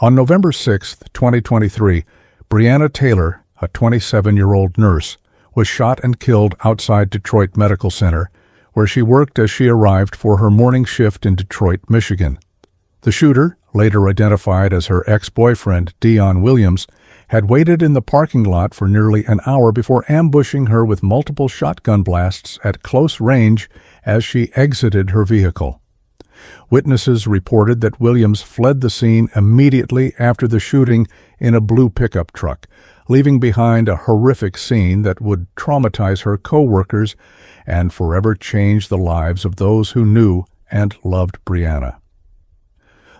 On November 6, 2023, Breonna Taylor, a 27-year-old nurse, was shot and killed outside Detroit Medical Center, where she worked as she arrived for her morning shift in Detroit, Michigan. The shooter, later identified as her ex-boyfriend, Dion Williams, had waited in the parking lot for nearly an hour before ambushing her with multiple shotgun blasts at close range as she exited her vehicle. Witnesses reported that Williams fled the scene immediately after the shooting in a blue pickup truck, leaving behind a horrific scene that would traumatize her co-workers and forever change the lives of those who knew and loved Breonna.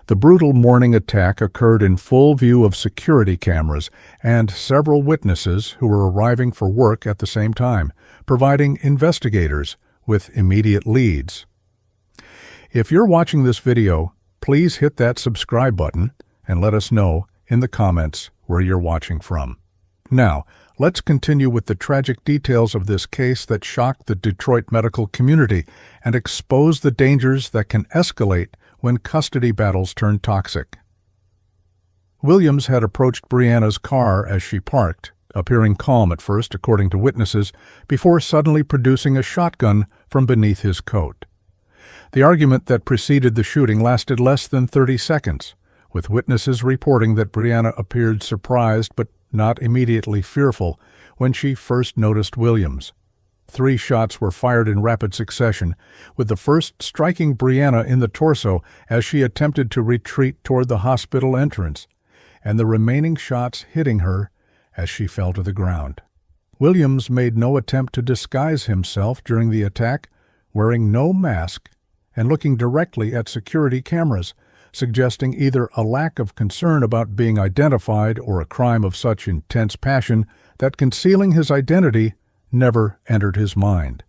The brutal morning attack occurred in full view of security cameras and several witnesses who were arriving for work at the same time, providing investigators with immediate leads. If you're watching this video, please hit that subscribe button and let us know in the comments where you're watching from. Now, let's continue with the tragic details of this case that shocked the Detroit medical community and exposed the dangers that can escalate when custody battles turn toxic. Williams had approached Breonna's car as she parked, appearing calm at first, according to witnesses, before suddenly producing a shotgun from beneath his coat. The argument that preceded the shooting lasted less than 30 seconds, with witnesses reporting that Breonna appeared surprised but not immediately fearful when she first noticed Williams. 3 shots were fired in rapid succession, with the first striking Breonna in the torso as she attempted to retreat toward the hospital entrance, and the remaining shots hitting her as she fell to the ground. Williams made no attempt to disguise himself during the attack, wearing no mask and looking directly at security cameras, suggesting either a lack of concern about being identified or a crime of such intense passion that concealing his identity never entered his mind.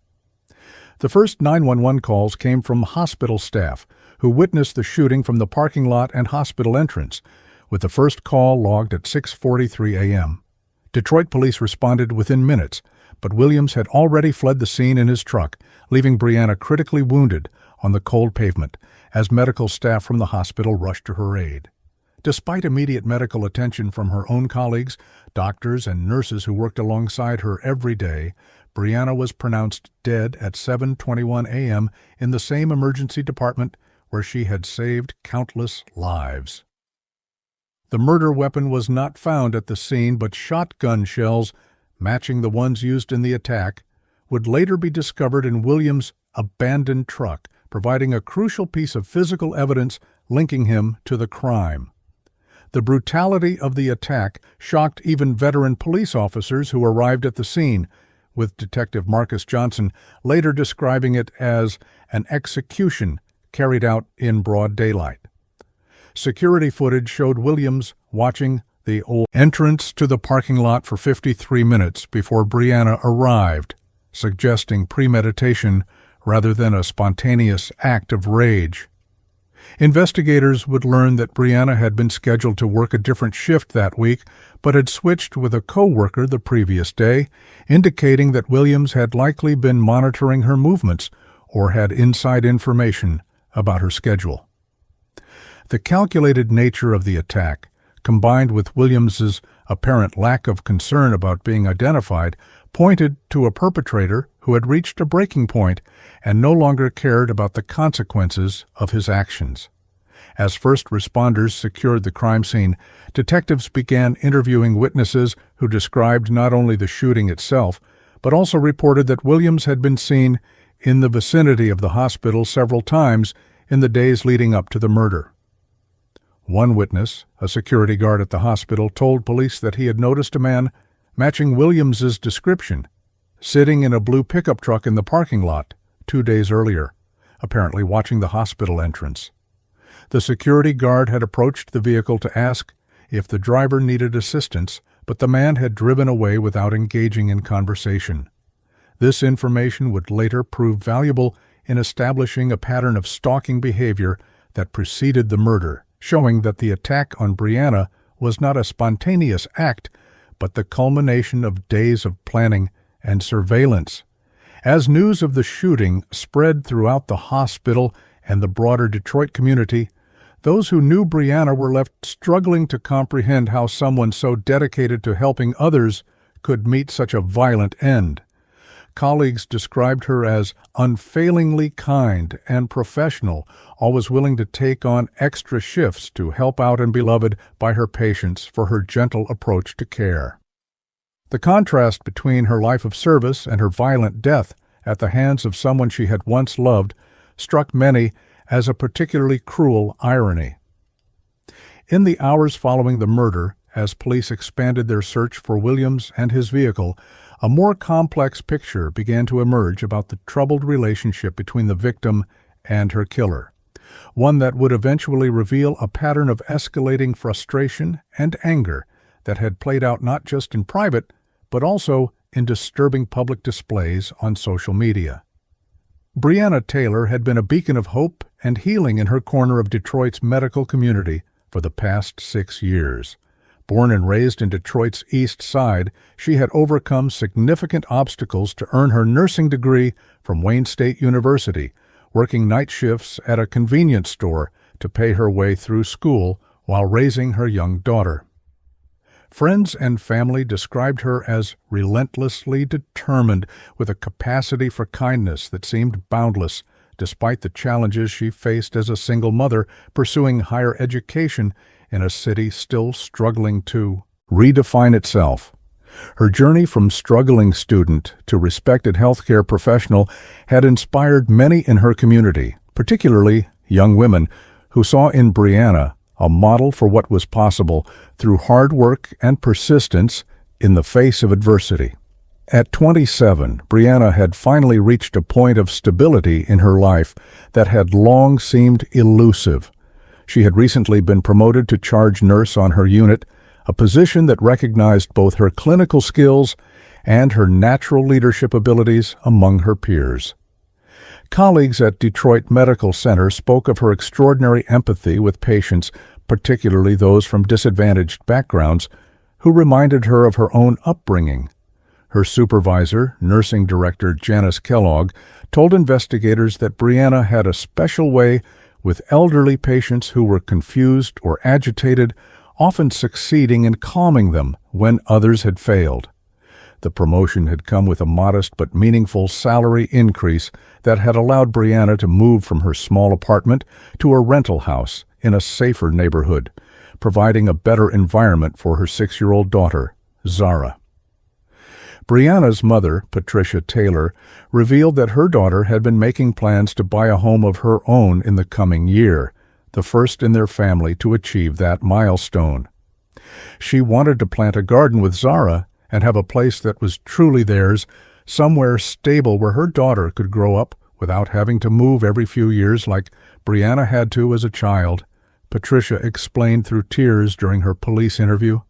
The first 911 calls came from hospital staff who witnessed the shooting from the parking lot and hospital entrance, with the first call logged at 6:43 a.m. Detroit police responded within minutes, but Williams had already fled the scene in his truck, leaving Breonna critically wounded on the cold pavement as medical staff from the hospital rushed to her aid. Despite immediate medical attention from her own colleagues, doctors, and nurses who worked alongside her every day, Breonna was pronounced dead at 7:21 a.m. in the same emergency department where she had saved countless lives. The murder weapon was not found at the scene, but shotgun shells, matching the ones used in the attack, would later be discovered in Williams' abandoned truck, providing a crucial piece of physical evidence linking him to the crime. The brutality of the attack shocked even veteran police officers who arrived at the scene, with Detective Marcus Johnson later describing it as an execution carried out in broad daylight. Security footage showed Williams watching the old entrance to the parking lot for 53 minutes before Breonna arrived, suggesting premeditation rather than a spontaneous act of rage. Investigators would learn that Breonna had been scheduled to work a different shift that week, but had switched with a co-worker the previous day, indicating that Williams had likely been monitoring her movements or had inside information about her schedule. The calculated nature of the attack, combined with Williams's apparent lack of concern about being identified, pointed to a perpetrator who had reached a breaking point and no longer cared about the consequences of his actions. As first responders secured the crime scene, detectives began interviewing witnesses who described not only the shooting itself, but also reported that Williams had been seen in the vicinity of the hospital several times in the days leading up to the murder. One witness, a security guard at the hospital, told police that he had noticed a man matching Williams's description, sitting in a blue pickup truck in the parking lot 2 days earlier, apparently watching the hospital entrance. The security guard had approached the vehicle to ask if the driver needed assistance, but the man had driven away without engaging in conversation. This information would later prove valuable in establishing a pattern of stalking behavior that preceded the murder, showing that the attack on Breonna was not a spontaneous act, but the culmination of days of planning and surveillance. As news of the shooting spread throughout the hospital and the broader Detroit community, Those who knew Brianna were left struggling to comprehend how someone so dedicated to helping others could meet such a violent end. Colleagues described her as unfailingly kind and professional, always willing to take on extra shifts to help out and beloved by her patients for her gentle approach to care. The contrast between her life of service and her violent death at the hands of someone she had once loved struck many as a particularly cruel irony. In the hours following the murder, as police expanded their search for Williams and his vehicle, a more complex picture began to emerge about the troubled relationship between the victim and her killer, one that would eventually reveal a pattern of escalating frustration and anger that had played out not just in private, but also in disturbing public displays on social media. Brianna Taylor had been a beacon of hope and healing in her corner of Detroit's medical community for the past 6 years. Born and raised in Detroit's East Side, she had overcome significant obstacles to earn her nursing degree from Wayne State University, working night shifts at a convenience store to pay her way through school while raising her young daughter. Friends and family described her as relentlessly determined, with a capacity for kindness that seemed boundless, despite the challenges she faced as a single mother pursuing higher education in a city still struggling to redefine itself. Her journey from struggling student to respected healthcare professional had inspired many in her community, particularly young women, who saw in Brianna a model for what was possible through hard work and persistence in the face of adversity. At 27, Brianna had finally reached a point of stability in her life that had long seemed elusive. She had recently been promoted to charge nurse on her unit, a position that recognized both her clinical skills and her natural leadership abilities among her peers. Colleagues at Detroit Medical Center spoke of her extraordinary empathy with patients, particularly those from disadvantaged backgrounds, who reminded her of her own upbringing. Her supervisor, nursing director Janice Kellogg, told investigators that Brianna had a special way with elderly patients who were confused or agitated, often succeeding in calming them when others had failed. The promotion had come with a modest but meaningful salary increase that had allowed Brianna to move from her small apartment to a rental house in a safer neighborhood, providing a better environment for her 6-year-old daughter, Zara. Brianna's mother, Patricia Taylor, revealed that her daughter had been making plans to buy a home of her own in the coming year, the first in their family to achieve that milestone. She wanted to plant a garden with Zara and have a place that was truly theirs, somewhere stable where her daughter could grow up without having to move every few years like Brianna had to as a child, Patricia explained through tears during her police interview.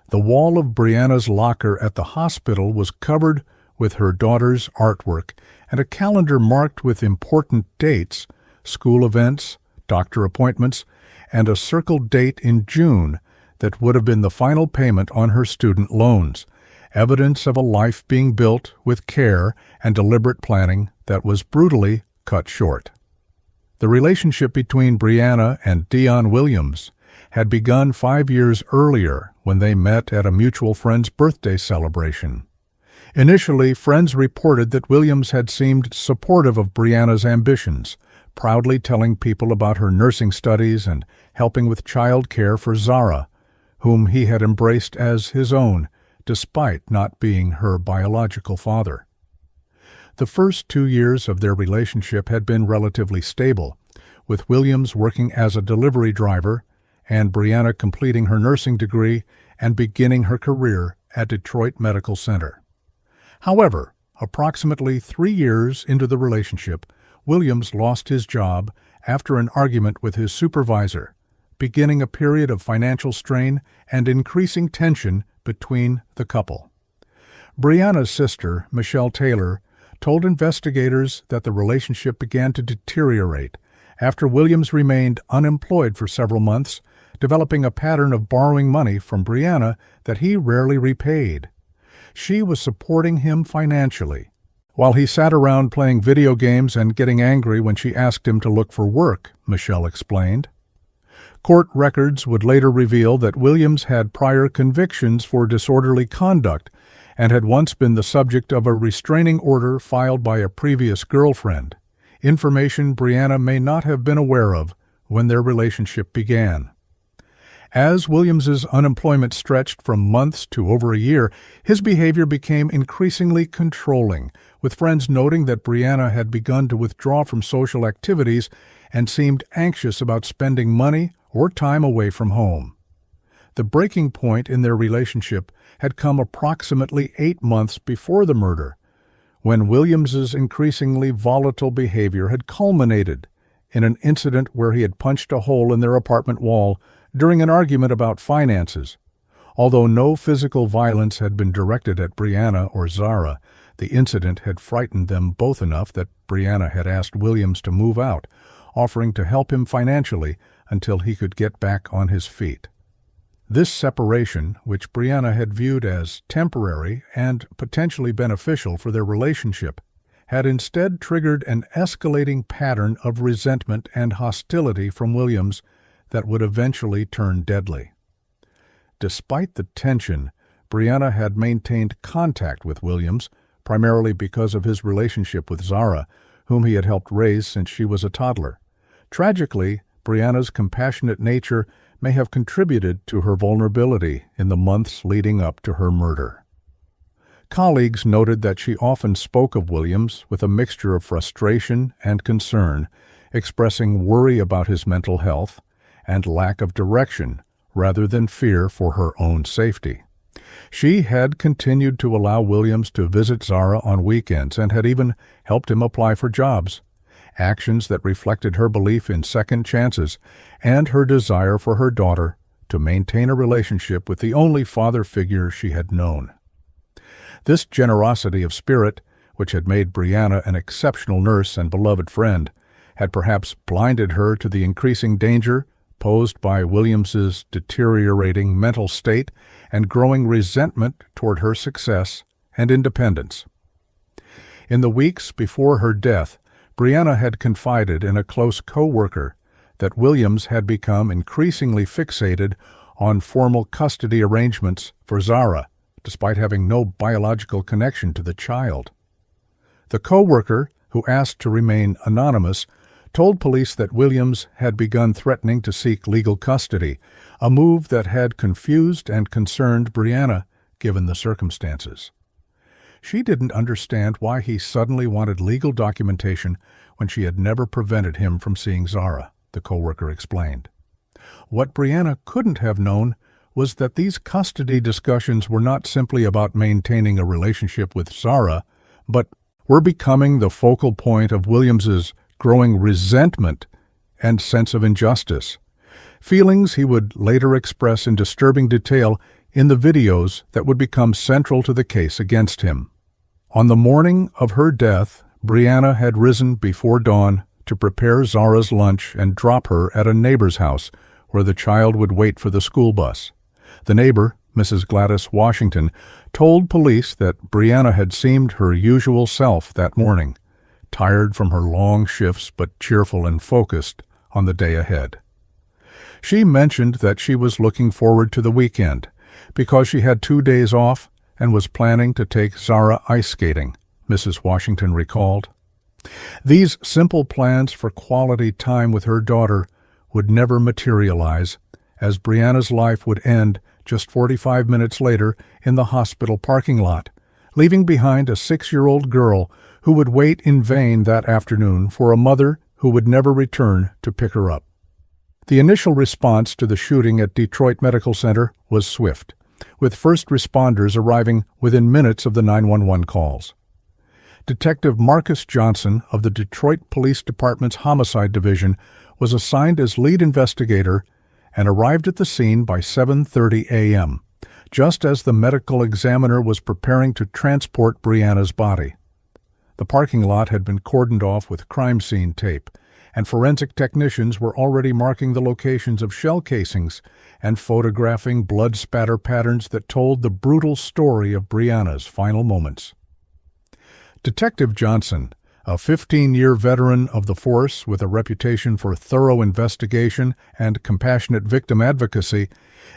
The wall of Brianna's locker at the hospital was covered with her daughter's artwork and a calendar marked with important dates, school events, doctor appointments, and a circled date in June that would have been the final payment on her student loans, evidence of a life being built with care and deliberate planning that was brutally cut short. The relationship between Brianna and Dion Williams had begun 5 years earlier when they met at a mutual friend's birthday celebration. Initially, friends reported that Williams had seemed supportive of Brianna's ambitions, proudly telling people about her nursing studies and helping with child care for Zara, whom he had embraced as his own, despite not being her biological father. The first 2 years of their relationship had been relatively stable, with Williams working as a delivery driver and Brianna completing her nursing degree and beginning her career at Detroit Medical Center. However, approximately 3 years into the relationship, Williams lost his job after an argument with his supervisor, beginning a period of financial strain and increasing tension between the couple. Brianna's sister, Michelle Taylor, told investigators that the relationship began to deteriorate after Williams remained unemployed for several months, developing a pattern of borrowing money from Brianna that he rarely repaid. She was supporting him financially, while he sat around playing video games and getting angry when she asked him to look for work, Michelle explained. Court records would later reveal that Williams had prior convictions for disorderly conduct and had once been the subject of a restraining order filed by a previous girlfriend, information Brianna may not have been aware of when their relationship began. As Williams's unemployment stretched from months to over a year, his behavior became increasingly controlling, with friends noting that Brianna had begun to withdraw from social activities and seemed anxious about spending money or time away from home. The breaking point in their relationship had come approximately 8 months before the murder, when Williams's increasingly volatile behavior had culminated in an incident where he had punched a hole in their apartment wall during an argument about finances. Although no physical violence had been directed at Brianna or Zara, the incident had frightened them both enough that Brianna had asked Williams to move out, offering to help him financially until he could get back on his feet. This separation, which Brianna had viewed as temporary and potentially beneficial for their relationship, had instead triggered an escalating pattern of resentment and hostility from Williams that would eventually turn deadly. Despite the tension, Brianna had maintained contact with Williams, primarily because of his relationship with Zara, whom he had helped raise since she was a toddler. Tragically, Brianna's compassionate nature may have contributed to her vulnerability in the months leading up to her murder. Colleagues noted that she often spoke of Williams with a mixture of frustration and concern, expressing worry about his mental health and lack of direction rather than fear for her own safety. She had continued to allow Williams to visit Zara on weekends and had even helped him apply for jobs, actions that reflected her belief in second chances and her desire for her daughter to maintain a relationship with the only father figure she had known. This generosity of spirit, which had made Brianna an exceptional nurse and beloved friend, had perhaps blinded her to the increasing danger posed by Williams's deteriorating mental state and growing resentment toward her success and independence. In the weeks before her death, Brianna had confided in a close co-worker that Williams had become increasingly fixated on formal custody arrangements for Zara, despite having no biological connection to the child. The co-worker, who asked to remain anonymous, told police that Williams had begun threatening to seek legal custody, a move that had confused and concerned Brianna, given the circumstances. She didn't understand why he suddenly wanted legal documentation when she had never prevented him from seeing Zara, the co-worker explained. What Brianna couldn't have known was that these custody discussions were not simply about maintaining a relationship with Zara, but were becoming the focal point of Williams's growing resentment and sense of injustice, feelings he would later express in disturbing detail in the videos that would become central to the case against him. On the morning of her death, Brianna had risen before dawn to prepare Zara's lunch and drop her at a neighbor's house where the child would wait for the school bus. The neighbor, Mrs. Gladys Washington, told police that Brianna had seemed her usual self that morning, tired from her long shifts but cheerful and focused on the day ahead. She mentioned that she was looking forward to the weekend because she had 2 days off and was planning to take Zara ice skating, Mrs. Washington recalled. These simple plans for quality time with her daughter would never materialize, as Brianna's life would end just 45 minutes later in the hospital parking lot, leaving behind a 6-year-old girl who would wait in vain that afternoon for a mother who would never return to pick her up. The initial response to the shooting at Detroit Medical Center was swift, with first responders arriving within minutes of the 911 calls. Detective Marcus Johnson of the Detroit Police Department's Homicide Division was assigned as lead investigator and arrived at the scene by 7:30 a.m., just as the medical examiner was preparing to transport Brianna's body. The parking lot had been cordoned off with crime scene tape, and forensic technicians were already marking the locations of shell casings and photographing blood spatter patterns that told the brutal story of Brianna's final moments. Detective Johnson, A 15-year veteran of the force with a reputation for thorough investigation and compassionate victim advocacy,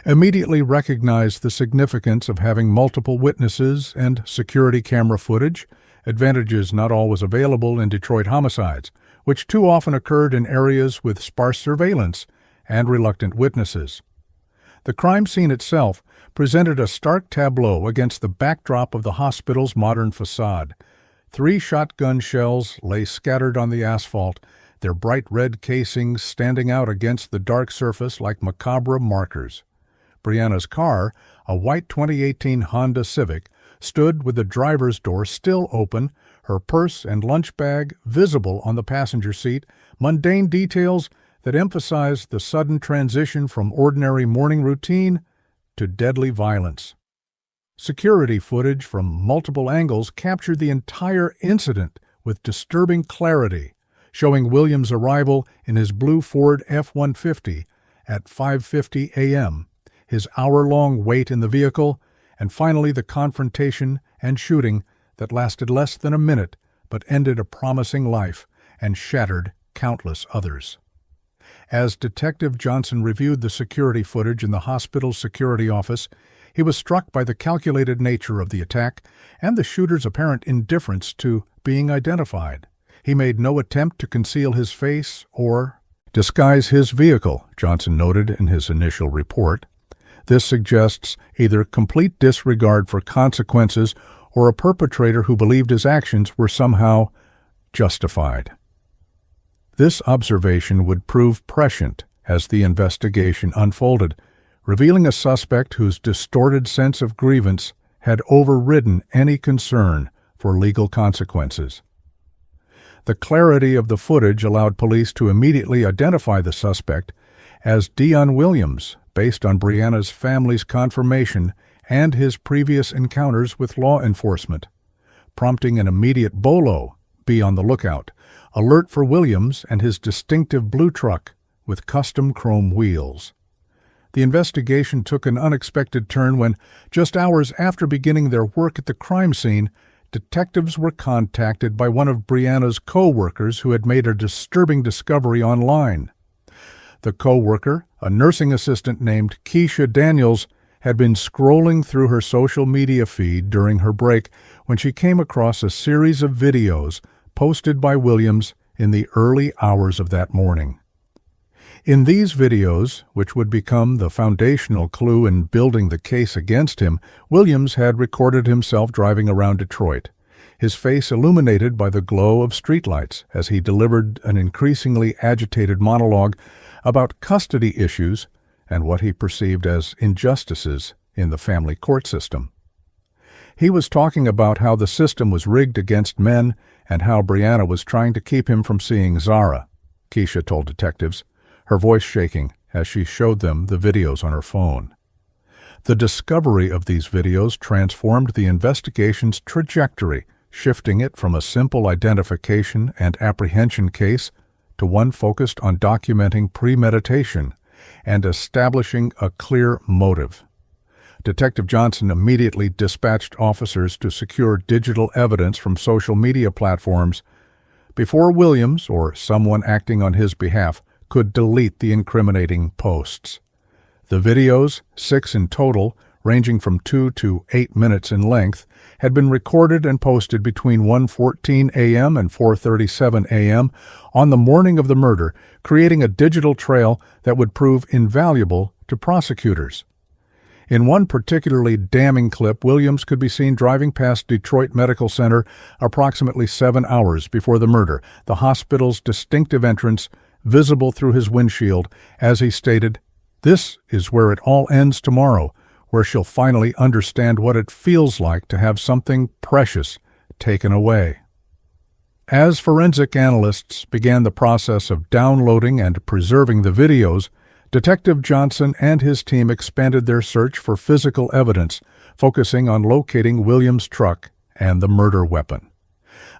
immediately recognized the significance of having multiple witnesses and security camera footage, advantages not always available in Detroit homicides, which too often occurred in areas with sparse surveillance and reluctant witnesses. The crime scene itself presented a stark tableau against the backdrop of the hospital's modern facade. 3 shotgun shells lay scattered on the asphalt, their bright red casings standing out against the dark surface like macabre markers. Brianna's car, a white 2018 Honda Civic, stood with the driver's door still open, her purse and lunch bag visible on the passenger seat, mundane details that emphasized the sudden transition from ordinary morning routine to deadly violence. Security footage from multiple angles captured the entire incident with disturbing clarity, showing Williams' arrival in his blue Ford F-150 at 5:50 a.m., his hour-long wait in the vehicle, and finally the confrontation and shooting that lasted less than a minute but ended a promising life and shattered countless others. As Detective Johnson reviewed the security footage in the hospital's security office, he was struck by the calculated nature of the attack and the shooter's apparent indifference to being identified. He made no attempt to conceal his face or disguise his vehicle, Johnson noted in his initial report. This suggests either complete disregard for consequences or a perpetrator who believed his actions were somehow justified. This observation would prove prescient as the investigation unfolded, revealing a suspect whose distorted sense of grievance had overridden any concern for legal consequences. The clarity of the footage allowed police to immediately identify the suspect as Dion Williams, based on Brianna's family's confirmation and his previous encounters with law enforcement, prompting an immediate BOLO, be on the lookout, alert for Williams and his distinctive blue truck with custom chrome wheels. The investigation took an unexpected turn when, just hours after beginning their work at the crime scene, detectives were contacted by one of Brianna's co-workers who had made a disturbing discovery online. The co-worker, a nursing assistant named Keisha Daniels, had been scrolling through her social media feed during her break when she came across a series of videos posted by Williams in the early hours of that morning. In these videos, which would become the foundational clue in building the case against him, Williams had recorded himself driving around Detroit, his face illuminated by the glow of streetlights as he delivered an increasingly agitated monologue about custody issues and what he perceived as injustices in the family court system. He was talking about how the system was rigged against men and how Brianna was trying to keep him from seeing Zara, Keisha told detectives, her voice shaking as she showed them the videos on her phone. The discovery of these videos transformed the investigation's trajectory, shifting it from a simple identification and apprehension case to one focused on documenting premeditation and establishing a clear motive. Detective Johnson immediately dispatched officers to secure digital evidence from social media platforms before Williams, or someone acting on his behalf, could delete the incriminating posts. The videos, 6 in total, ranging from 2 to 8 minutes in length, had been recorded and posted between 1:14 a.m. and 4:37 a.m. on the morning of the murder, creating a digital trail that would prove invaluable to prosecutors. In one particularly damning clip, Williams could be seen driving past Detroit Medical Center approximately 7 hours before the murder, the hospital's distinctive entrance visible through his windshield, as he stated, "This is where it all ends tomorrow, where she'll finally understand what it feels like to have something precious taken away." As forensic analysts began the process of downloading and preserving the videos, Detective Johnson and his team expanded their search for physical evidence, focusing on locating Williams' truck and the murder weapon.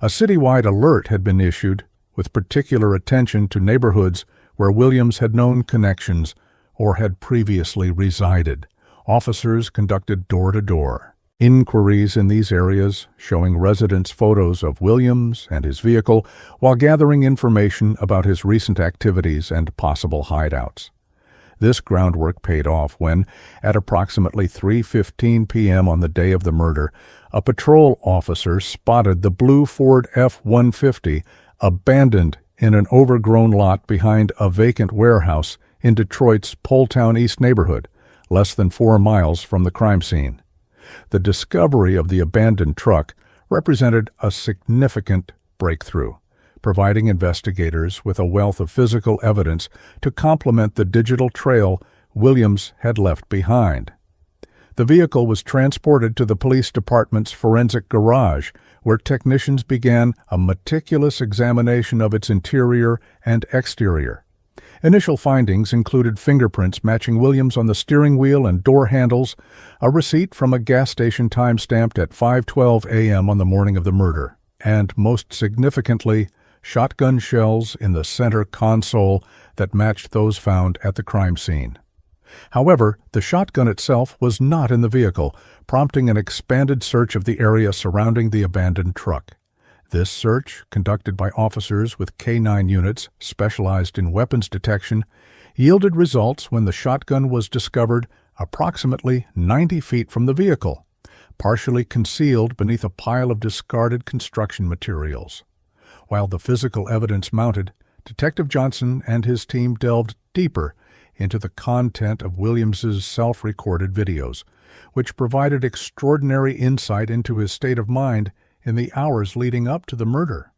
A citywide alert had been issued, with particular attention to neighborhoods where Williams had known connections or had previously resided. Officers conducted door-to-door, Inquiries in these areas showing residents' photos of Williams and his vehicle while gathering information about his recent activities and possible hideouts. This groundwork paid off when, at approximately 3:15 p.m. on the day of the murder, a patrol officer spotted the blue Ford F-150 abandoned in an overgrown lot behind a vacant warehouse in Detroit's Poletown East neighborhood, less than 4 miles from the crime scene. The discovery of the abandoned truck represented a significant breakthrough, providing investigators with a wealth of physical evidence to complement the digital trail Williams had left behind. The vehicle was transported to the police department's forensic garage, where technicians began a meticulous examination of its interior and exterior. Initial findings included fingerprints matching Williams on the steering wheel and door handles, a receipt from a gas station time-stamped at 5:12 a.m. on the morning of the murder, and, most significantly, shotgun shells in the center console that matched those found at the crime scene. However, the shotgun itself was not in the vehicle, prompting an expanded search of the area surrounding the abandoned truck. This search, conducted by officers with K-9 units specialized in weapons detection, yielded results when the shotgun was discovered approximately 90 feet from the vehicle, partially concealed beneath a pile of discarded construction materials. While the physical evidence mounted, Detective Johnson and his team delved deeper into the content of Williams's self-recorded videos, which provided extraordinary insight into his state of mind in the hours leading up to the murder.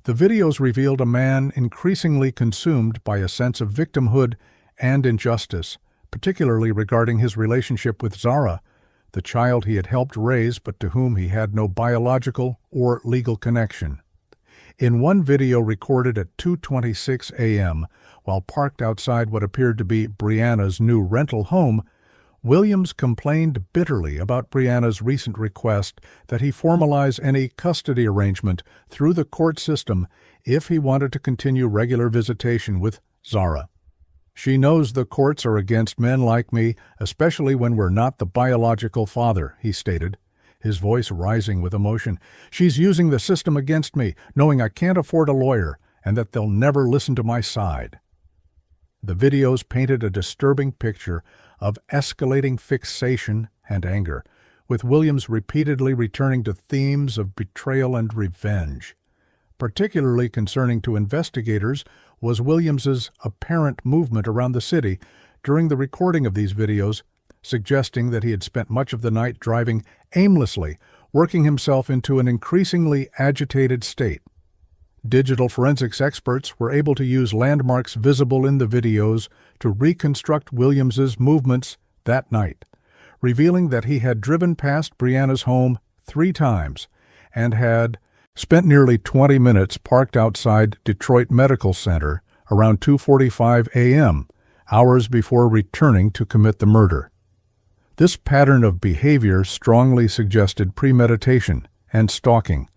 The videos revealed a man increasingly consumed by a sense of victimhood and injustice, particularly regarding his relationship with Zara, the child he had helped raise but to whom he had no biological or legal connection. In one video recorded at 2:26 a.m., while parked outside what appeared to be Brianna's new rental home, Williams complained bitterly about Brianna's recent request that he formalize any custody arrangement through the court system if he wanted to continue regular visitation with Zara. "She knows the courts are against men like me, especially when we're not the biological father," he stated, his voice rising with emotion. "She's using the system against me, knowing I can't afford a lawyer and that they'll never listen to my side." The videos painted a disturbing picture of escalating fixation and anger, with Williams repeatedly returning to themes of betrayal and revenge. Particularly concerning to investigators was Williams's apparent movement around the city during the recording of these videos, suggesting that he had spent much of the night driving aimlessly, working himself into an increasingly agitated state. Digital forensics experts were able to use landmarks visible in the videos to reconstruct Williams's movements that night, revealing that he had driven past Brianna's home 3 times and had spent nearly 20 minutes parked outside Detroit Medical Center around 2:45 a.m., hours before returning to commit the murder. This pattern of behavior strongly suggested premeditation and stalking,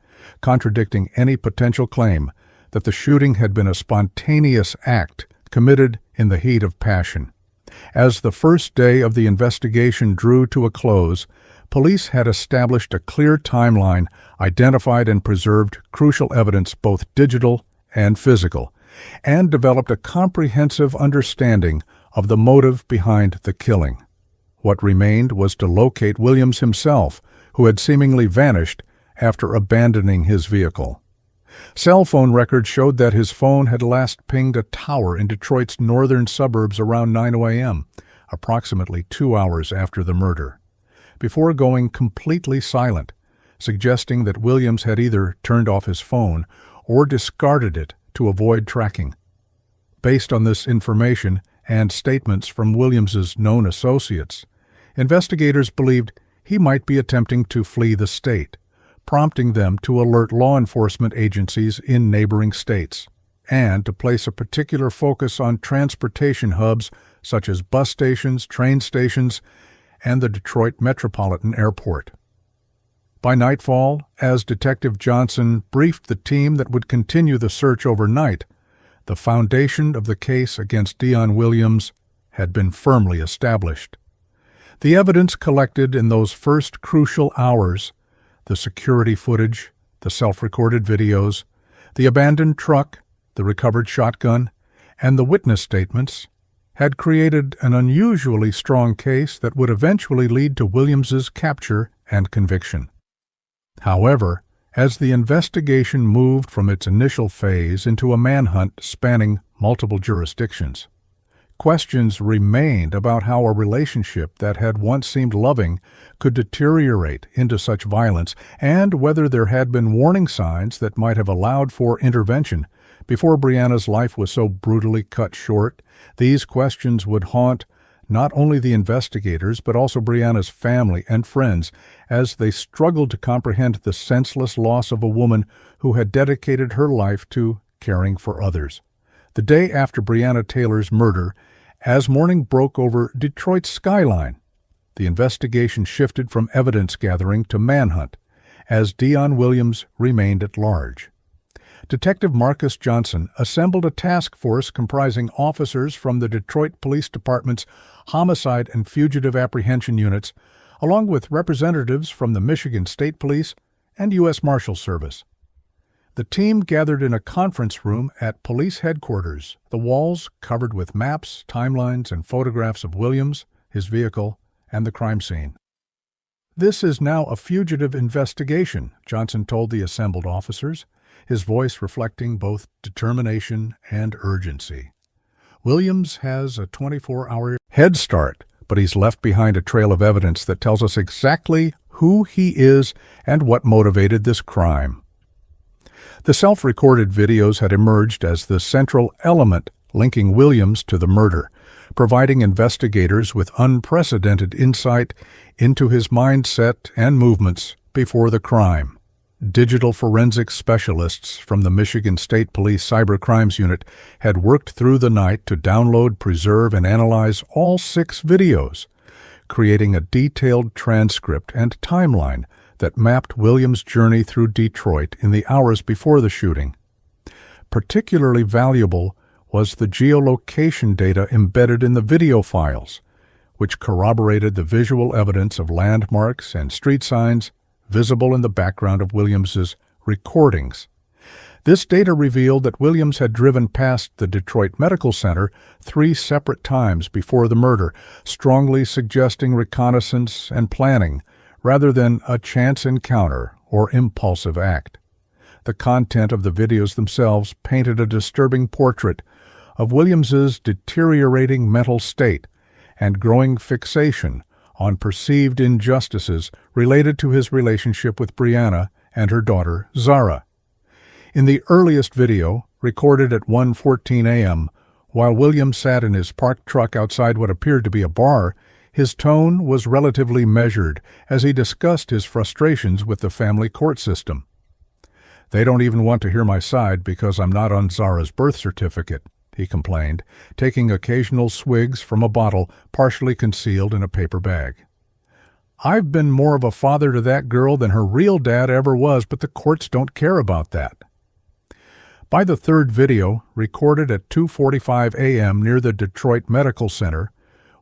contradicting any potential claim that the shooting had been a spontaneous act committed in the heat of passion. As the first day of the investigation drew to a close, police had established a clear timeline, identified and preserved crucial evidence, both digital and physical, and developed a comprehensive understanding of the motive behind the killing. What remained was to locate Williams himself, who had seemingly vanished after abandoning his vehicle. Cell phone records showed that his phone had last pinged a tower in Detroit's northern suburbs around 9 a.m., approximately 2 hours after the murder, before going completely silent, suggesting that Williams had either turned off his phone or discarded it to avoid tracking. Based on this information and statements from Williams's known associates, investigators believed he might be attempting to flee the state, prompting them to alert law enforcement agencies in neighboring states, and to place a particular focus on transportation hubs such as bus stations, train stations, and the Detroit Metropolitan Airport. By nightfall, as Detective Johnson briefed the team that would continue the search overnight, the foundation of the case against Dion Williams had been firmly established. The evidence collected in those first crucial hours, the security footage, the self-recorded videos, the abandoned truck, the recovered shotgun, and the witness statements, had created an unusually strong case that would eventually lead to Williams's capture and conviction. However, as the investigation moved from its initial phase into a manhunt spanning multiple jurisdictions, questions remained about how a relationship that had once seemed loving could deteriorate into such violence, and whether there had been warning signs that might have allowed for intervention before Brianna's life was so brutally cut short. These questions would haunt not only the investigators but also Brianna's family and friends as they struggled to comprehend the senseless loss of a woman who had dedicated her life to caring for others. The day after Breonna Taylor's murder, as morning broke over Detroit's skyline, the investigation shifted from evidence gathering to manhunt, as Dion Williams remained at large. Detective Marcus Johnson assembled a task force comprising officers from the Detroit Police Department's Homicide and Fugitive Apprehension Units, along with representatives from the Michigan State Police and U.S. Marshal Service. The team gathered in a conference room at police headquarters, the walls covered with maps, timelines, and photographs of Williams, his vehicle, and the crime scene. "This is now a fugitive investigation," Johnson told the assembled officers, his voice reflecting both determination and urgency. "Williams has a 24-hour head start, but he's left behind a trail of evidence that tells us exactly who he is and what motivated this crime." The self-recorded videos had emerged as the central element linking Williams to the murder, providing investigators with unprecedented insight into his mindset and movements before the crime. Digital forensics specialists from the Michigan State Police Cyber Crimes Unit had worked through the night to download, preserve, and analyze all 6 videos, creating a detailed transcript and timeline that mapped Williams' journey through Detroit in the hours before the shooting. Particularly valuable was the geolocation data embedded in the video files, which corroborated the visual evidence of landmarks and street signs visible in the background of Williams's recordings. This data revealed that Williams had driven past the Detroit Medical Center 3 separate times before the murder, strongly suggesting reconnaissance and planning rather than a chance encounter or impulsive act. The content of the videos themselves painted a disturbing portrait of Williams's deteriorating mental state and growing fixation on perceived injustices related to his relationship with Brianna and her daughter, Zara. In the earliest video, recorded at 1:14 a.m., while Williams sat in his parked truck outside what appeared to be a bar, his tone was relatively measured as he discussed his frustrations with the family court system. "They don't even want to hear my side because I'm not on Zara's birth certificate," he complained, taking occasional swigs from a bottle partially concealed in a paper bag. "I've been more of a father to that girl than her real dad ever was, but the courts don't care about that." By the third video, recorded at 2:45 a.m. near the Detroit Medical Center,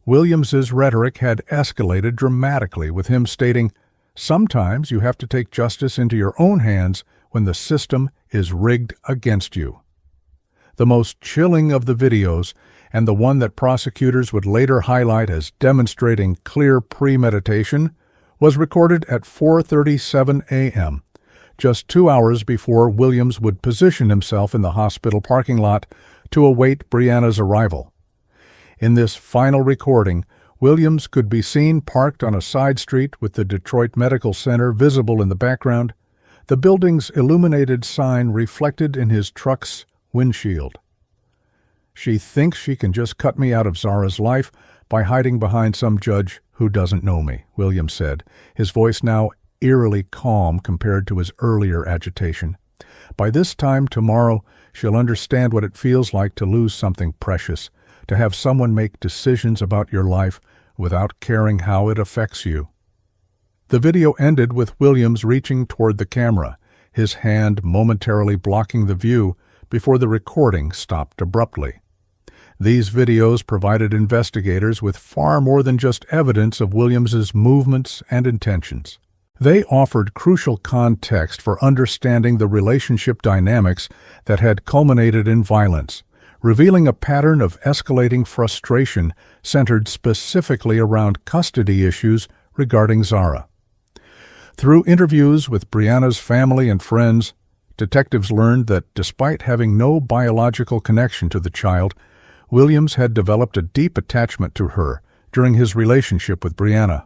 Williams's rhetoric had escalated dramatically, with him stating, "Sometimes you have to take justice into your own hands when the system is rigged against you." The most chilling of the videos, and the one that prosecutors would later highlight as demonstrating clear premeditation, was recorded at 4:37 a.m., just 2 hours before Williams would position himself in the hospital parking lot to await Brianna's arrival. In this final recording, Williams could be seen parked on a side street with the Detroit Medical Center visible in the background, the building's illuminated sign reflected in his truck's windshield. "She thinks she can just cut me out of Zara's life by hiding behind some judge who doesn't know me," Williams said, his voice now eerily calm compared to his earlier agitation. "By this time tomorrow, she'll understand what it feels like to lose something precious, to have someone make decisions about your life without caring how it affects you." The video ended with Williams reaching toward the camera, his hand momentarily blocking the view before the recording stopped abruptly. These videos provided investigators with far more than just evidence of Williams's movements and intentions. They offered crucial context for understanding the relationship dynamics that had culminated in violence, revealing a pattern of escalating frustration centered specifically around custody issues regarding Zara. Through interviews with Brianna's family and friends, detectives learned that despite having no biological connection to the child, Williams had developed a deep attachment to her during his relationship with Brianna.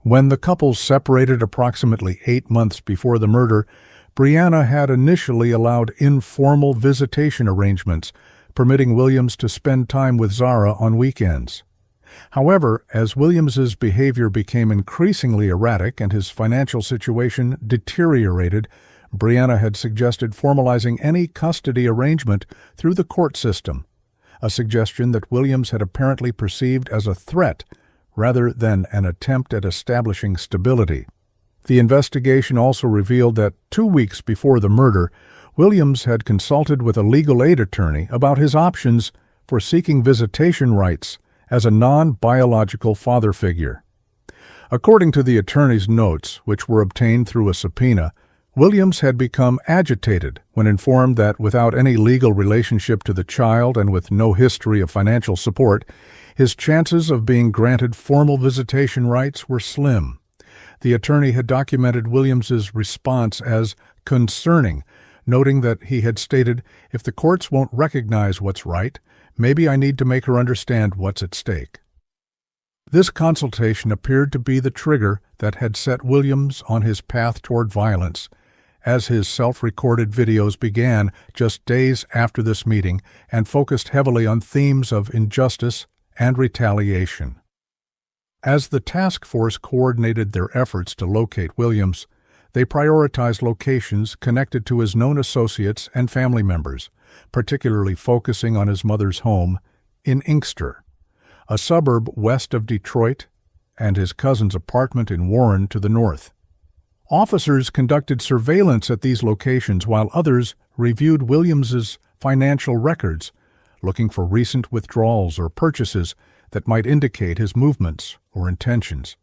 When the couple separated approximately 8 months before the murder, Brianna had initially allowed informal visitation arrangements, permitting Williams to spend time with Zara on weekends. However, as Williams's behavior became increasingly erratic and his financial situation deteriorated, Brianna had suggested formalizing any custody arrangement through the court system, a suggestion that Williams had apparently perceived as a threat rather than an attempt at establishing stability. The investigation also revealed that 2 weeks before the murder, Williams had consulted with a legal aid attorney about his options for seeking visitation rights as a non-biological father figure. According to the attorney's notes, which were obtained through a subpoena, Williams had become agitated when informed that without any legal relationship to the child and with no history of financial support, his chances of being granted formal visitation rights were slim. The attorney had documented Williams's response as concerning, noting that he had stated, "If the courts won't recognize what's right, maybe I need to make her understand what's at stake." This consultation appeared to be the trigger that had set Williams on his path toward violence, as his self-recorded videos began just days after this meeting and focused heavily on themes of injustice and retaliation. As the task force coordinated their efforts to locate Williams, they prioritized locations connected to his known associates and family members, particularly focusing on his mother's home in Inkster, a suburb west of Detroit, and his cousin's apartment in Warren to the north. Officers conducted surveillance at these locations while others reviewed Williams's financial records, looking for recent withdrawals or purchases that might indicate his movements or intentions.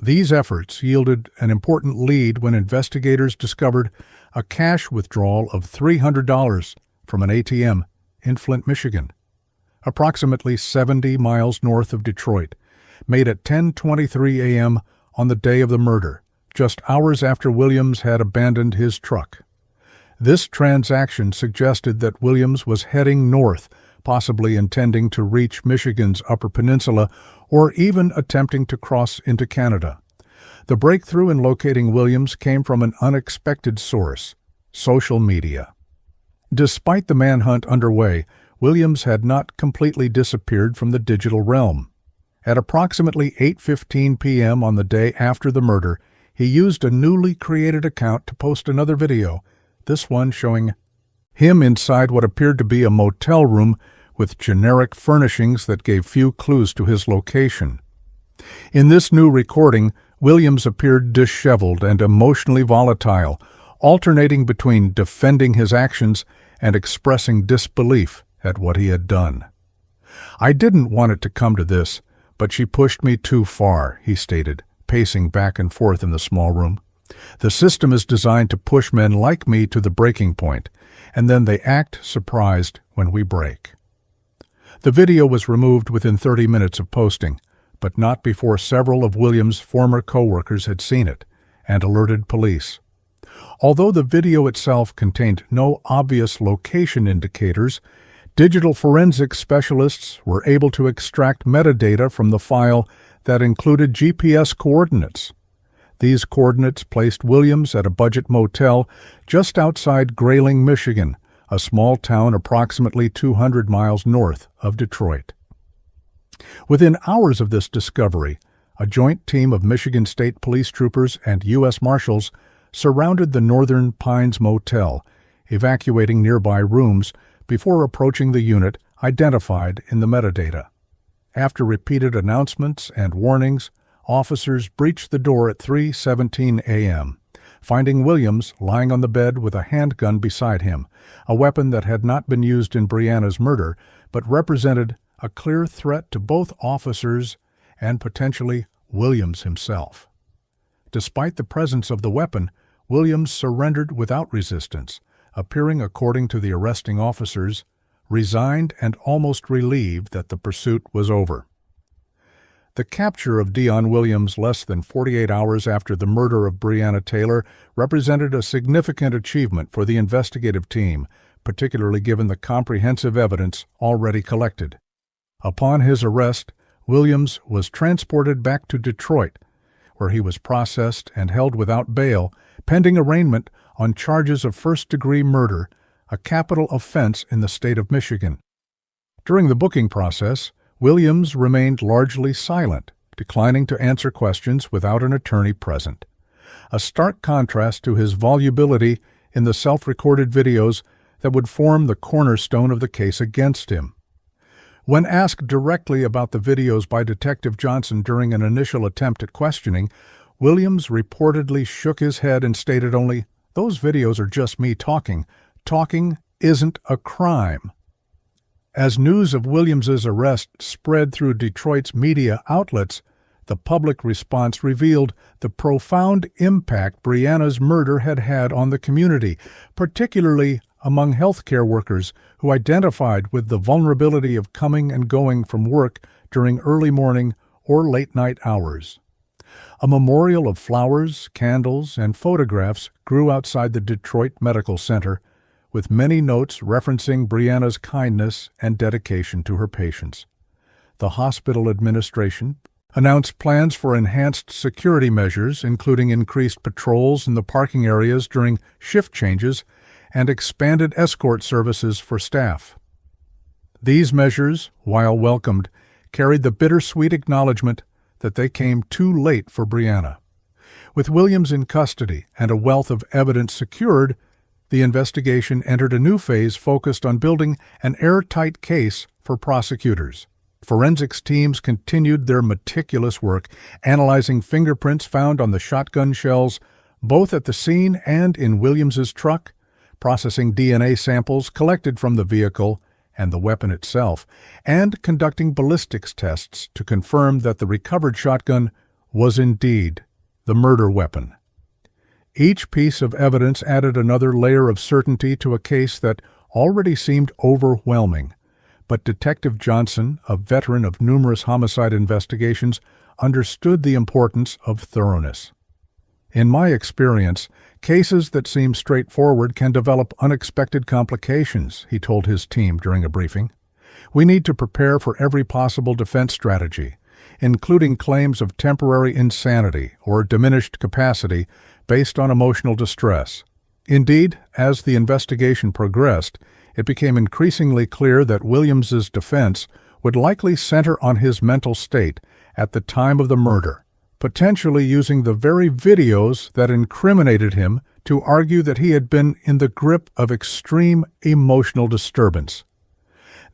These efforts yielded an important lead when investigators discovered a cash withdrawal of $300 from an ATM in Flint, Michigan, approximately 70 miles north of Detroit, made at 10:23 a.m. on the day of the murder, just hours after Williams had abandoned his truck. This transaction suggested that Williams was heading north, possibly intending to reach Michigan's Upper Peninsula or even attempting to cross into Canada. The breakthrough in locating Williams came from an unexpected source: social media. Despite the manhunt underway, Williams had not completely disappeared from the digital realm. At approximately 8:15 p.m. on the day after the murder, he used a newly created account to post another video, this one showing him inside what appeared to be a motel room with generic furnishings that gave few clues to his location. In this new recording, Williams appeared disheveled and emotionally volatile, alternating between defending his actions and expressing disbelief at what he had done. "I didn't want it to come to this, but she pushed me too far," he stated, pacing back and forth in the small room. "The system is designed to push men like me to the breaking point, and then they act surprised when we break." The video was removed within 30 minutes of posting, but not before several of Williams' former co-workers had seen it and alerted police. Although the video itself contained no obvious location indicators, digital forensics specialists were able to extract metadata from the file that included GPS coordinates. These coordinates placed Williams at a budget motel just outside Grayling, Michigan, a small town approximately 200 miles north of Detroit. Within hours of this discovery, a joint team of Michigan State Police troopers and U.S. Marshals surrounded the Northern Pines Motel, evacuating nearby rooms before approaching the unit identified in the metadata. After repeated announcements and warnings, officers breached the door at 3:17 a.m., finding Williams lying on the bed with a handgun beside him, a weapon that had not been used in Brianna's murder, but represented a clear threat to both officers and potentially Williams himself. Despite the presence of the weapon, Williams surrendered without resistance, appearing, according to the arresting officers, resigned and almost relieved that the pursuit was over. The capture of Dion Williams less than 48 hours after the murder of Breonna Taylor represented a significant achievement for the investigative team, particularly given the comprehensive evidence already collected. Upon his arrest, Williams was transported back to Detroit, where he was processed and held without bail, pending arraignment on charges of first-degree murder, a capital offense in the state of Michigan. During the booking process, Williams remained largely silent, declining to answer questions without an attorney present, a stark contrast to his volubility in the self-recorded videos that would form the cornerstone of the case against him. When asked directly about the videos by Detective Johnson during an initial attempt at questioning, Williams reportedly shook his head and stated only, "Those videos are just me talking. Talking isn't a crime." As news of Williams's arrest spread through Detroit's media outlets, the public response revealed the profound impact Breonna's murder had had on the community, particularly among healthcare workers who identified with the vulnerability of coming and going from work during early morning or late-night hours. A memorial of flowers, candles, and photographs grew outside the Detroit Medical Center, with many notes referencing Breonna's kindness and dedication to her patients. The hospital administration announced plans for enhanced security measures, including increased patrols in the parking areas during shift changes and expanded escort services for staff. These measures, while welcomed, carried the bittersweet acknowledgement that they came too late for Breonna. With Williams in custody and a wealth of evidence secured, the investigation entered a new phase focused on building an airtight case for prosecutors. Forensics teams continued their meticulous work, analyzing fingerprints found on the shotgun shells, both at the scene and in Williams's truck, processing DNA samples collected from the vehicle and the weapon itself, and conducting ballistics tests to confirm that the recovered shotgun was indeed the murder weapon. Each piece of evidence added another layer of certainty to a case that already seemed overwhelming. But Detective Johnson, a veteran of numerous homicide investigations, understood the importance of thoroughness. "In my experience, cases that seem straightforward can develop unexpected complications," he told his team during a briefing. "We need to prepare for every possible defense strategy, including claims of temporary insanity or diminished capacity based on emotional distress." Indeed, as the investigation progressed, it became increasingly clear that Williams's defense would likely center on his mental state at the time of the murder, potentially using the very videos that incriminated him to argue that he had been in the grip of extreme emotional disturbance.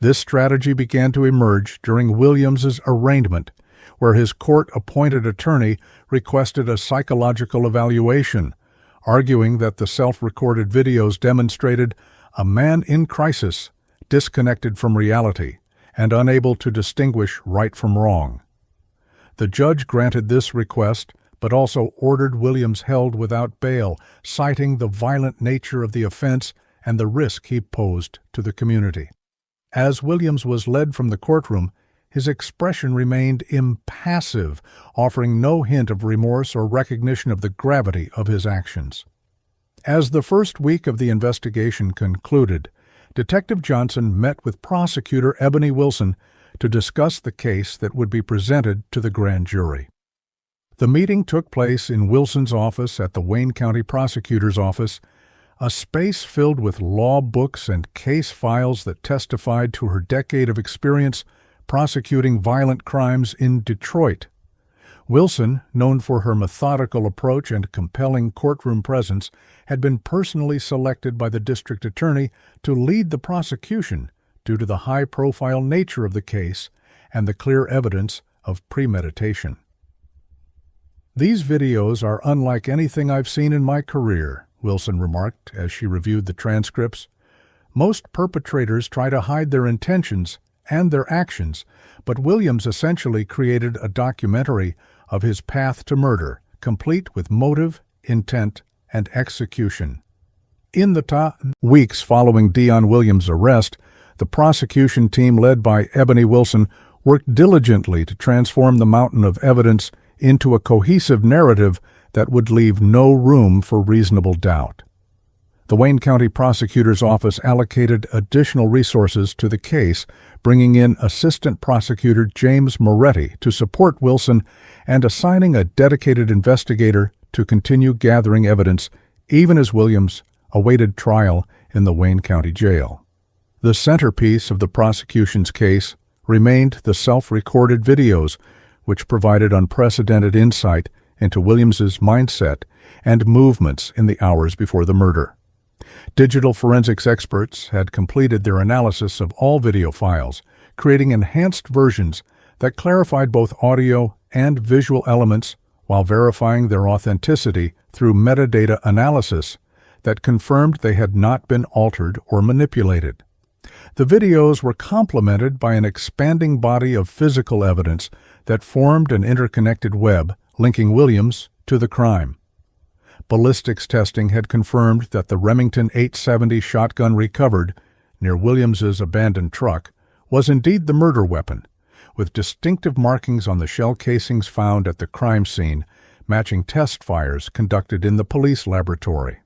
This strategy began to emerge during Williams's arraignment, where his court-appointed attorney requested a psychological evaluation, arguing that the self-recorded videos demonstrated a man in crisis, disconnected from reality, and unable to distinguish right from wrong. The judge granted this request, but also ordered Williams held without bail, citing the violent nature of the offense and the risk he posed to the community. As Williams was led from the courtroom, his expression remained impassive, offering no hint of remorse or recognition of the gravity of his actions. As the first week of the investigation concluded, Detective Johnson met with prosecutor Ebony Wilson to discuss the case that would be presented to the grand jury. The meeting took place in Wilson's office at the Wayne County Prosecutor's Office, a space filled with law books and case files that testified to her decade of experience prosecuting violent crimes in Detroit. Wilson, known for her methodical approach and compelling courtroom presence, had been personally selected by the district attorney to lead the prosecution due to the high-profile nature of the case and the clear evidence of premeditation. "These videos are unlike anything I've seen in my career," Wilson remarked as she reviewed the transcripts. "Most perpetrators try to hide their intentions and their actions, but Williams essentially created a documentary of his path to murder, complete with motive, intent, and execution. In the weeks following Dion Williams' arrest, the prosecution team led by Ebony Wilson worked diligently to transform the mountain of evidence into a cohesive narrative that would leave no room for reasonable doubt. The Wayne County Prosecutor's Office allocated additional resources to the case, bringing in Assistant Prosecutor James Moretti to support Wilson and assigning a dedicated investigator to continue gathering evidence even as Williams awaited trial in the Wayne County Jail. The centerpiece of the prosecution's case remained the self-recorded videos, which provided unprecedented insight into Williams's mindset and movements in the hours before the murder. Digital forensics experts had completed their analysis of all video files, creating enhanced versions that clarified both audio and visual elements while verifying their authenticity through metadata analysis that confirmed they had not been altered or manipulated. The videos were complemented by an expanding body of physical evidence that formed an interconnected web linking Williams to the crime. Ballistics testing had confirmed that the Remington 870 shotgun recovered near Williams's abandoned truck was indeed the murder weapon, with distinctive markings on the shell casings found at the crime scene matching test fires conducted in the police laboratory.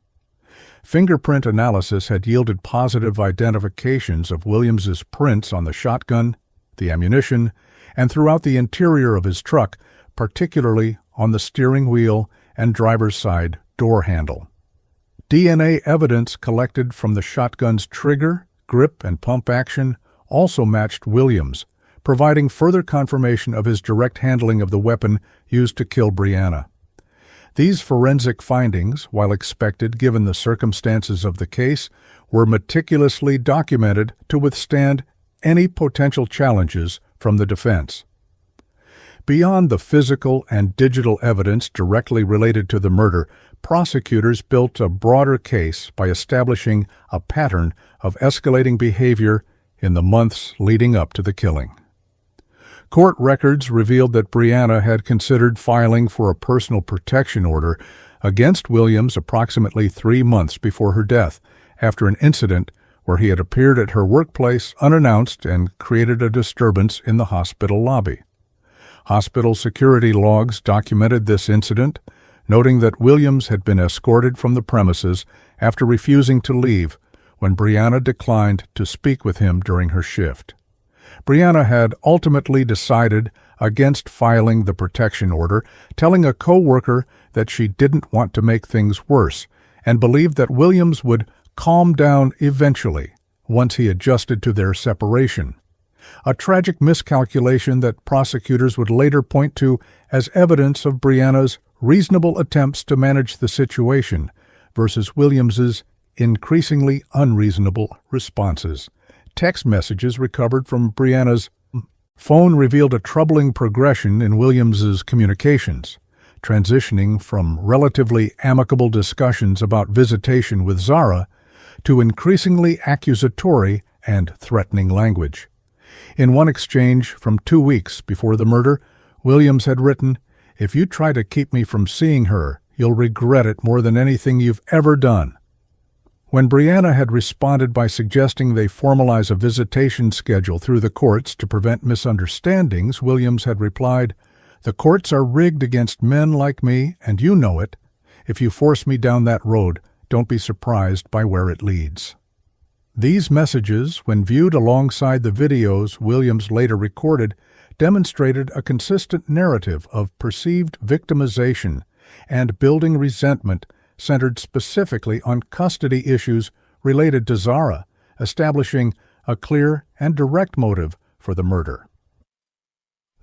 Fingerprint analysis had yielded positive identifications of Williams's prints on the shotgun, the ammunition, and throughout the interior of his truck, particularly on the steering wheel and driver's side door handle. DNA evidence collected from the shotgun's trigger, grip, and pump action also matched Williams, providing further confirmation of his direct handling of the weapon used to kill Brianna. These forensic findings, while expected given the circumstances of the case, were meticulously documented to withstand any potential challenges from the defense. Beyond the physical and digital evidence directly related to the murder, prosecutors built a broader case by establishing a pattern of escalating behavior in the months leading up to the killing. Court records revealed that Brianna had considered filing for a personal protection order against Williams approximately 3 months before her death, after an incident where he had appeared at her workplace unannounced and created a disturbance in the hospital lobby. Hospital security logs documented this incident, noting that Williams had been escorted from the premises after refusing to leave when Brianna declined to speak with him during her shift. Brianna had ultimately decided against filing the protection order, telling a co-worker that she didn't want to make things worse and believed that Williams would calm down eventually once he adjusted to their separation. A tragic miscalculation that prosecutors would later point to as evidence of Brianna's reasonable attempts to manage the situation versus Williams's increasingly unreasonable responses. Text messages recovered from Brianna's phone revealed a troubling progression in Williams's communications, transitioning from relatively amicable discussions about visitation with Zara to increasingly accusatory and threatening language. In one exchange from 2 weeks before the murder, Williams had written, "If you try to keep me from seeing her, you'll regret it more than anything you've ever done." When Brianna had responded by suggesting they formalize a visitation schedule through the courts to prevent misunderstandings, Williams had replied, "The courts are rigged against men like me, and you know it. If you force me down that road, don't be surprised by where it leads." These messages, when viewed alongside the videos Williams later recorded, demonstrated a consistent narrative of perceived victimization and building resentment centered specifically on custody issues related to Zara, establishing a clear and direct motive for the murder.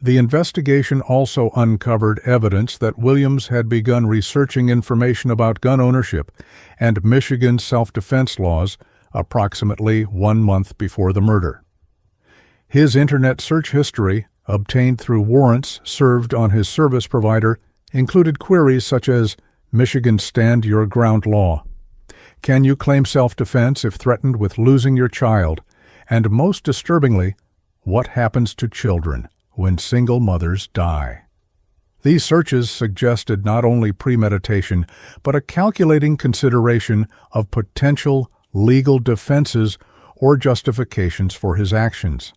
The investigation also uncovered evidence that Williams had begun researching information about gun ownership and Michigan self-defense laws approximately 1 month before the murder. His internet search history, obtained through warrants served on his service provider, included queries such as Michigan Stand Your Ground law, can you claim self-defense if threatened with losing your child, and most disturbingly, What Happens to Children When Single Mothers Die. These searches suggested not only premeditation, but a calculating consideration of potential legal defenses or justifications for his actions.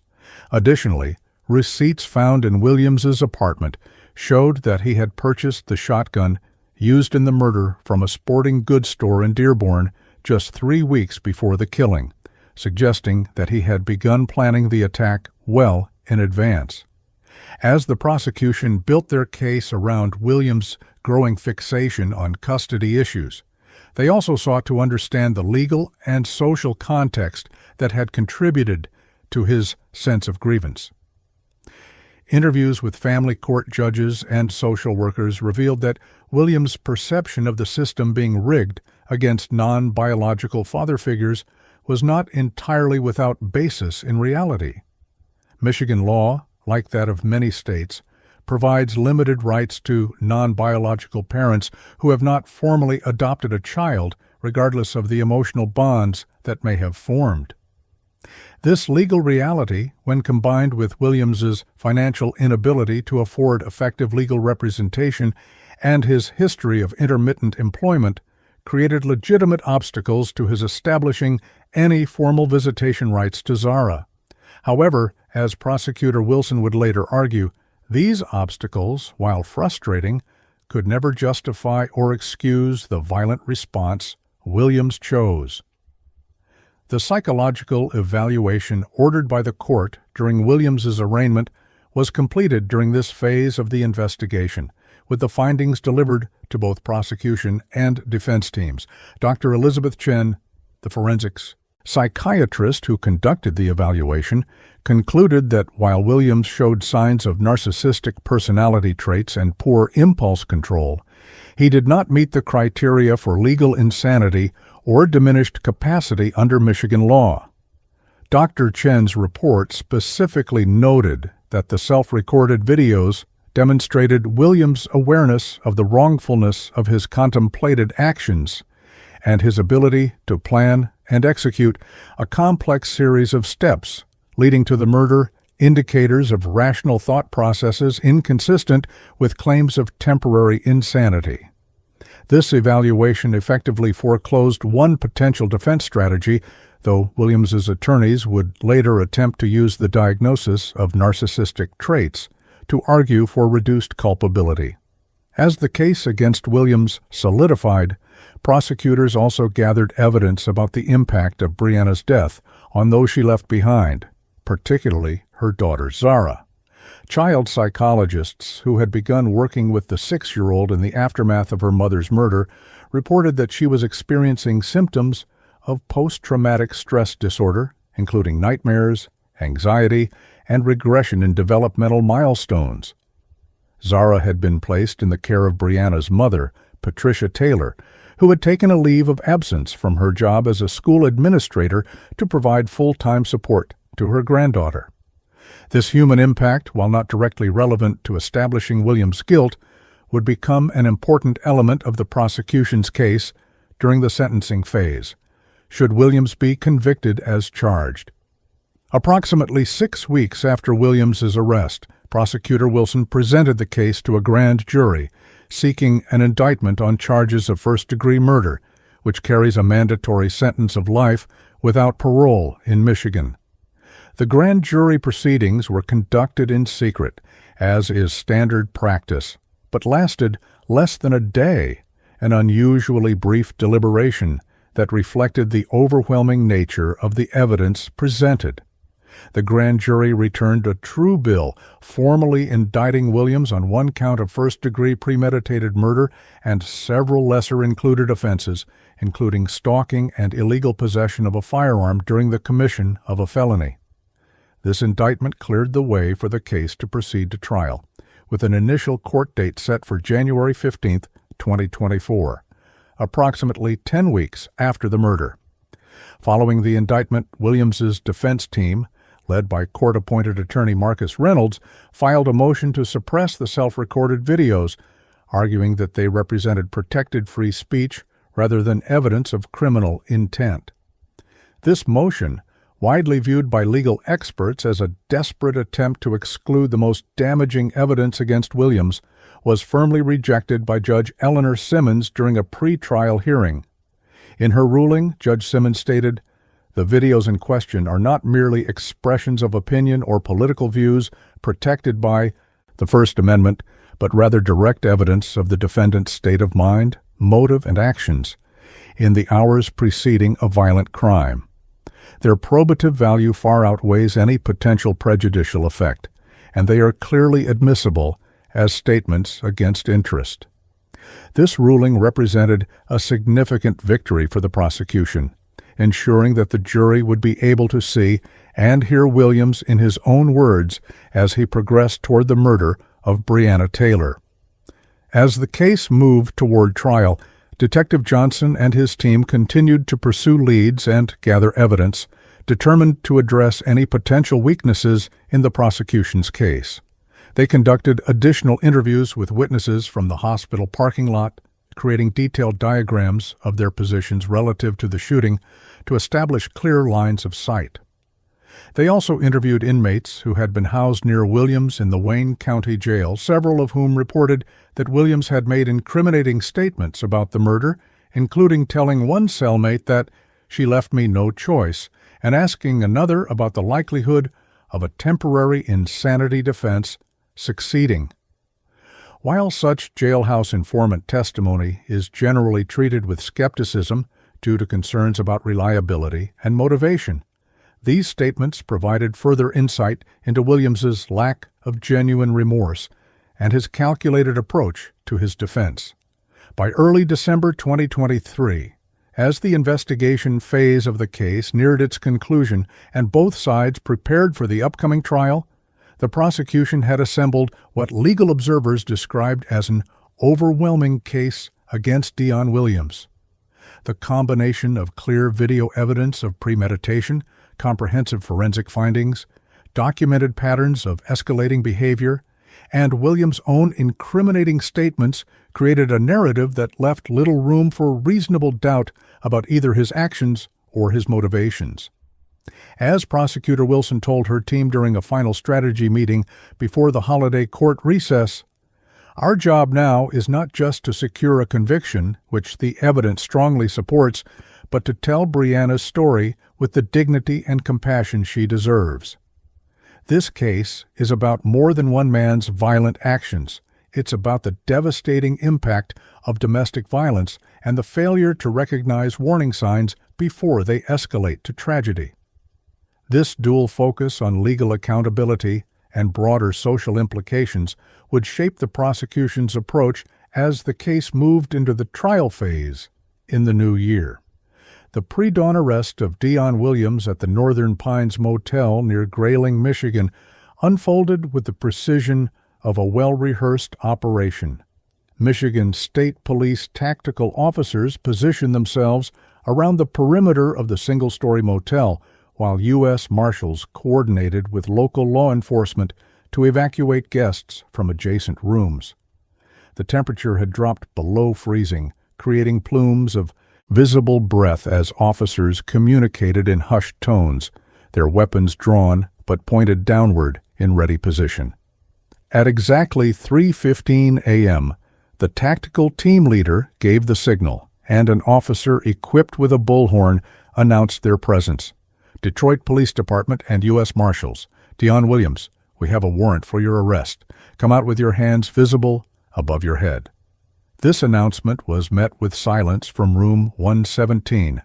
Additionally, receipts found in Williams's apartment showed that he had purchased the shotgun used in the murder from a sporting goods store in Dearborn just 3 weeks before the killing, suggesting that he had begun planning the attack well in advance. As the prosecution built their case around Williams' growing fixation on custody issues, they also sought to understand the legal and social context that had contributed to his sense of grievance. Interviews with family court judges and social workers revealed that Williams' perception of the system being rigged against non-biological father figures was not entirely without basis in reality. Michigan law, like that of many states, provides limited rights to non-biological parents who have not formally adopted a child, regardless of the emotional bonds that may have formed. This legal reality, when combined with Williams's financial inability to afford effective legal representation and his history of intermittent employment, created legitimate obstacles to his establishing any formal visitation rights to Zara. However, as Prosecutor Wilson would later argue, these obstacles, while frustrating, could never justify or excuse the violent response Williams chose. The psychological evaluation ordered by the court during Williams's arraignment was completed during this phase of the investigation, with the findings delivered to both prosecution and defense teams. Dr. Elizabeth Chen, the forensics psychiatrist who conducted the evaluation, concluded that while Williams showed signs of narcissistic personality traits and poor impulse control, he did not meet the criteria for legal insanity or diminished capacity under Michigan law. Dr. Chen's report specifically noted that the self-recorded videos demonstrated Williams' awareness of the wrongfulness of his contemplated actions and his ability to plan and execute a complex series of steps leading to the murder, indicators of rational thought processes inconsistent with claims of temporary insanity. This evaluation effectively foreclosed one potential defense strategy, though Williams's attorneys would later attempt to use the diagnosis of narcissistic traits to argue for reduced culpability. As the case against Williams solidified, prosecutors also gathered evidence about the impact of Brianna's death on those she left behind, particularly her daughter Zara. Child psychologists who had begun working with the 6-year-old in the aftermath of her mother's murder reported that she was experiencing symptoms of post-traumatic stress disorder, including nightmares, anxiety, and regression in developmental milestones. Zara had been placed in the care of Brianna's mother, Patricia Taylor, who had taken a leave of absence from her job as a school administrator to provide full-time support to her granddaughter. This human impact, while not directly relevant to establishing Williams' guilt, would become an important element of the prosecution's case during the sentencing phase, should Williams be convicted as charged. Approximately 6 weeks after Williams's arrest, Prosecutor Wilson presented the case to a grand jury, seeking an indictment on charges of first-degree murder, which carries a mandatory sentence of life without parole in Michigan. The grand jury proceedings were conducted in secret, as is standard practice, but lasted less than a day, an unusually brief deliberation that reflected the overwhelming nature of the evidence presented. The grand jury returned a true bill formally indicting Williams on 1 count of first-degree premeditated murder and several lesser-included offenses, including stalking and illegal possession of a firearm during the commission of a felony. This indictment cleared the way for the case to proceed to trial, with an initial court date set for January 15, 2024, approximately 10 weeks after the murder. Following the indictment, Williams's defense team, led by court-appointed attorney Marcus Reynolds, filed a motion to suppress the self-recorded videos, arguing that they represented protected free speech rather than evidence of criminal intent. This motion Widely viewed by legal experts as a desperate attempt to exclude the most damaging evidence against Williams, was firmly rejected by Judge Eleanor Simmons during a pre-trial hearing. In her ruling, Judge Simmons stated, "The videos in question are not merely expressions of opinion or political views protected by the First Amendment, but rather direct evidence of the defendant's state of mind, motive, and actions in the hours preceding a violent crime. Their probative value far outweighs any potential prejudicial effect, and they are clearly admissible as statements against interest." This ruling represented a significant victory for the prosecution, ensuring that the jury would be able to see and hear Williams in his own words as he progressed toward the murder of Breonna Taylor. As the case moved toward trial, Detective Johnson and his team continued to pursue leads and gather evidence, determined to address any potential weaknesses in the prosecution's case. They conducted additional interviews with witnesses from the hospital parking lot, creating detailed diagrams of their positions relative to the shooting to establish clear lines of sight. They also interviewed inmates who had been housed near Williams in the Wayne County Jail, several of whom reported that Williams had made incriminating statements about the murder, including telling one cellmate that "she left me no choice," and asking another about the likelihood of a temporary insanity defense succeeding. While such jailhouse informant testimony is generally treated with skepticism due to concerns about reliability and motivation, these statements provided further insight into Williams's lack of genuine remorse and his calculated approach to his defense. By early December 2023, as the investigation phase of the case neared its conclusion and both sides prepared for the upcoming trial, the prosecution had assembled what legal observers described as an overwhelming case against Deon Williams. The combination of clear video evidence of premeditation, comprehensive forensic findings, documented patterns of escalating behavior, and Williams' own incriminating statements created a narrative that left little room for reasonable doubt about either his actions or his motivations. As Prosecutor Wilson told her team during a final strategy meeting before the holiday court recess, "Our job now is not just to secure a conviction, which the evidence strongly supports, but to tell Breonna's story with the dignity and compassion she deserves. This case is about more than one man's violent actions. It's about the devastating impact of domestic violence and the failure to recognize warning signs before they escalate to tragedy." This dual focus on legal accountability and broader social implications would shape the prosecution's approach as the case moved into the trial phase in the new year. The pre-dawn arrest of Deon Williams at the Northern Pines Motel near Grayling, Michigan, unfolded with the precision of a well-rehearsed operation. Michigan State Police tactical officers positioned themselves around the perimeter of the single-story motel, while U.S. Marshals coordinated with local law enforcement to evacuate guests from adjacent rooms. The temperature had dropped below freezing, creating plumes of visible breath as officers communicated in hushed tones, their weapons drawn but pointed downward in ready position. At exactly 3:15 a.m., the tactical team leader gave the signal, and an officer equipped with a bullhorn announced their presence. "Detroit Police Department and U.S. Marshals. Deon Williams, we have a warrant for your arrest. Come out with your hands visible above your head." This announcement was met with silence from room 117,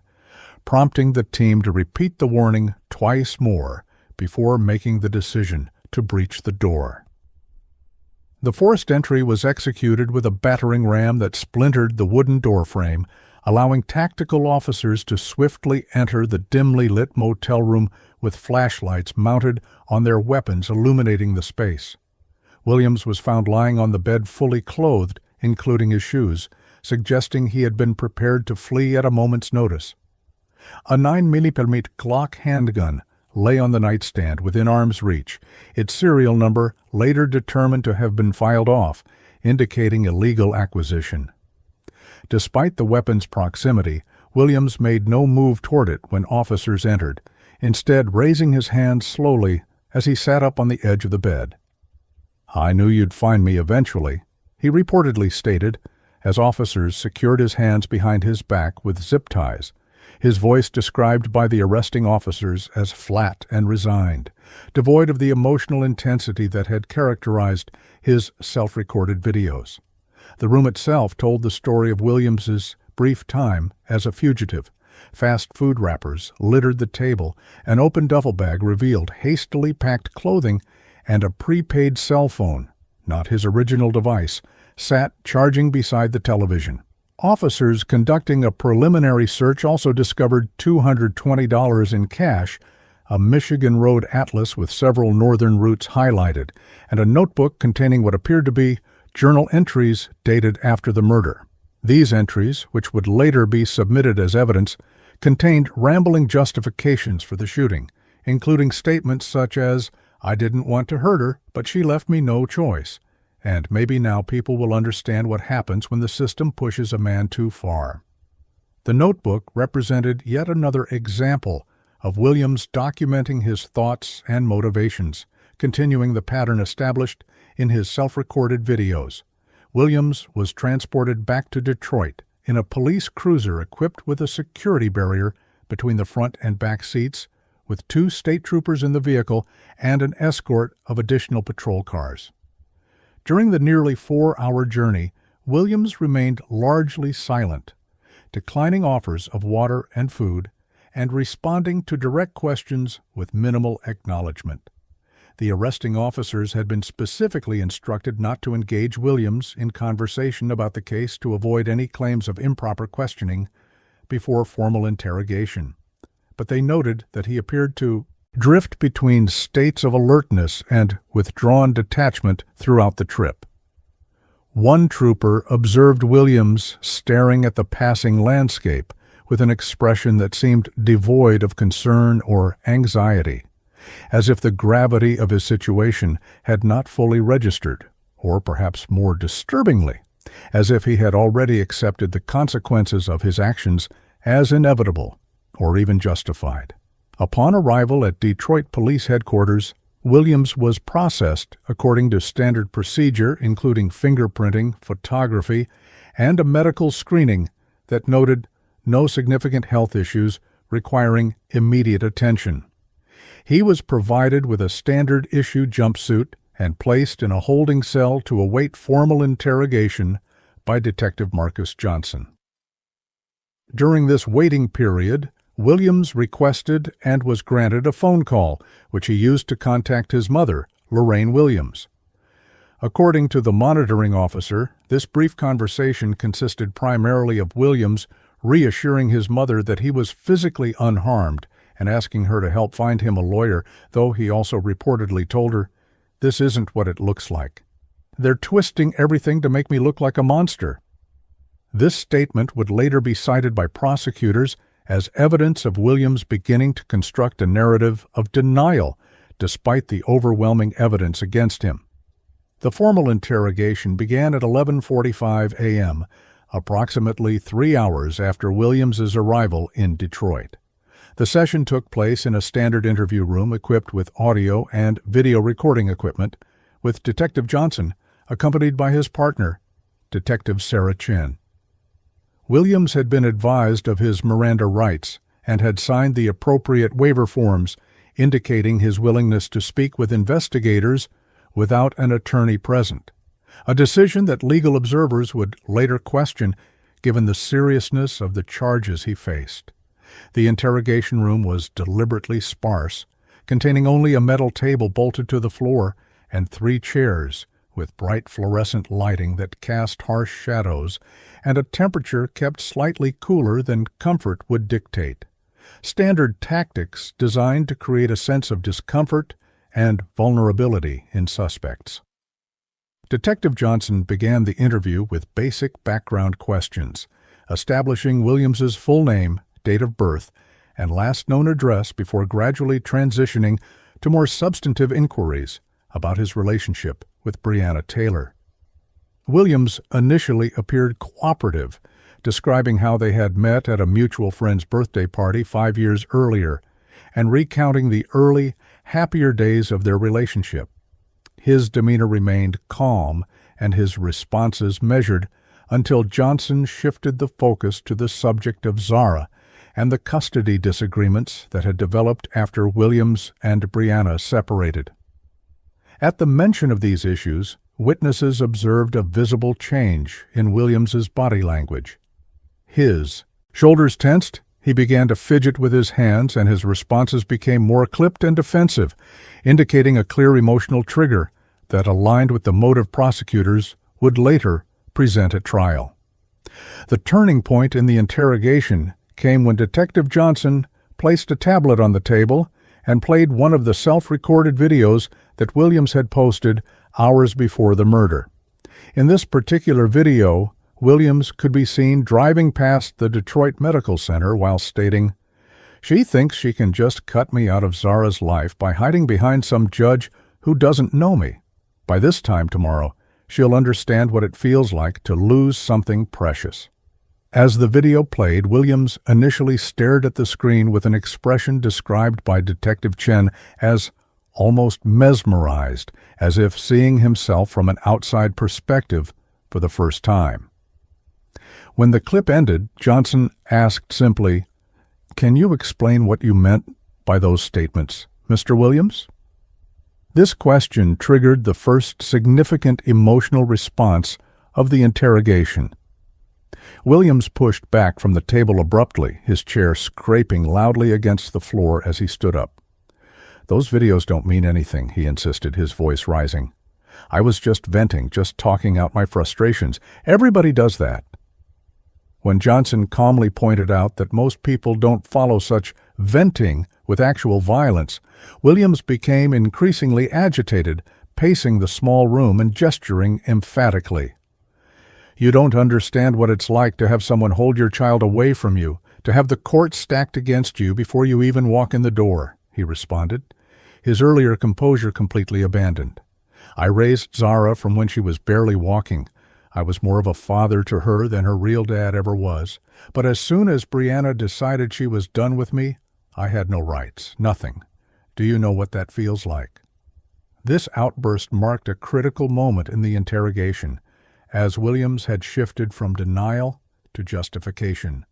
prompting the team to repeat the warning twice more before making the decision to breach the door. The forced entry was executed with a battering ram that splintered the wooden doorframe, allowing tactical officers to swiftly enter the dimly lit motel room with flashlights mounted on their weapons illuminating the space. Williams was found lying on the bed fully clothed, including his shoes, suggesting he had been prepared to flee at a moment's notice. A 9mm Glock handgun lay on the nightstand within arm's reach, its serial number later determined to have been filed off, indicating illegal acquisition. Despite the weapon's proximity, Williams made no move toward it when officers entered, instead raising his hand slowly as he sat up on the edge of the bed. "I knew you'd find me eventually," he reportedly stated, as officers secured his hands behind his back with zip ties, his voice described by the arresting officers as flat and resigned, devoid of the emotional intensity that had characterized his self-recorded videos. The room itself told the story of Williams's brief time as a fugitive. Fast food wrappers littered the table, an open duffel bag revealed hastily packed clothing, and a prepaid cell phone, not his original device, sat charging beside the television. Officers conducting a preliminary search also discovered $220 in cash, a Michigan road atlas with several northern routes highlighted, and a notebook containing what appeared to be journal entries dated after the murder. These entries, which would later be submitted as evidence, contained rambling justifications for the shooting, including statements such as, "I didn't want to hurt her, but she left me no choice," and "maybe now people will understand what happens when the system pushes a man too far." The notebook represented yet another example of Williams documenting his thoughts and motivations, continuing the pattern established in his self-recorded videos. Williams was transported back to Detroit in a police cruiser equipped with a security barrier between the front and back seats, with 2 state troopers in the vehicle and an escort of additional patrol cars. During the nearly 4-hour journey, Williams remained largely silent, declining offers of water and food, and responding to direct questions with minimal acknowledgement. The arresting officers had been specifically instructed not to engage Williams in conversation about the case to avoid any claims of improper questioning before formal interrogation. But they noted that he appeared to drift between states of alertness and withdrawn detachment throughout the trip. One trooper observed Williams staring at the passing landscape with an expression that seemed devoid of concern or anxiety, as if the gravity of his situation had not fully registered, or perhaps more disturbingly, as if he had already accepted the consequences of his actions as inevitable or even justified. Upon arrival at Detroit Police Headquarters, Williams was processed according to standard procedure, including fingerprinting, photography, and a medical screening that noted no significant health issues requiring immediate attention. He was provided with a standard-issue jumpsuit and placed in a holding cell to await formal interrogation by Detective Marcus Johnson. During this waiting period, Williams requested and was granted a phone call, which he used to contact his mother, Lorraine Williams. According to the monitoring officer, this brief conversation consisted primarily of Williams reassuring his mother that he was physically unharmed and asking her to help find him a lawyer, though he also reportedly told her, "This isn't what it looks like. They're twisting everything to make me look like a monster." This statement would later be cited by prosecutors as evidence of Williams beginning to construct a narrative of denial despite the overwhelming evidence against him. The formal interrogation began at 11:45 a.m., approximately 3 hours after Williams's arrival in Detroit. The session took place in a standard interview room equipped with audio and video recording equipment, with Detective Johnson accompanied by his partner, Detective Sarah Chen. Williams had been advised of his Miranda rights and had signed the appropriate waiver forms indicating his willingness to speak with investigators without an attorney present, a decision that legal observers would later question given the seriousness of the charges he faced. The interrogation room was deliberately sparse, containing only a metal table bolted to the floor and 3 chairs with bright fluorescent lighting that cast harsh shadows, and a temperature kept slightly cooler than comfort would dictate. Standard tactics designed to create a sense of discomfort and vulnerability in suspects. Detective Johnson began the interview with basic background questions, establishing Williams's full name, date of birth, and last known address before gradually transitioning to more substantive inquiries about his relationship with Breonna Taylor. Williams initially appeared cooperative, describing how they had met at a mutual friend's birthday party 5 years earlier, and recounting the early, happier days of their relationship. His demeanor remained calm and his responses measured until Johnson shifted the focus to the subject of Zara and the custody disagreements that had developed after Williams and Brianna separated. At the mention of these issues, witnesses observed a visible change in Williams's body language. His shoulders tensed, he began to fidget with his hands, and his responses became more clipped and defensive, indicating a clear emotional trigger that aligned with the motive prosecutors would later present at trial. The turning point in the interrogation came when Detective Johnson placed a tablet on the table and played one of the self-recorded videos that Williams had posted hours before the murder. In this particular video, Williams could be seen driving past the Detroit Medical Center while stating, "She thinks she can just cut me out of Zara's life by hiding behind some judge who doesn't know me. By this time tomorrow, she'll understand what it feels like to lose something precious." As the video played, Williams initially stared at the screen with an expression described by Detective Chen as almost mesmerized, as if seeing himself from an outside perspective for the first time. When the clip ended, Johnson asked simply, "Can you explain what you meant by those statements, Mr. Williams?" This question triggered the first significant emotional response of the interrogation. Williams pushed back from the table abruptly, his chair scraping loudly against the floor as he stood up. "Those videos don't mean anything," he insisted, his voice rising. "I was just venting, just talking out my frustrations. Everybody does that." When Johnson calmly pointed out that most people don't follow such venting with actual violence, Williams became increasingly agitated, pacing the small room and gesturing emphatically. "You don't understand what it's like to have someone hold your child away from you, to have the court stacked against you before you even walk in the door," he responded, his earlier composure completely abandoned. "I raised Zara from when she was barely walking. I was more of a father to her than her real dad ever was. But as soon as Brianna decided she was done with me, I had no rights, nothing. Do you know what that feels like?" This outburst marked a critical moment in the interrogation, as Williams had shifted from denial to justification,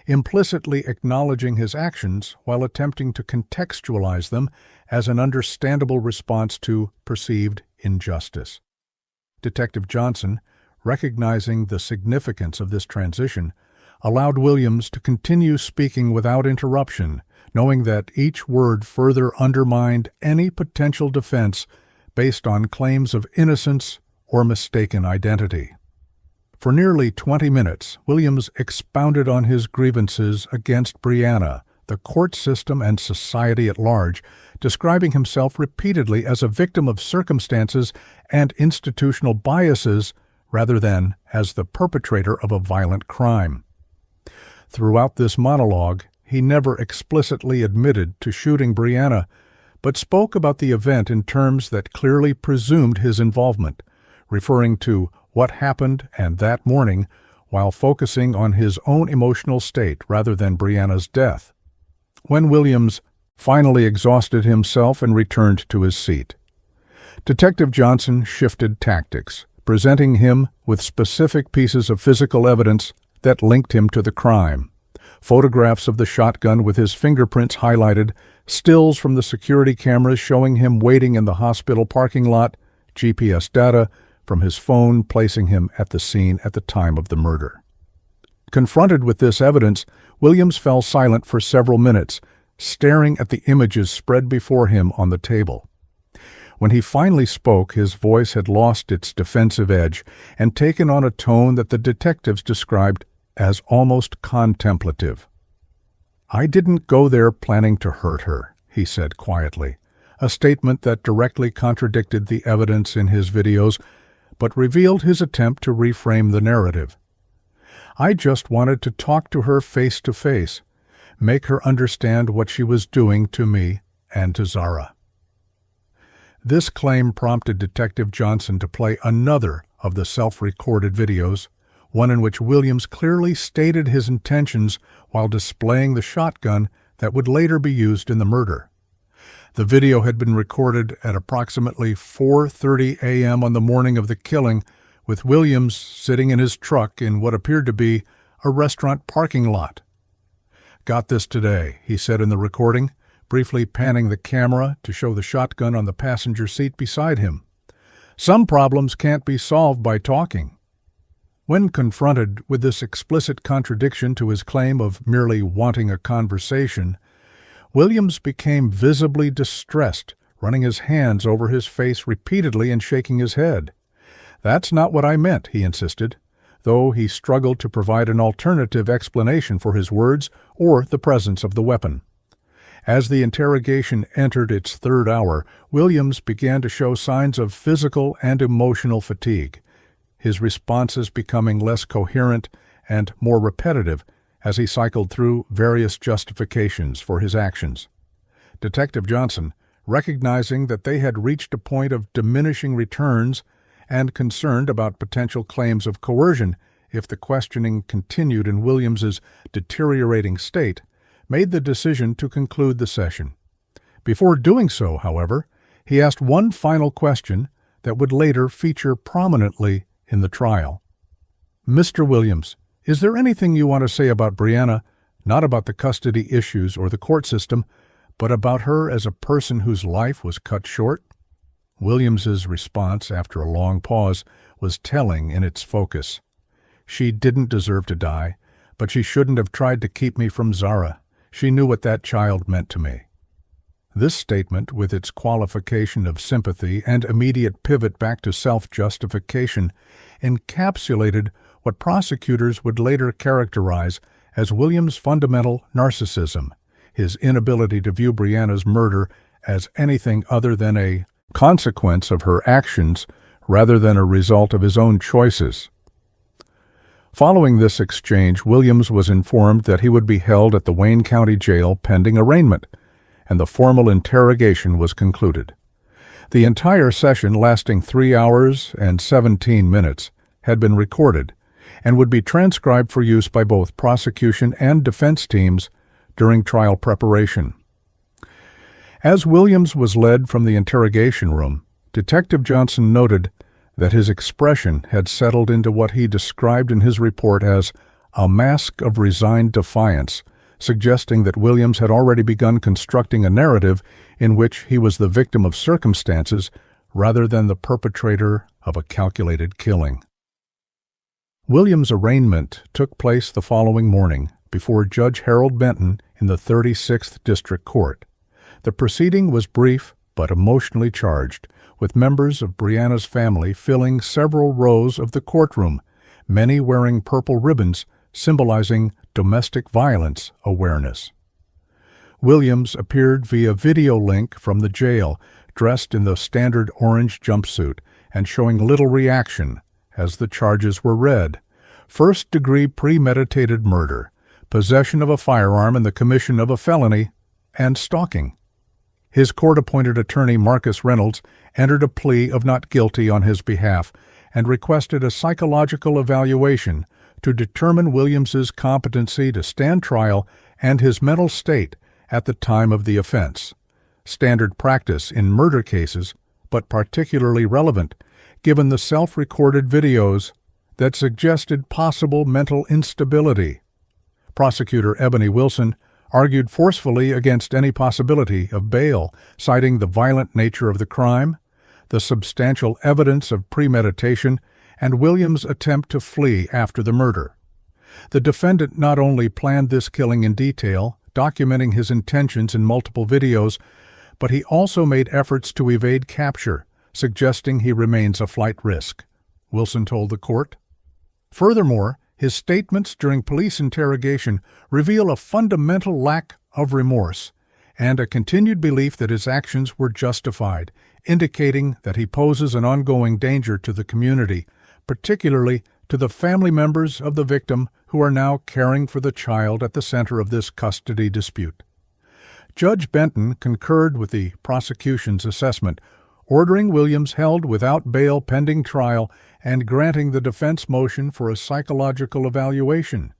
implicitly acknowledging his actions while attempting to contextualize them as an understandable response to perceived injustice. Detective Johnson, recognizing the significance of this transition, allowed Williams to continue speaking without interruption, knowing that each word further undermined any potential defense based on claims of innocence or mistaken identity. For nearly 20 minutes, Williams expounded on his grievances against Brianna, the court system, and society at large, describing himself repeatedly as a victim of circumstances and institutional biases rather than as the perpetrator of a violent crime. Throughout this monologue, he never explicitly admitted to shooting Brianna, but spoke about the event in terms that clearly presumed his involvement, referring to what happened and that morning while focusing on his own emotional state rather than Brianna's death. When Williams finally exhausted himself and returned to his seat, Detective Johnson shifted tactics, presenting him with specific pieces of physical evidence that linked him to the crime. Photographs of the shotgun with his fingerprints highlighted, stills from the security cameras showing him waiting in the hospital parking lot, GPS data from his phone placing him at the scene at the time of the murder. Confronted with this evidence, Williams fell silent for several minutes, staring at the images spread before him on the table. When he finally spoke, his voice had lost its defensive edge and taken on a tone that the detectives described as almost contemplative. "I didn't go there planning to hurt her," he said quietly, a statement that directly contradicted the evidence in his videos, but revealed his attempt to reframe the narrative. "I just wanted to talk to her face to face, make her understand what she was doing to me and to Zara." This claim prompted Detective Johnson to play another of the self-recorded videos, one in which Williams clearly stated his intentions while displaying the shotgun that would later be used in the murder. The video had been recorded at approximately 4:30 a.m. on the morning of the killing, with Williams sitting in his truck in what appeared to be a restaurant parking lot. "Got this today," he said in the recording, briefly panning the camera to show the shotgun on the passenger seat beside him. "Some problems can't be solved by talking." When confronted with this explicit contradiction to his claim of merely wanting a conversation, Williams became visibly distressed, running his hands over his face repeatedly and shaking his head. "That's not what I meant," he insisted, though he struggled to provide an alternative explanation for his words or the presence of the weapon. As the interrogation entered its third hour, Williams began to show signs of physical and emotional fatigue, his responses becoming less coherent and more repetitive as he cycled through various justifications for his actions. Detective Johnson, recognizing that they had reached a point of diminishing returns and concerned about potential claims of coercion if the questioning continued in Williams's deteriorating state, made the decision to conclude the session. Before doing so, however, he asked one final question that would later feature prominently in the trial. "Mr. Williams, is there anything you want to say about Brianna, not about the custody issues or the court system, but about her as a person whose life was cut short?" Williams's response, after a long pause, was telling in its focus. "She didn't deserve to die, but she shouldn't have tried to keep me from Zara. She knew what that child meant to me." This statement, with its qualification of sympathy and immediate pivot back to self-justification, encapsulated what prosecutors would later characterize as Williams' fundamental narcissism, his inability to view Brianna's murder as anything other than a consequence of her actions rather than a result of his own choices. Following this exchange, Williams was informed that he would be held at the Wayne County Jail pending arraignment, and the formal interrogation was concluded. The entire session, lasting 3 hours and 17 minutes, had been recorded and would be transcribed for use by both prosecution and defense teams during trial preparation. As Williams was led from the interrogation room, Detective Johnson noted that his expression had settled into what he described in his report as a mask of resigned defiance, suggesting that Williams had already begun constructing a narrative in which he was the victim of circumstances rather than the perpetrator of a calculated killing. Williams' arraignment took place the following morning before Judge Harold Benton in the 36th District Court. The proceeding was brief but emotionally charged, with members of Brianna's family filling several rows of the courtroom, many wearing purple ribbons symbolizing domestic violence awareness. Williams appeared via video link from the jail, dressed in the standard orange jumpsuit and showing little reaction as the charges were read: first-degree premeditated murder, possession of a firearm and the commission of a felony, and stalking. His court-appointed attorney, Marcus Reynolds, entered a plea of not guilty on his behalf and requested a psychological evaluation to determine Williams's competency to stand trial and his mental state at the time of the offense. Standard practice in murder cases, but particularly relevant given the self-recorded videos that suggested possible mental instability. Prosecutor Ebony Wilson argued forcefully against any possibility of bail, citing the violent nature of the crime, the substantial evidence of premeditation, and Williams' attempt to flee after the murder. The defendant not only planned this killing in detail, documenting his intentions in multiple videos, but he also made efforts to evade capture, suggesting he remains a flight risk, Wilson told the court. Furthermore, his statements during police interrogation reveal a fundamental lack of remorse and a continued belief that his actions were justified, indicating that he poses an ongoing danger to the community, particularly to the family members of the victim who are now caring for the child at the center of this custody dispute. Judge Benton concurred with the prosecution's assessment, ordering Williams held without bail pending trial and granting the defense motion for a psychological evaluation.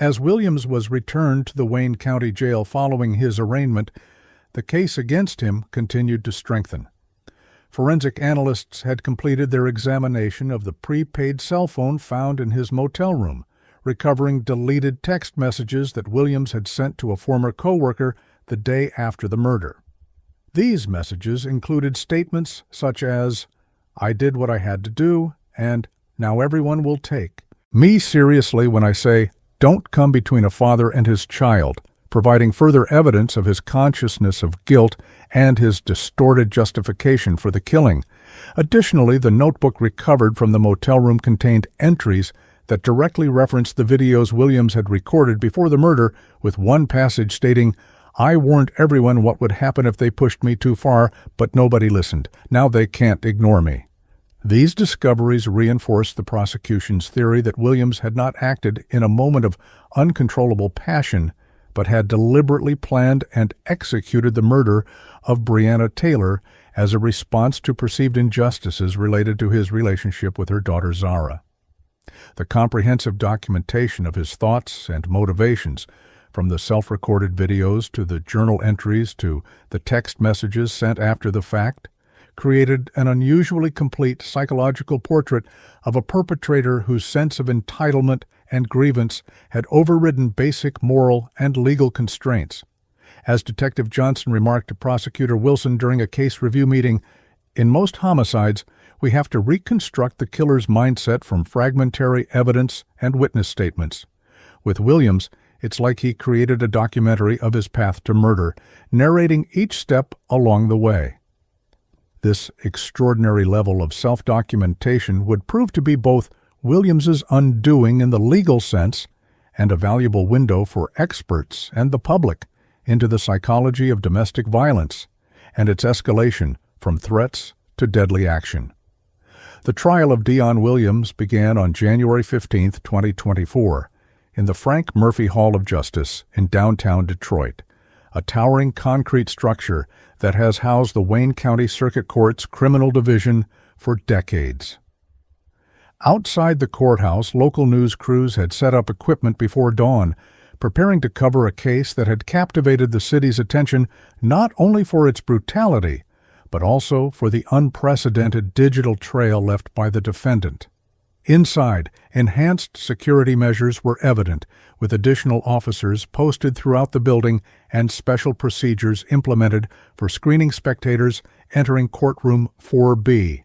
As Williams was returned to the Wayne County Jail following his arraignment, the case against him continued to strengthen. Forensic analysts had completed their examination of the prepaid cell phone found in his motel room, recovering deleted text messages that Williams had sent to a former coworker the day after the murder. These messages included statements such as, "I did what I had to do," and "now everyone will take me seriously when I say, don't come between a father and his child," providing further evidence of his consciousness of guilt and his distorted justification for the killing. Additionally, the notebook recovered from the motel room contained entries that directly referenced the videos Williams had recorded before the murder, with one passage stating, "I warned everyone what would happen if they pushed me too far, but nobody listened. Now they can't ignore me." These discoveries reinforced the prosecution's theory that Williams had not acted in a moment of uncontrollable passion, but had deliberately planned and executed the murder of Breonna Taylor as a response to perceived injustices related to his relationship with her daughter Zara. The comprehensive documentation of his thoughts and motivations, from the self-recorded videos to the journal entries to the text messages sent after the fact, created an unusually complete psychological portrait of a perpetrator whose sense of entitlement and grievance had overridden basic moral and legal constraints. As Detective Johnson remarked to Prosecutor Wilson during a case review meeting, "In most homicides, we have to reconstruct the killer's mindset from fragmentary evidence and witness statements. With Williams, it's like he created a documentary of his path to murder, narrating each step along the way." This extraordinary level of self-documentation would prove to be both Williams's undoing in the legal sense and a valuable window for experts and the public into the psychology of domestic violence and its escalation from threats to deadly action. The trial of Deon Williams began on January 15, 2024, in the Frank Murphy Hall of Justice in downtown Detroit, a towering concrete structure that has housed the Wayne County Circuit Court's Criminal Division for decades. Outside the courthouse, local news crews had set up equipment before dawn, preparing to cover a case that had captivated the city's attention not only for its brutality, but also for the unprecedented digital trail left by the defendant. Inside, enhanced security measures were evident, with additional officers posted throughout the building and special procedures implemented for screening spectators entering courtroom 4B,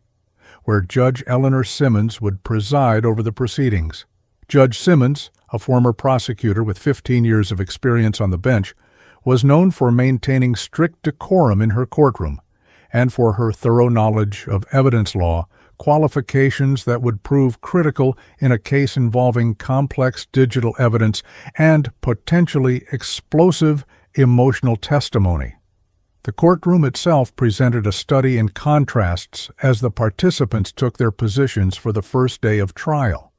where Judge Eleanor Simmons would preside over the proceedings. Judge Simmons, a former prosecutor with 15 years of experience on the bench, was known for maintaining strict decorum in her courtroom and for her thorough knowledge of evidence law, qualifications that would prove critical in a case involving complex digital evidence and potentially explosive emotional testimony. The courtroom itself presented a study in contrasts as the participants took their positions for the first day of trial.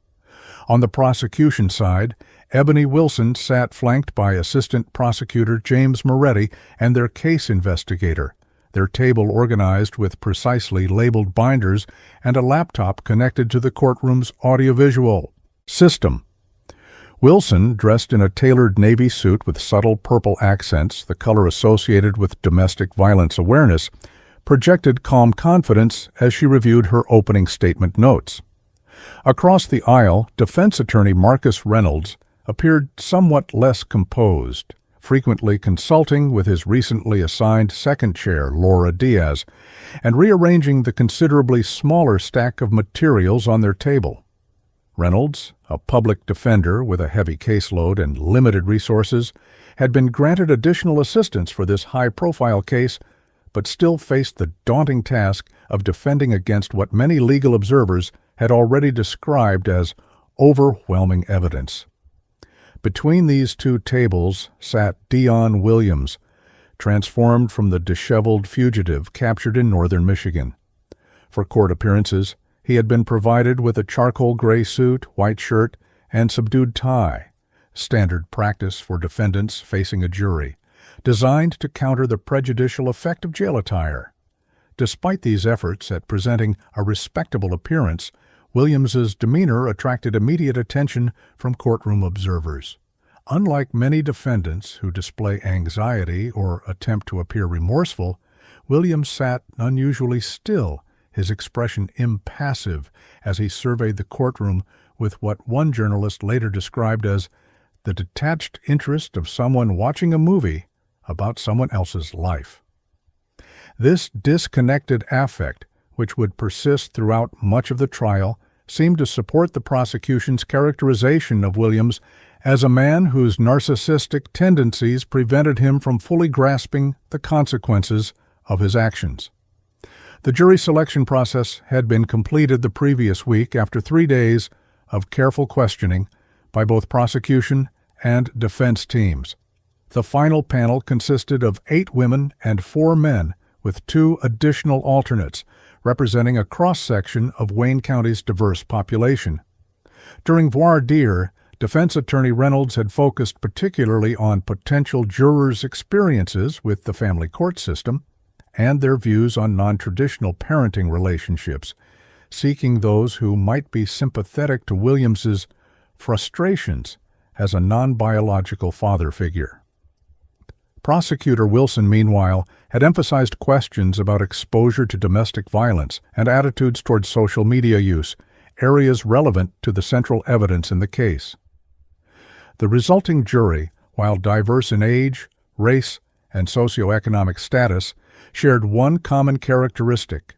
On the prosecution side, Ebony Wilson sat flanked by Assistant Prosecutor James Moretti and their case investigator, their table organized with precisely labeled binders and a laptop connected to the courtroom's audiovisual system. Wilson, dressed in a tailored navy suit with subtle purple accents, the color associated with domestic violence awareness, projected calm confidence as she reviewed her opening statement notes. Across the aisle, defense attorney Marcus Reynolds appeared somewhat less composed, frequently consulting with his recently assigned second chair, Laura Diaz, and rearranging the considerably smaller stack of materials on their table. Reynolds, a public defender with a heavy caseload and limited resources, had been granted additional assistance for this high-profile case, but still faced the daunting task of defending against what many legal observers had already described as overwhelming evidence. Between these two tables sat Deon Williams, transformed from the disheveled fugitive captured in northern Michigan. For court appearances, he had been provided with a charcoal gray suit, white shirt, and subdued tie, standard practice for defendants facing a jury, designed to counter the prejudicial effect of jail attire. Despite these efforts at presenting a respectable appearance, Williams's demeanor attracted immediate attention from courtroom observers. Unlike many defendants who display anxiety or attempt to appear remorseful, Williams sat unusually still, his expression impassive as he surveyed the courtroom with what one journalist later described as the detached interest of someone watching a movie about someone else's life. This disconnected affect, which would persist throughout much of the trial, seemed to support the prosecution's characterization of Williams as a man whose narcissistic tendencies prevented him from fully grasping the consequences of his actions. The jury selection process had been completed the previous week after 3 days of careful questioning by both prosecution and defense teams. The final panel consisted of 8 women and 4 men, with 2 additional alternates, representing a cross-section of Wayne County's diverse population. During voir dire, defense attorney Reynolds had focused particularly on potential jurors' experiences with the family court system and their views on non-traditional parenting relationships, seeking those who might be sympathetic to Williams's frustrations as a non-biological father figure. Prosecutor Wilson, meanwhile, had emphasized questions about exposure to domestic violence and attitudes toward social media use, areas relevant to the central evidence in the case. The resulting jury, while diverse in age, race, and socioeconomic status, shared one common characteristic.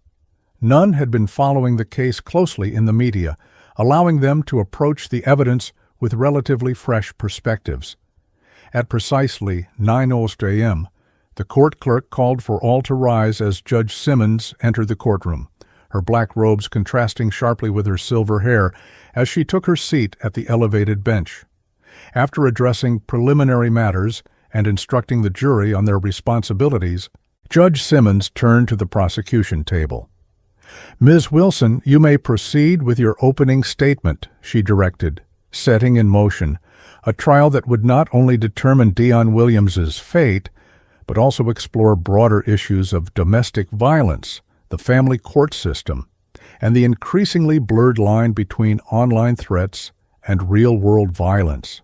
None had been following the case closely in the media, allowing them to approach the evidence with relatively fresh perspectives. At precisely 9:00 a.m., the court clerk called for all to rise as Judge Simmons entered the courtroom, her black robes contrasting sharply with her silver hair as she took her seat at the elevated bench. After addressing preliminary matters and instructing the jury on their responsibilities, Judge Simmons turned to the prosecution table. "Ms. Wilson, you may proceed with your opening statement," she directed, setting in motion a trial that would not only determine Deon Williams's fate, but also explore broader issues of domestic violence, the family court system, and the increasingly blurred line between online threats and real-world violence.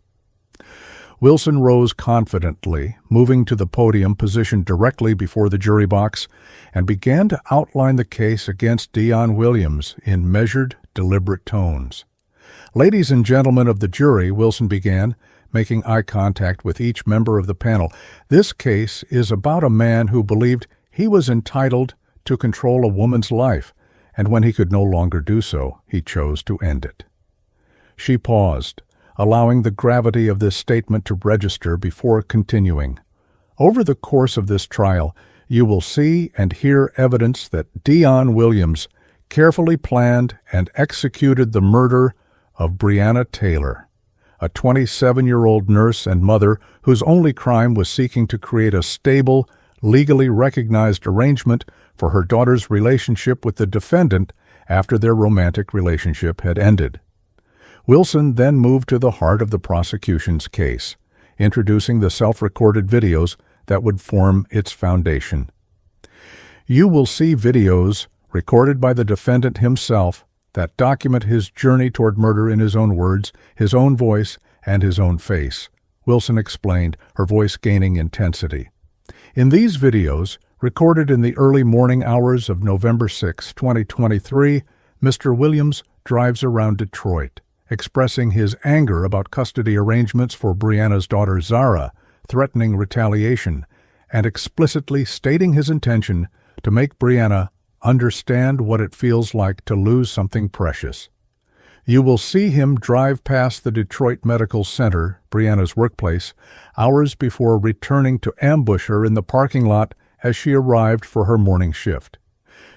Wilson rose confidently, moving to the podium positioned directly before the jury box, and began to outline the case against Deon Williams in measured, deliberate tones. "Ladies and gentlemen of the jury," Wilson began, making eye contact with each member of the panel, "this case is about a man who believed he was entitled to control a woman's life, and when he could no longer do so, he chose to end it." She paused, allowing the gravity of this statement to register before continuing. "Over the course of this trial, you will see and hear evidence that Deon Williams carefully planned and executed the murder of Breonna Taylor, a 27-year-old nurse and mother whose only crime was seeking to create a stable, legally recognized arrangement for her daughter's relationship with the defendant after their romantic relationship had ended. Wilson then moved to the heart of the prosecution's case, introducing the self-recorded videos that would form its foundation. You will see videos recorded by the defendant himself that document his journey toward murder in his own words, his own voice, and his own face, Wilson explained, her voice gaining intensity. In these videos, recorded in the early morning hours of November 6, 2023, Mr. Williams drives around Detroit, expressing his anger about custody arrangements for Breonna's daughter Zara, threatening retaliation, and explicitly stating his intention to make Breonna understand what it feels like to lose something precious. You will see him drive past the Detroit Medical Center, Breonna's workplace, hours before returning to ambush her in the parking lot as she arrived for her morning shift.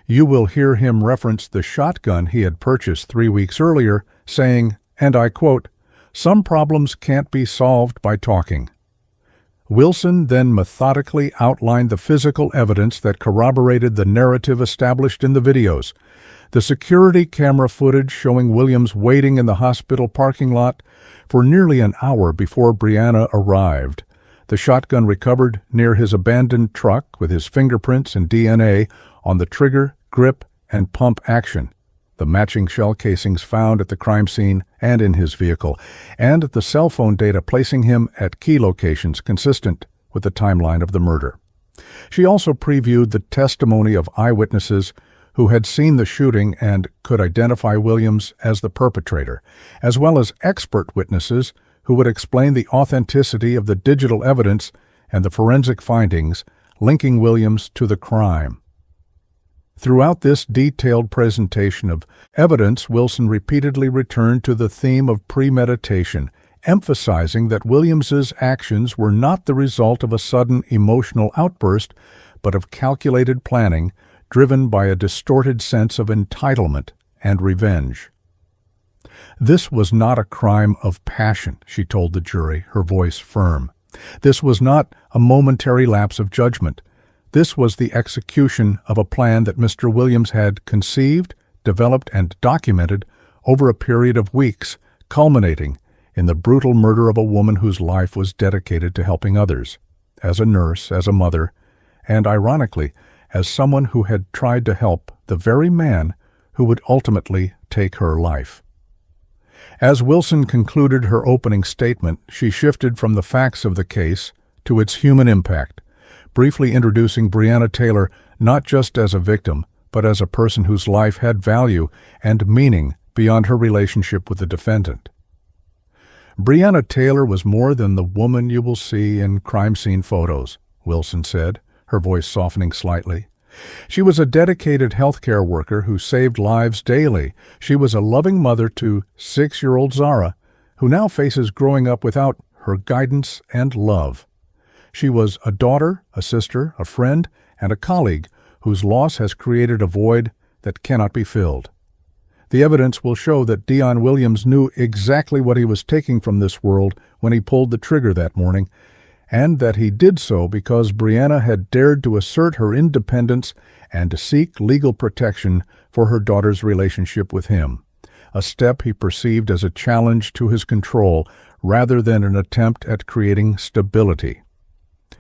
You will hear him reference the shotgun he had purchased 3 weeks earlier, saying, and I quote, "Some problems can't be solved by talking." Wilson then methodically outlined the physical evidence that corroborated the narrative established in the videos. The security camera footage showing Williams waiting in the hospital parking lot for nearly an hour before Breonna arrived. The shotgun recovered near his abandoned truck with his fingerprints and DNA on the trigger, grip, and pump action. the matching shell casings found at the crime scene and in his vehicle, and the cell phone data placing him at key locations consistent with the timeline of the murder. She also previewed the testimony of eyewitnesses who had seen the shooting and could identify Williams as the perpetrator, as well as expert witnesses who would explain the authenticity of the digital evidence and the forensic findings linking Williams to the crime. Throughout this detailed presentation of evidence, Wilson repeatedly returned to the theme of premeditation, emphasizing that Williams's actions were not the result of a sudden emotional outburst, but of calculated planning driven by a distorted sense of entitlement and revenge. This was not a crime of passion, she told the jury, her voice firm. This was not a momentary lapse of judgment. This was the execution of a plan that Mr. Williams had conceived, developed, and documented over a period of weeks, culminating in the brutal murder of a woman whose life was dedicated to helping others, as a nurse, as a mother, and, ironically, as someone who had tried to help the very man who would ultimately take her life. As Wilson concluded her opening statement, she shifted from the facts of the case to its human impact, briefly introducing Breonna Taylor not just as a victim, but as a person whose life had value and meaning beyond her relationship with the defendant. Breonna Taylor was more than the woman you will see in crime scene photos, Wilson said, her voice softening slightly. She was a dedicated healthcare worker who saved lives daily. She was a loving mother to 6-year-old Zara, who now faces growing up without her guidance and love. She was a daughter, a sister, a friend, and a colleague whose loss has created a void that cannot be filled. The evidence will show that Dion Williams knew exactly what he was taking from this world when he pulled the trigger that morning, and that he did so because Breonna had dared to assert her independence and to seek legal protection for her daughter's relationship with him, a step he perceived as a challenge to his control rather than an attempt at creating stability.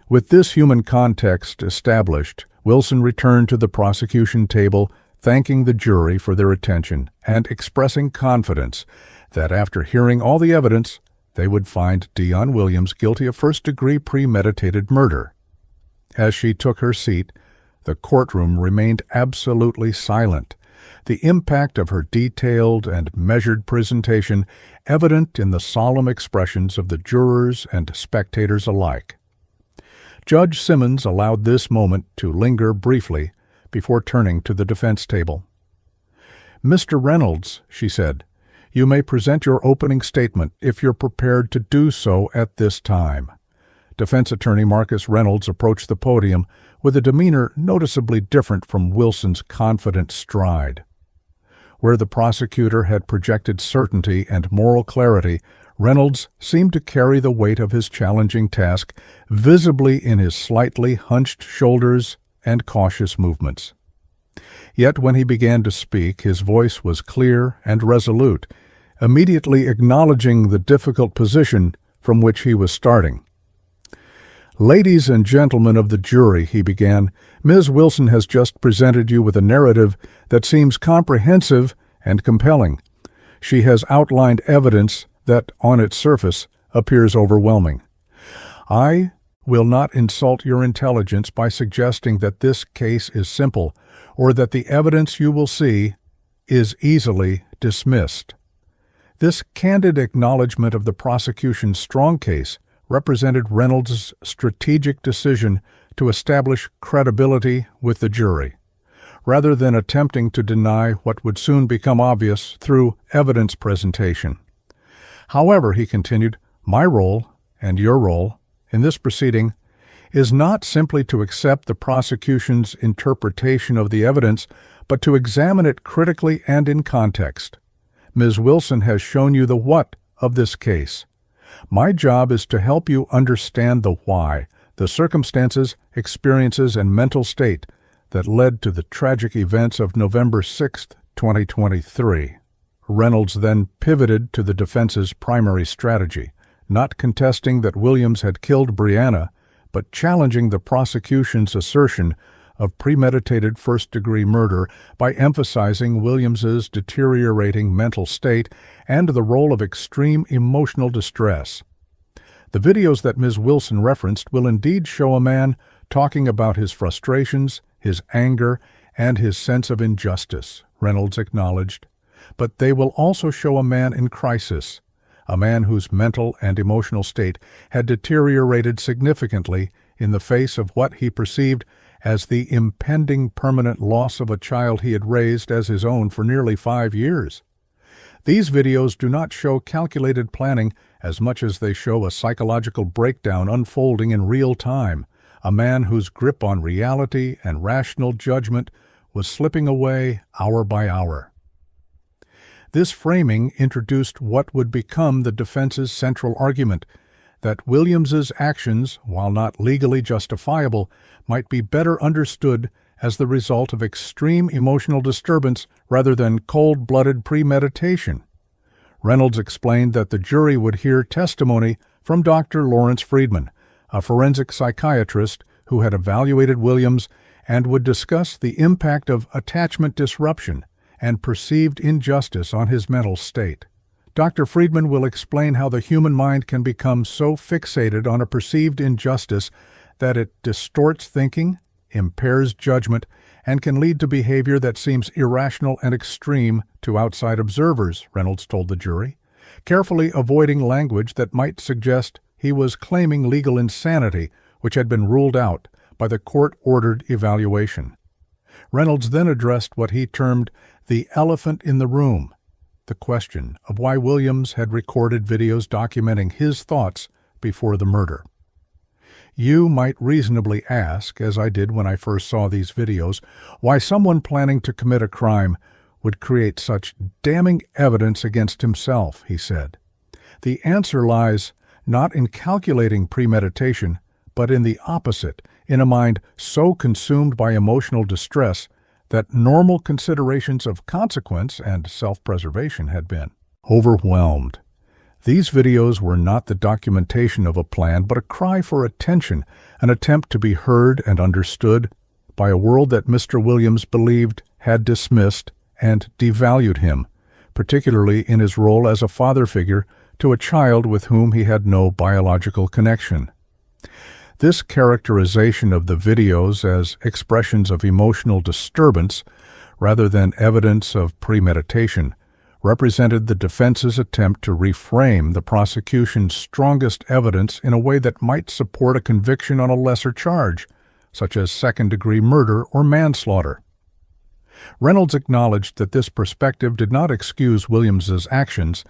With this human context established, Wilson returned to the prosecution table, thanking the jury for their attention and expressing confidence that after hearing all the evidence, they would find Dion Williams guilty of first-degree premeditated murder. As she took her seat, the courtroom remained absolutely silent, the impact of her detailed and measured presentation evident in the solemn expressions of the jurors and spectators alike. Judge Simmons allowed this moment to linger briefly before turning to the defense table. "Mr. Reynolds," she said, "you may present your opening statement if you're prepared to do so at this time." Defense attorney Marcus Reynolds approached the podium with a demeanor noticeably different from Wilson's confident stride. Where the prosecutor had projected certainty and moral clarity, Reynolds seemed to carry the weight of his challenging task visibly in his slightly hunched shoulders and cautious movements. Yet when he began to speak, his voice was clear and resolute, immediately acknowledging the difficult position from which he was starting. "Ladies and gentlemen of the jury," he began, "Ms. Wilson has just presented you with a narrative that seems comprehensive and compelling. She has outlined evidence that, on its surface, appears overwhelming. I will not insult your intelligence by suggesting that this case is simple or that the evidence you will see is easily dismissed." This candid acknowledgment of the prosecution's strong case represented Reynolds' strategic decision to establish credibility with the jury, rather than attempting to deny what would soon become obvious through evidence presentation. "However," he continued, "my role, and your role, in this proceeding is not simply to accept the prosecution's interpretation of the evidence, but to examine it critically and in context. Ms. Wilson has shown you the what of this case. My job is to help you understand the why, the circumstances, experiences, and mental state that led to the tragic events of November 6, 2023. Reynolds then pivoted to the defense's primary strategy, not contesting that Williams had killed Breonna, but challenging the prosecution's assertion of premeditated first-degree murder by emphasizing Williams's deteriorating mental state and the role of extreme emotional distress. The videos that Ms. Wilson referenced will indeed show a man talking about his frustrations, his anger, and his sense of injustice, Reynolds acknowledged. But they will also show a man in crisis, a man whose mental and emotional state had deteriorated significantly in the face of what he perceived as the impending permanent loss of a child he had raised as his own for nearly 5 years. These videos do not show calculated planning as much as they show a psychological breakdown unfolding in real time, a man whose grip on reality and rational judgment was slipping away hour by hour. This framing introduced what would become the defense's central argument, that Williams's actions, while not legally justifiable, might be better understood as the result of extreme emotional disturbance rather than cold-blooded premeditation. Reynolds explained that the jury would hear testimony from Dr. Lawrence Friedman, a forensic psychiatrist who had evaluated Williams, and would discuss the impact of attachment disruption and perceived injustice on his mental state. Dr. Friedman will explain how the human mind can become so fixated on a perceived injustice that it distorts thinking, impairs judgment, and can lead to behavior that seems irrational and extreme to outside observers, Reynolds told the jury, carefully avoiding language that might suggest he was claiming legal insanity, which had been ruled out by the court-ordered evaluation. Reynolds then addressed what he termed the elephant in the room, the question of why Williams had recorded videos documenting his thoughts before the murder. You might reasonably ask, as I did when I first saw these videos, why someone planning to commit a crime would create such damning evidence against himself, he said. The answer lies not in calculating premeditation, but in the opposite, in a mind so consumed by emotional distress that normal considerations of consequence and self-preservation had been overwhelmed. These videos were not the documentation of a plan, but a cry for attention, an attempt to be heard and understood by a world that Mr. Williams believed had dismissed and devalued him, particularly in his role as a father figure to a child with whom he had no biological connection. This characterization of the videos as expressions of emotional disturbance rather than evidence of premeditation represented the defense's attempt to reframe the prosecution's strongest evidence in a way that might support a conviction on a lesser charge, such as second-degree murder or manslaughter. Reynolds acknowledged that this perspective did not excuse Williams's actions,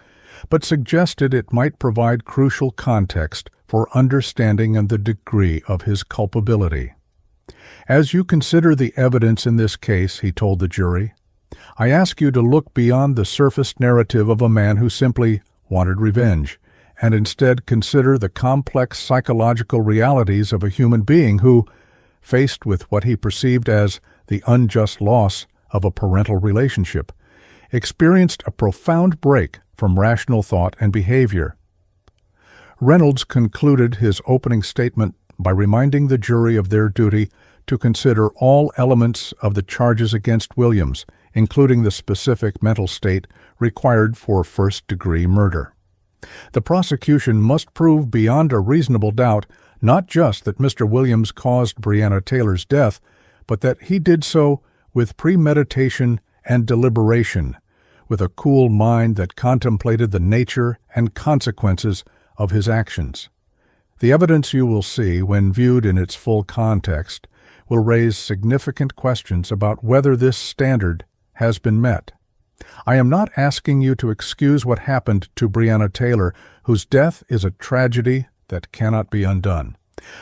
but suggested it might provide crucial context for understanding and the degree of his culpability. As you consider the evidence in this case, he told the jury, I ask you to look beyond the surface narrative of a man who simply wanted revenge, and instead consider the complex psychological realities of a human being who, faced with what he perceived as the unjust loss of a parental relationship, experienced a profound break from rational thought and behavior. Reynolds concluded his opening statement by reminding the jury of their duty to consider all elements of the charges against Williams, including the specific mental state required for first-degree murder. The prosecution must prove beyond a reasonable doubt not just that Mr. Williams caused Breonna Taylor's death, but that he did so with premeditation and deliberation, with a cool mind that contemplated the nature and consequences of his actions. The evidence you will see, when viewed in its full context, will raise significant questions about whether this standard has been met. I am not asking you to excuse what happened to Breonna Taylor, whose death is a tragedy that cannot be undone.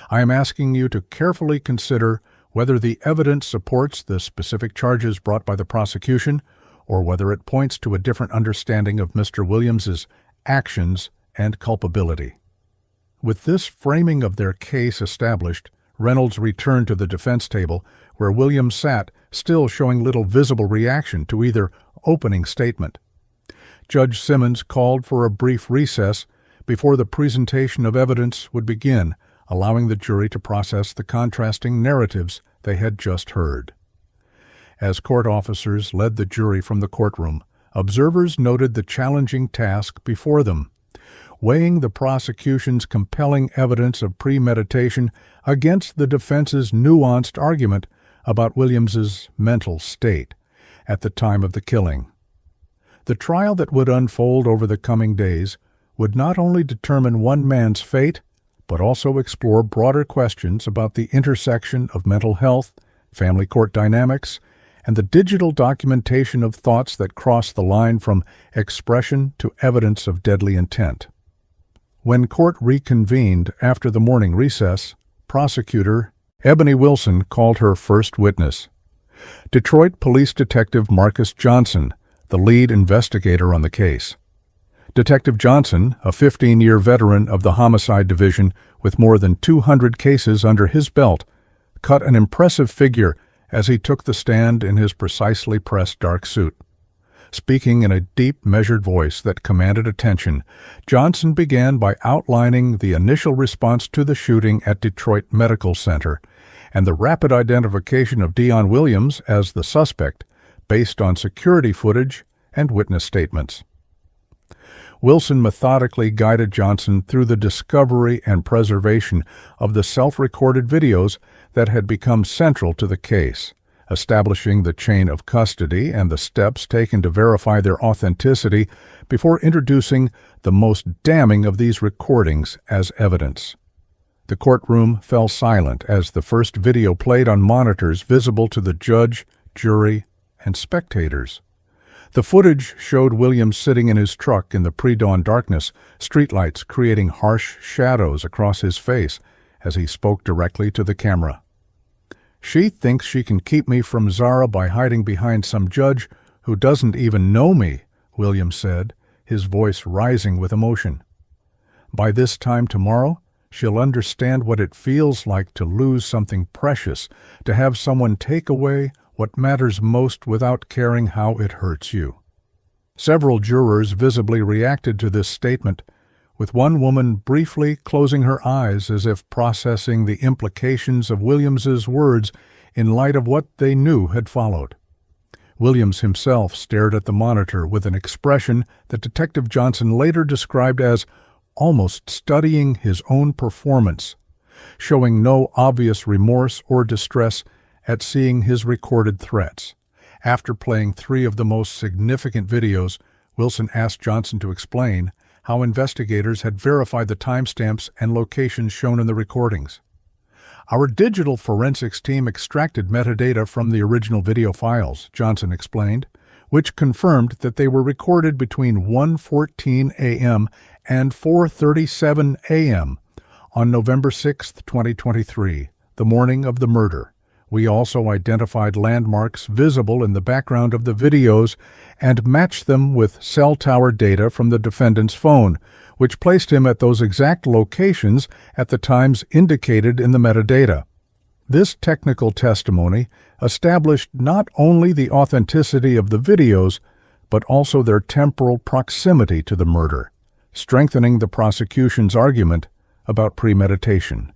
I am asking you to carefully consider whether the evidence supports the specific charges brought by the prosecution, or whether it points to a different understanding of Mr. Williams's actions and culpability. With this framing of their case established, Reynolds returned to the defense table, where Williams sat, still showing little visible reaction to either opening statement. Judge Simmons called for a brief recess before the presentation of evidence would begin, allowing the jury to process the contrasting narratives they had just heard. As court officers led the jury from the courtroom, observers noted the challenging task before them, weighing the prosecution's compelling evidence of premeditation against the defense's nuanced argument about Williams's mental state at the time of the killing. The trial that would unfold over the coming days would not only determine one man's fate, but also explore broader questions about the intersection of mental health, family court dynamics, and the digital documentation of thoughts that cross the line from expression to evidence of deadly intent. When court reconvened after the morning recess, prosecutor Ebony Wilson called her first witness. Detroit Police Detective Marcus Johnson, the lead investigator on the case. Detective Johnson, a 15-year veteran of the Homicide Division with more than 200 cases under his belt, cut an impressive figure as he took the stand in his precisely pressed dark suit. Speaking in a deep, measured voice that commanded attention, Johnson began by outlining the initial response to the shooting at Detroit Medical Center and the rapid identification of Deon Williams as the suspect based on security footage and witness statements. Wilson methodically guided Johnson through the discovery and preservation of the self-recorded videos that had become central to the case, establishing the chain of custody and the steps taken to verify their authenticity before introducing the most damning of these recordings as evidence. The courtroom fell silent as the first video played on monitors visible to the judge, jury, and spectators. The footage showed Williams sitting in his truck in the pre-dawn darkness, streetlights creating harsh shadows across his face as he spoke directly to the camera. "She thinks she can keep me from Zara by hiding behind some judge who doesn't even know me," Williams said, his voice rising with emotion. "By this time tomorrow, she'll understand what it feels like to lose something precious, to have someone take away what matters most without caring how it hurts you." Several jurors visibly reacted to this statement, with one woman briefly closing her eyes as if processing the implications of Williams's words in light of what they knew had followed. Williams himself stared at the monitor with an expression that Detective Johnson later described as almost studying his own performance, showing no obvious remorse or distress at seeing his recorded threats. After playing 3 of the most significant videos, Wilson asked Johnson to explain how investigators had verified the timestamps and locations shown in the recordings. "Our digital forensics team extracted metadata from the original video files," Johnson explained, which confirmed that they were recorded between 1:14 a.m. and 4:37 a.m. on November 6, 2023, the morning of the murder. We also identified landmarks visible in the background of the videos and matched them with cell tower data from the defendant's phone, which placed him at those exact locations at the times indicated in the metadata. This technical testimony established not only the authenticity of the videos, but also their temporal proximity to the murder, strengthening the prosecution's argument about premeditation.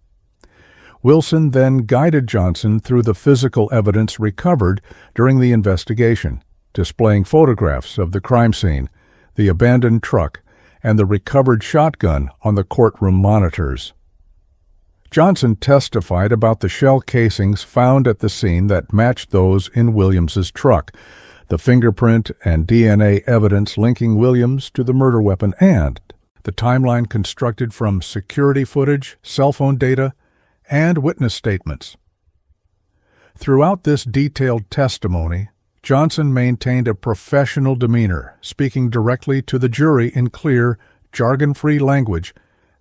Wilson then guided Johnson through the physical evidence recovered during the investigation, displaying photographs of the crime scene, the abandoned truck, and the recovered shotgun on the courtroom monitors. Johnson testified about the shell casings found at the scene that matched those in Williams's truck, the fingerprint and DNA evidence linking Williams to the murder weapon, and the timeline constructed from security footage, cell phone data, and witness statements. Throughout this detailed testimony, Johnson maintained a professional demeanor, speaking directly to the jury in clear, jargon-free language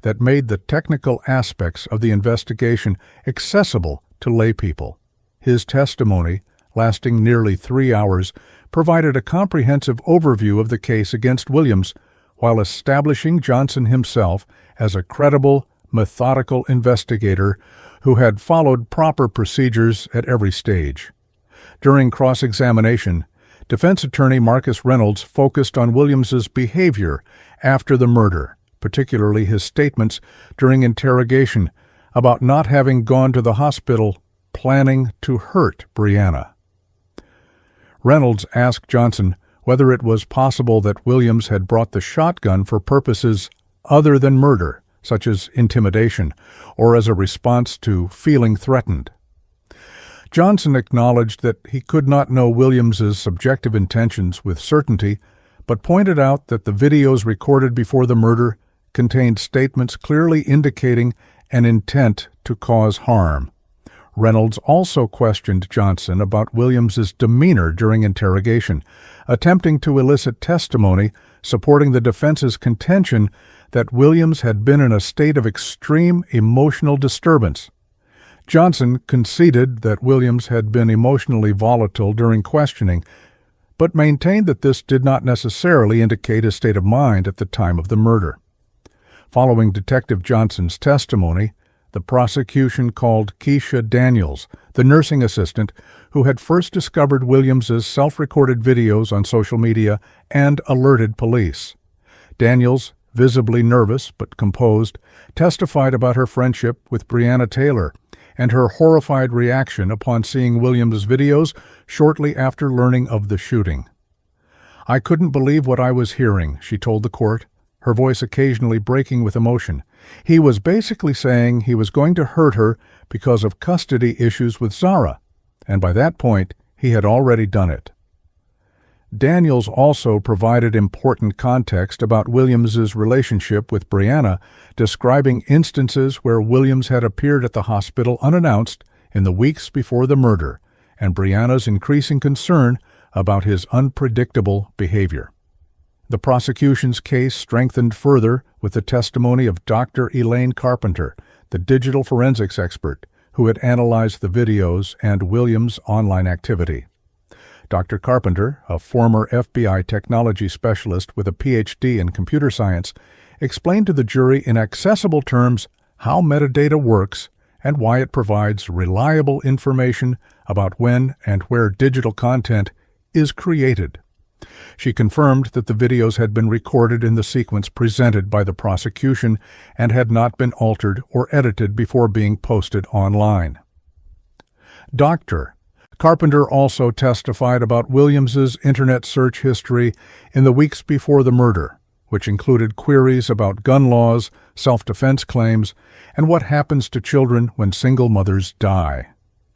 that made the technical aspects of the investigation accessible to laypeople. His testimony, lasting nearly 3 hours, provided a comprehensive overview of the case against Williams while establishing Johnson himself as a credible, methodical investigator who had followed proper procedures at every stage. During cross-examination, defense attorney Marcus Reynolds focused on Williams's behavior after the murder, particularly his statements during interrogation about not having gone to the hospital planning to hurt Brianna. Reynolds asked Johnson whether it was possible that Williams had brought the shotgun for purposes other than murder, such as intimidation, or as a response to feeling threatened. Johnson acknowledged that he could not know Williams's subjective intentions with certainty, but pointed out that the videos recorded before the murder contained statements clearly indicating an intent to cause harm. Reynolds also questioned Johnson about Williams's demeanor during interrogation, attempting to elicit testimony supporting the defense's contention that Williams had been in a state of extreme emotional disturbance. Johnson conceded that Williams had been emotionally volatile during questioning, but maintained that this did not necessarily indicate his state of mind at the time of the murder. Following Detective Johnson's testimony, the prosecution called Keisha Daniels, the nursing assistant who had first discovered Williams's self-recorded videos on social media, and alerted police. Daniels, visibly nervous but composed, testified about her friendship with Breonna Taylor and her horrified reaction upon seeing Williams' videos shortly after learning of the shooting. "I couldn't believe what I was hearing," she told the court, her voice occasionally breaking with emotion. "He was basically saying he was going to hurt her because of custody issues with Zara, and by that point, he had already done it." Daniels also provided important context about Williams's relationship with Brianna, describing instances where Williams had appeared at the hospital unannounced in the weeks before the murder, and Brianna's increasing concern about his unpredictable behavior. The prosecution's case strengthened further with the testimony of Dr. Elaine Carpenter, the digital forensics expert, who had analyzed the videos and Williams' online activity. Dr. Carpenter, a former FBI technology specialist with a Ph.D. in computer science, explained to the jury in accessible terms how metadata works and why it provides reliable information about when and where digital content is created. She confirmed that the videos had been recorded in the sequence presented by the prosecution and had not been altered or edited before being posted online. Dr. Carpenter also testified about Williams's internet search history in the weeks before the murder, which included queries about gun laws, self-defense claims, and what happens to children when single mothers die.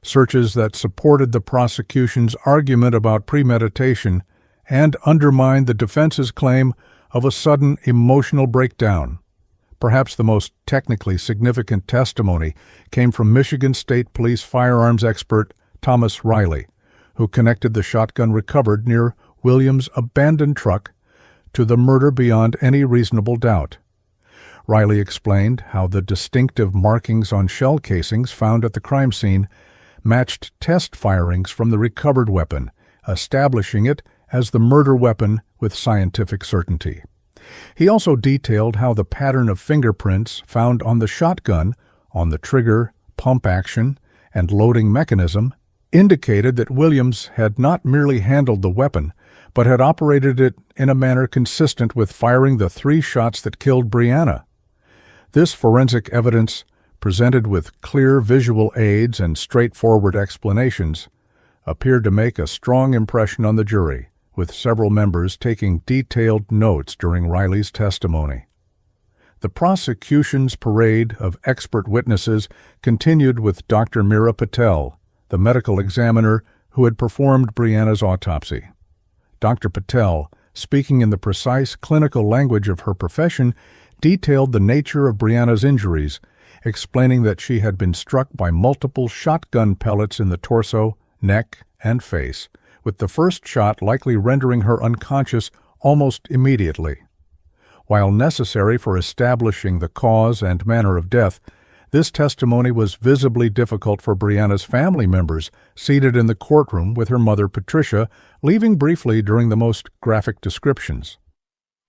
Searches that supported the prosecution's argument about premeditation and undermined the defense's claim of a sudden emotional breakdown. Perhaps the most technically significant testimony came from Michigan State Police firearms expert Thomas Riley, who connected the shotgun recovered near Williams' abandoned truck to the murder beyond any reasonable doubt. Riley explained how the distinctive markings on shell casings found at the crime scene matched test firings from the recovered weapon, establishing it as the murder weapon with scientific certainty. He also detailed how the pattern of fingerprints found on the shotgun, on the trigger, pump action, and loading mechanism indicated that Williams had not merely handled the weapon, but had operated it in a manner consistent with firing the 3 shots that killed Brianna. This forensic evidence, presented with clear visual aids and straightforward explanations, appeared to make a strong impression on the jury, with several members taking detailed notes during Riley's testimony. The prosecution's parade of expert witnesses continued with Dr. Meera Patel, the medical examiner who had performed Brianna's autopsy. Dr. Patel, speaking in the precise clinical language of her profession, detailed the nature of Brianna's injuries, explaining that she had been struck by multiple shotgun pellets in the torso, neck, and face, with the first shot likely rendering her unconscious almost immediately. While necessary for establishing the cause and manner of death, this testimony was visibly difficult for Brianna's family members seated in the courtroom with her mother Patricia, leaving briefly during the most graphic descriptions.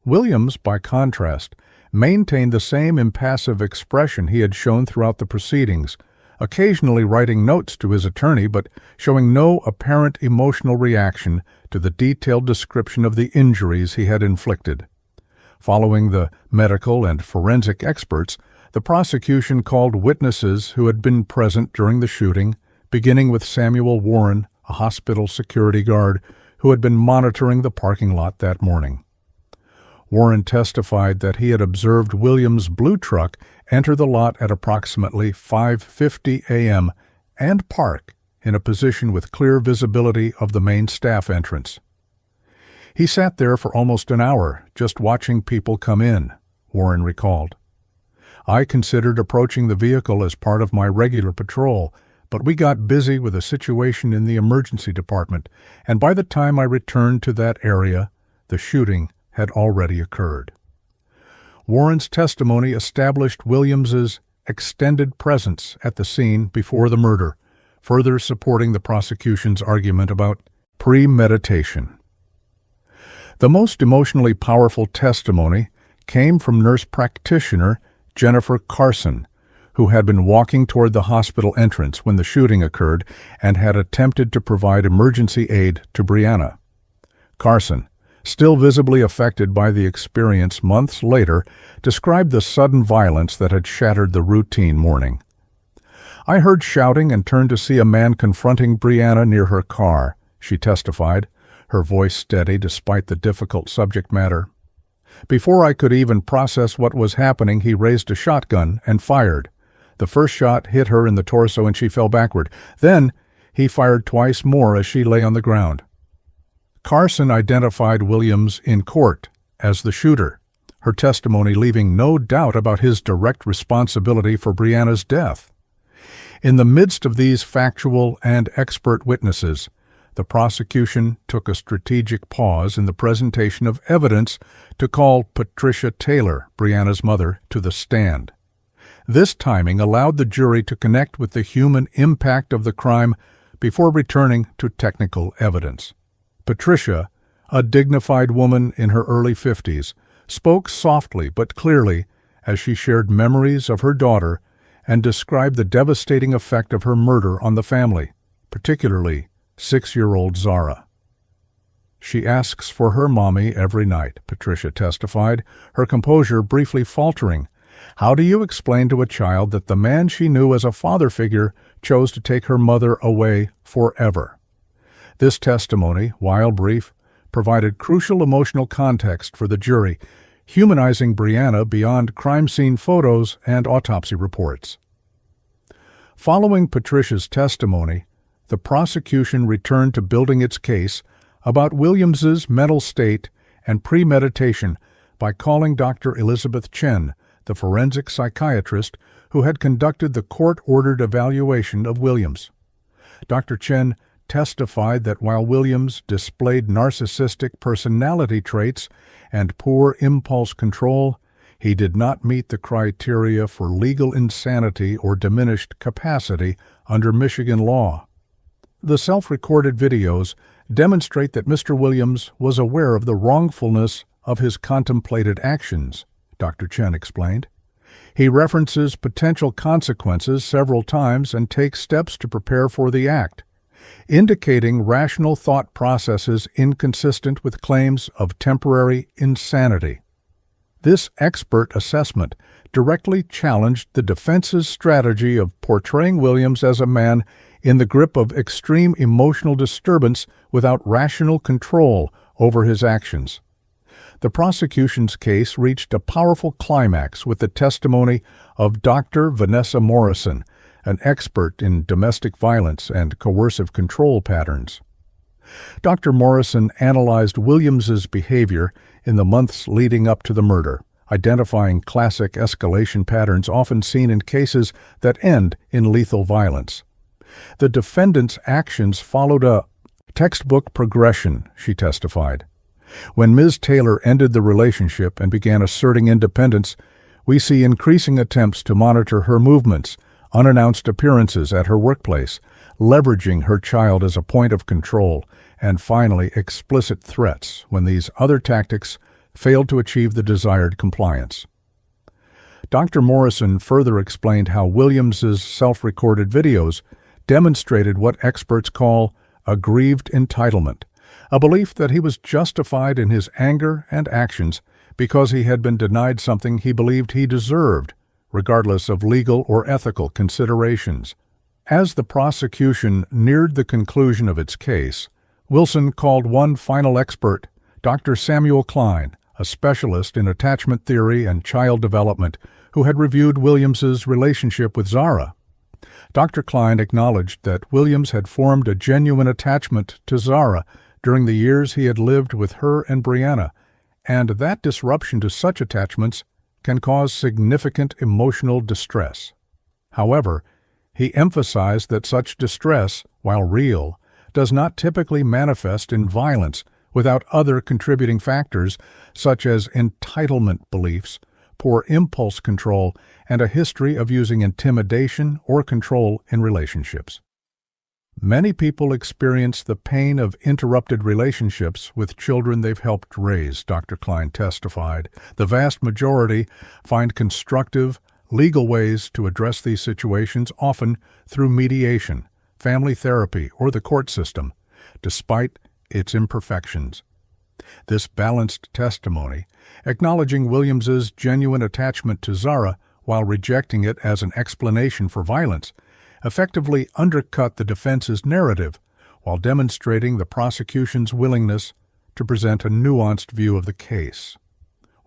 Williams, by contrast, maintained the same impassive expression he had shown throughout the proceedings, occasionally writing notes to his attorney but showing no apparent emotional reaction to the detailed description of the injuries he had inflicted. Following the medical and forensic experts, the prosecution called witnesses who had been present during the shooting, beginning with Samuel Warren, a hospital security guard who had been monitoring the parking lot that morning. Warren testified that he had observed Williams' blue truck enter the lot at approximately 5:50 a.m. and park in a position with clear visibility of the main staff entrance. He sat there for almost an hour, just watching people come in, Warren recalled. I considered approaching the vehicle as part of my regular patrol, but we got busy with a situation in the emergency department, and by the time I returned to that area, the shooting had already occurred. Warren's testimony established Williams's extended presence at the scene before the murder, further supporting the prosecution's argument about premeditation. The most emotionally powerful testimony came from nurse practitioner Jennifer Carson, who had been walking toward the hospital entrance when the shooting occurred and had attempted to provide emergency aid to Brianna. Carson, still visibly affected by the experience months later, described the sudden violence that had shattered the routine morning. I heard shouting and turned to see a man confronting Brianna near her car, she testified, her voice steady despite the difficult subject matter. Before I could even process what was happening, he raised a shotgun and fired. The first shot hit her in the torso and she fell backward. Then he fired twice more as she lay on the ground. Carson identified Williams in court as the shooter, her testimony leaving no doubt about his direct responsibility for Brianna's death. In the midst of these factual and expert witnesses, the prosecution took a strategic pause in the presentation of evidence to call Patricia Taylor, Brianna's mother, to the stand. This timing allowed the jury to connect with the human impact of the crime before returning to technical evidence. Patricia, a dignified woman in her early 50s, spoke softly but clearly as she shared memories of her daughter and described the devastating effect of her murder on the family, particularly 6-year-old Zara. She asks for her mommy every night, Patricia testified, her composure briefly faltering. How do you explain to a child that the man she knew as a father figure chose to take her mother away forever? This testimony, while brief, provided crucial emotional context for the jury, humanizing Brianna beyond crime scene photos and autopsy reports. Following Patricia's testimony, the prosecution returned to building its case about Williams's mental state and premeditation by calling Dr. Elizabeth Chen, the forensic psychiatrist who had conducted the court-ordered evaluation of Williams. Dr. Chen testified that while Williams displayed narcissistic personality traits and poor impulse control, he did not meet the criteria for legal insanity or diminished capacity under Michigan law. The self-recorded videos demonstrate that Mr. Williams was aware of the wrongfulness of his contemplated actions, Dr. Chen explained. He references potential consequences several times and takes steps to prepare for the act, indicating rational thought processes inconsistent with claims of temporary insanity. This expert assessment directly challenged the defense's strategy of portraying Williams as a man in the grip of extreme emotional disturbance without rational control over his actions. The prosecution's case reached a powerful climax with the testimony of Dr. Vanessa Morrison, an expert in domestic violence and coercive control patterns. Dr. Morrison analyzed Williams's behavior in the months leading up to the murder, identifying classic escalation patterns often seen in cases that end in lethal violence. The defendant's actions followed a textbook progression, she testified. When Ms. Taylor ended the relationship and began asserting independence, we see increasing attempts to monitor her movements, unannounced appearances at her workplace, leveraging her child as a point of control, and finally explicit threats when these other tactics failed to achieve the desired compliance. Dr. Morrison further explained how Williams's self-recorded videos demonstrated what experts call aggrieved entitlement, a belief that he was justified in his anger and actions because he had been denied something he believed he deserved, regardless of legal or ethical considerations. As the prosecution neared the conclusion of its case, Wilson called one final expert, Dr. Samuel Klein, a specialist in attachment theory and child development, who had reviewed Williams's relationship with Zara. Dr. Klein acknowledged that Williams had formed a genuine attachment to Zara during the years he had lived with her and Brianna, and that disruption to such attachments can cause significant emotional distress. However, he emphasized that such distress, while real, does not typically manifest in violence without other contributing factors such as entitlement beliefs, poor impulse control, and a history of using intimidation or control in relationships. Many people experience the pain of interrupted relationships with children they've helped raise, Dr. Klein testified. The vast majority find constructive, legal ways to address these situations, often through mediation, family therapy, or the court system, despite its imperfections. This balanced testimony, acknowledging Williams's genuine attachment to Zara while rejecting it as an explanation for violence, effectively undercut the defense's narrative while demonstrating the prosecution's willingness to present a nuanced view of the case.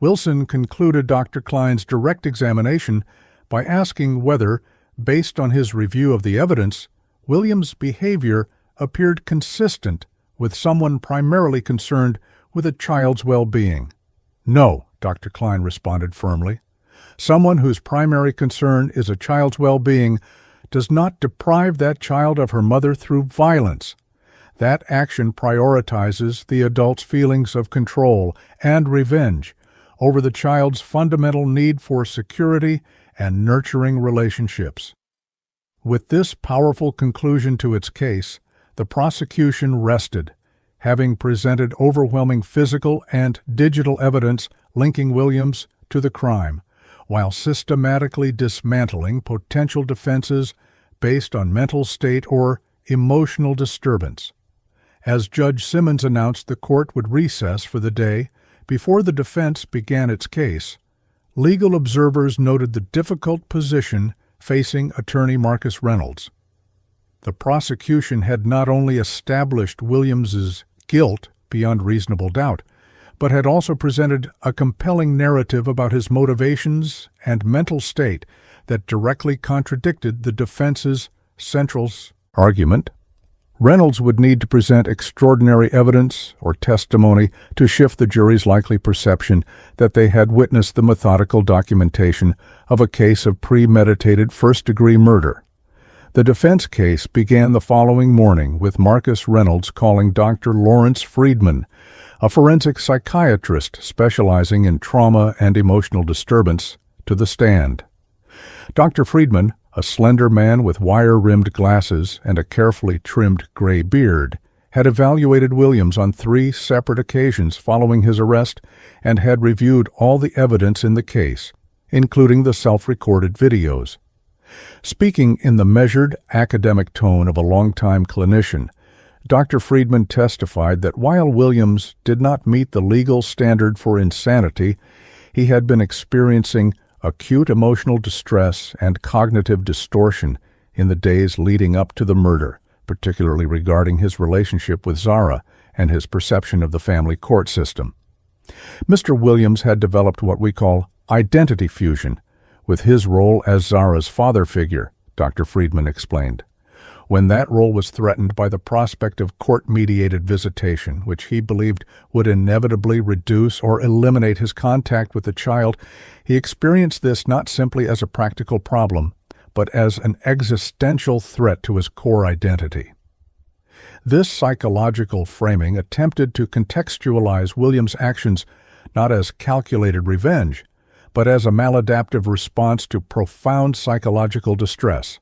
Wilson concluded Dr. Klein's direct examination by asking whether, based on his review of the evidence, Williams' behavior appeared consistent with someone primarily concerned with a child's well-being. No, Dr. Klein responded firmly. Someone whose primary concern is a child's well-being does not deprive that child of her mother through violence. That action prioritizes the adult's feelings of control and revenge over the child's fundamental need for security and nurturing relationships. With this powerful conclusion to its case, the prosecution rested, having presented overwhelming physical and digital evidence linking Williams to the crime, while systematically dismantling potential defenses based on mental state or emotional disturbance. As Judge Simmons announced the court would recess for the day before the defense began its case, legal observers noted the difficult position facing attorney Marcus Reynolds. The prosecution had not only established Williams's guilt beyond reasonable doubt, but had also presented a compelling narrative about his motivations and mental state that directly contradicted the defense's central argument. Reynolds would need to present extraordinary evidence or testimony to shift the jury's likely perception that they had witnessed the methodical documentation of a case of premeditated first-degree murder. The defense case began the following morning with Marcus Reynolds calling Dr. Lawrence Friedman, a forensic psychiatrist specializing in trauma and emotional disturbance, to the stand. Dr. Friedman, a slender man with wire-rimmed glasses and a carefully trimmed gray beard, had evaluated Williams on 3 separate occasions following his arrest and had reviewed all the evidence in the case, including the self-recorded videos. Speaking in the measured academic tone of a longtime clinician, Dr. Friedman testified that while Williams did not meet the legal standard for insanity, he had been experiencing acute emotional distress and cognitive distortion in the days leading up to the murder, particularly regarding his relationship with Zara and his perception of the family court system. Mr. Williams had developed what we call identity fusion with his role as Zara's father figure, Dr. Friedman explained. When that role was threatened by the prospect of court-mediated visitation, which he believed would inevitably reduce or eliminate his contact with the child, he experienced this not simply as a practical problem, but as an existential threat to his core identity. This psychological framing attempted to contextualize Williams' actions not as calculated revenge, but as a maladaptive response to profound psychological distress,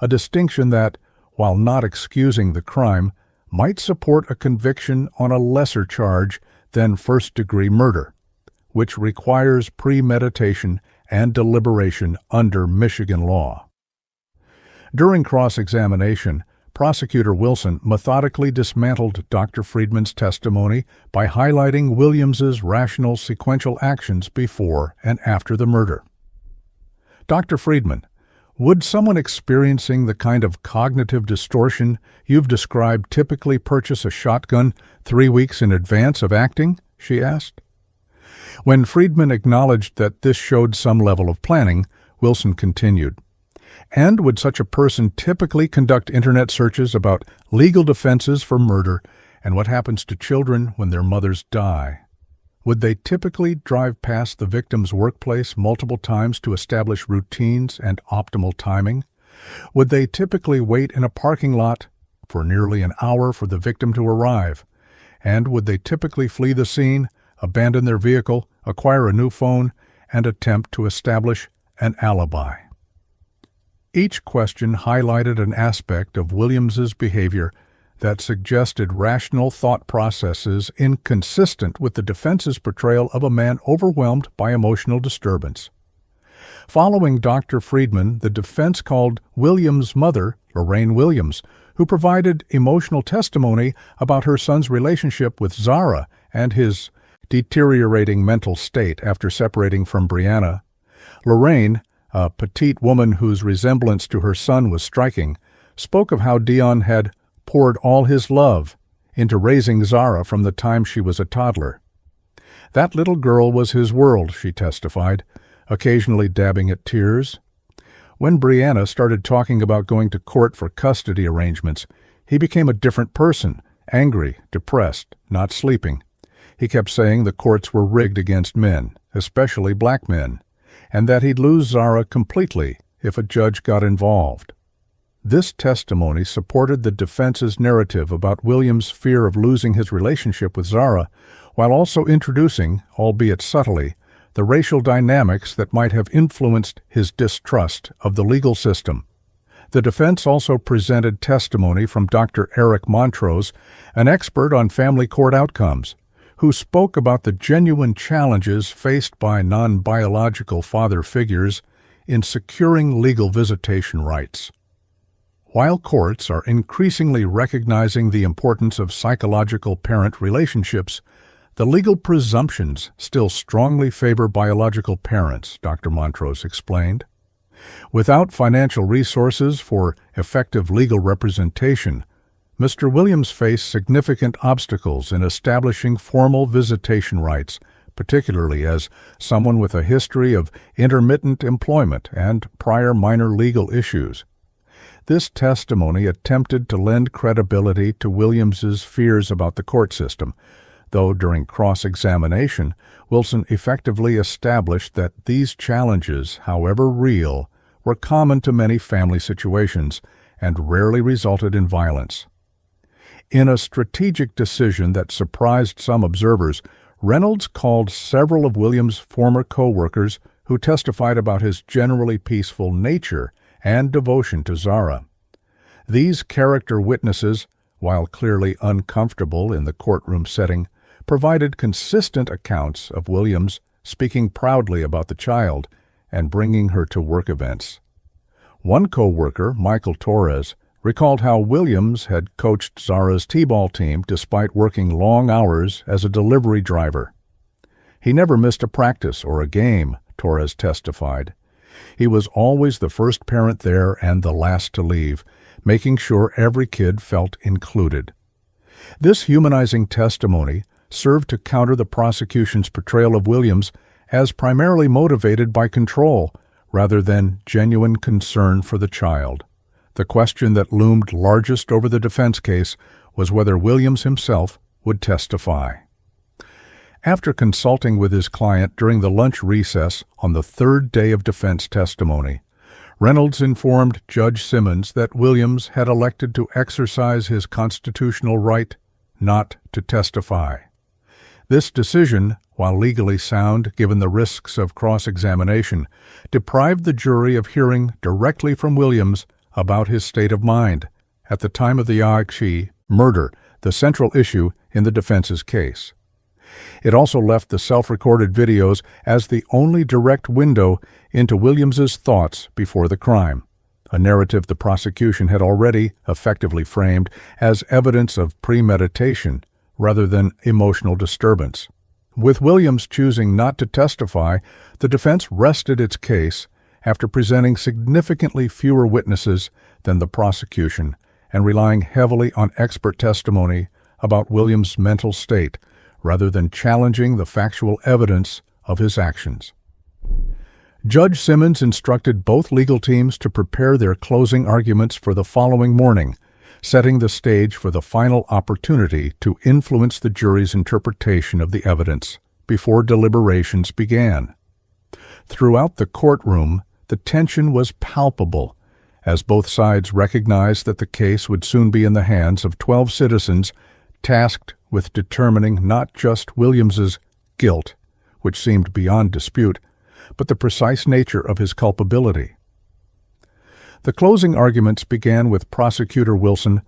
a distinction that, while not excusing the crime, might support a conviction on a lesser charge than first-degree murder, which requires premeditation and deliberation under Michigan law. During cross-examination, Prosecutor Wilson methodically dismantled Dr. Friedman's testimony by highlighting Williams's rational sequential actions before and after the murder. Dr. Friedman, Would someone experiencing the kind of cognitive distortion you've described typically purchase a shotgun 3 weeks in advance of acting? She asked. When Friedman acknowledged that this showed some level of planning, Wilson continued. And would such a person typically conduct internet searches about legal defenses for murder and what happens to children when their mothers die? Would they typically drive past the victim's workplace multiple times to establish routines and optimal timing? Would they typically wait in a parking lot for nearly an hour for the victim to arrive? And would they typically flee the scene, abandon their vehicle, acquire a new phone, and attempt to establish an alibi? Each question highlighted an aspect of Williams's behavior that suggested rational thought processes inconsistent with the defense's portrayal of a man overwhelmed by emotional disturbance. Following Dr. Friedman, the defense called Williams' mother, Lorraine Williams, who provided emotional testimony about her son's relationship with Zara and his deteriorating mental state after separating from Brianna. Lorraine, a petite woman whose resemblance to her son was striking, spoke of how Dion had poured all his love into raising Zara from the time she was a toddler. That little girl was his world, she testified, occasionally dabbing at tears. When Brianna started talking about going to court for custody arrangements, he became a different person, angry, depressed, not sleeping. He kept saying the courts were rigged against men, especially black men, and that he'd lose Zara completely if a judge got involved. This testimony supported the defense's narrative about Williams' fear of losing his relationship with Zara, while also introducing, albeit subtly, the racial dynamics that might have influenced his distrust of the legal system. The defense also presented testimony from Dr. Eric Montrose, an expert on family court outcomes, who spoke about the genuine challenges faced by non-biological father figures in securing legal visitation rights. While courts are increasingly recognizing the importance of psychological parent relationships, the legal presumptions still strongly favor biological parents, Dr. Montrose explained. Without financial resources for effective legal representation, Mr. Williams faced significant obstacles in establishing formal visitation rights, particularly as someone with a history of intermittent employment and prior minor legal issues. This testimony attempted to lend credibility to Williams's fears about the court system, though during cross-examination, Wilson effectively established that these challenges, however real, were common to many family situations and rarely resulted in violence. In a strategic decision that surprised some observers, Reynolds called several of Williams' former co-workers who testified about his generally peaceful nature and devotion to Zara. These character witnesses, while clearly uncomfortable in the courtroom setting, provided consistent accounts of Williams speaking proudly about the child and bringing her to work events. One co-worker, Michael Torres, recalled how Williams had coached Zara's t-ball team despite working long hours as a delivery driver. He never missed a practice or a game, Torres testified. He was always the first parent there and the last to leave, making sure every kid felt included. This humanizing testimony served to counter the prosecution's portrayal of Williams as primarily motivated by control rather than genuine concern for the child. The question that loomed largest over the defense case was whether Williams himself would testify. After consulting with his client during the lunch recess on the third day of defense testimony, Reynolds informed Judge Simmons that Williams had elected to exercise his constitutional right not to testify. This decision, while legally sound given the risks of cross-examination, deprived the jury of hearing directly from Williams about his state of mind at the time of the Yaxi murder, the central issue in the defense's case. It also left the self-recorded videos as the only direct window into Williams's thoughts before the crime, a narrative the prosecution had already effectively framed as evidence of premeditation rather than emotional disturbance. With Williams choosing not to testify, the defense rested its case after presenting significantly fewer witnesses than the prosecution and relying heavily on expert testimony about Williams' mental state rather than challenging the factual evidence of his actions. Judge Simmons instructed both legal teams to prepare their closing arguments for the following morning, setting the stage for the final opportunity to influence the jury's interpretation of the evidence before deliberations began. Throughout the courtroom, the tension was palpable, as both sides recognized that the case would soon be in the hands of 12 citizens tasked with determining not just Williams's guilt, which seemed beyond dispute, but the precise nature of his culpability. The closing arguments began with Prosecutor Wilson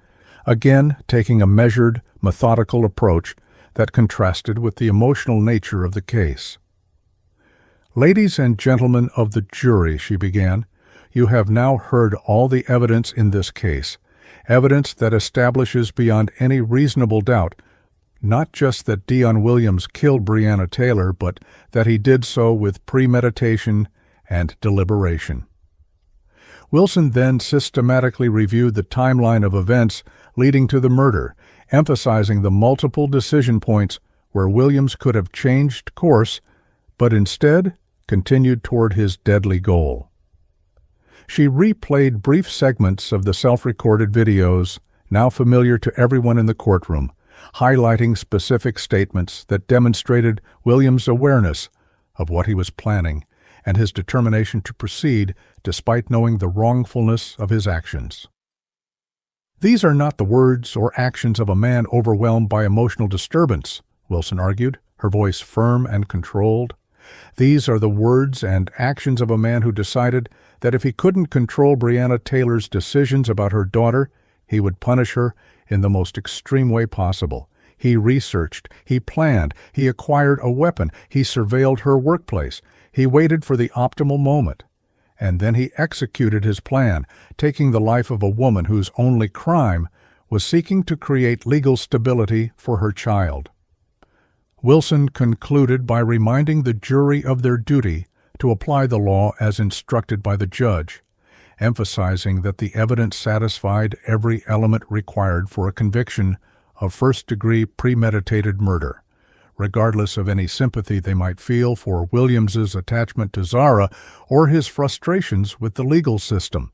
again taking a measured, methodical approach that contrasted with the emotional nature of the case. "Ladies and gentlemen of the jury," she began, "you have now heard all the evidence in this case, evidence that establishes beyond any reasonable doubt not just that Dion Williams killed Breonna Taylor, but that he did so with premeditation and deliberation." Wilson then systematically reviewed the timeline of events leading to the murder, emphasizing the multiple decision points where Williams could have changed course, but instead continued toward his deadly goal. She replayed brief segments of the self-recorded videos, now familiar to everyone in the courtroom, highlighting specific statements that demonstrated Williams' awareness of what he was planning and his determination to proceed despite knowing the wrongfulness of his actions. "These are not the words or actions of a man overwhelmed by emotional disturbance," Wilson argued, her voice firm and controlled. "These are the words and actions of a man who decided that if he couldn't control Breonna Taylor's decisions about her daughter, he would punish her in the most extreme way possible. He researched, he planned, he acquired a weapon, he surveilled her workplace, he waited for the optimal moment, and then he executed his plan, taking the life of a woman whose only crime was seeking to create legal stability for her child." Wilson concluded by reminding the jury of their duty to apply the law as instructed by the judge, emphasizing that the evidence satisfied every element required for a conviction of first-degree premeditated murder, regardless of any sympathy they might feel for Williams's attachment to Zara or his frustrations with the legal system.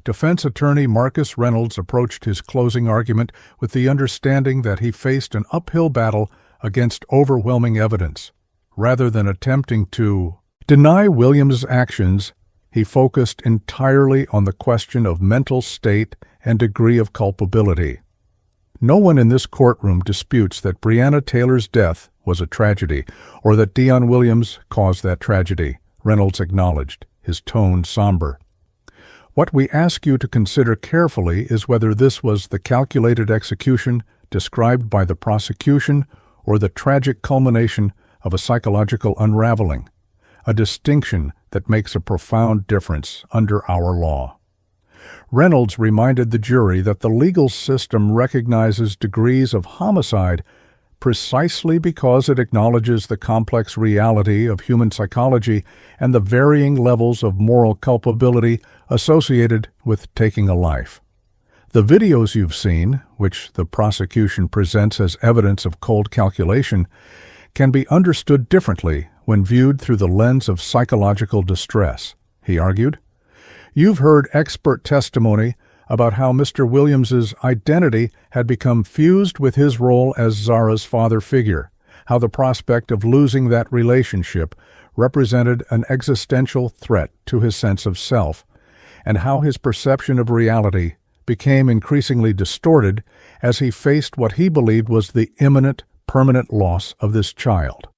Defense attorney Marcus Reynolds approached his closing argument with the understanding that he faced an uphill battle against overwhelming evidence. Rather than attempting to deny Williams' actions, he focused entirely on the question of mental state and degree of culpability. "No one in this courtroom disputes that Breonna Taylor's death was a tragedy, or that Dion Williams caused that tragedy," Reynolds acknowledged, his tone somber. "What we ask you to consider carefully is whether this was the calculated execution described by the prosecution or the tragic culmination of a psychological unraveling, a distinction that makes a profound difference under our law." Reynolds reminded the jury that the legal system recognizes degrees of homicide precisely because it acknowledges the complex reality of human psychology and the varying levels of moral culpability associated with taking a life. "The videos you've seen, which the prosecution presents as evidence of cold calculation, can be understood differently when viewed through the lens of psychological distress," he argued. "You've heard expert testimony about how Mr. Williams's identity had become fused with his role as Zara's father figure, how the prospect of losing that relationship represented an existential threat to his sense of self, and how his perception of reality became increasingly distorted as he faced what he believed was the imminent, permanent loss of this child."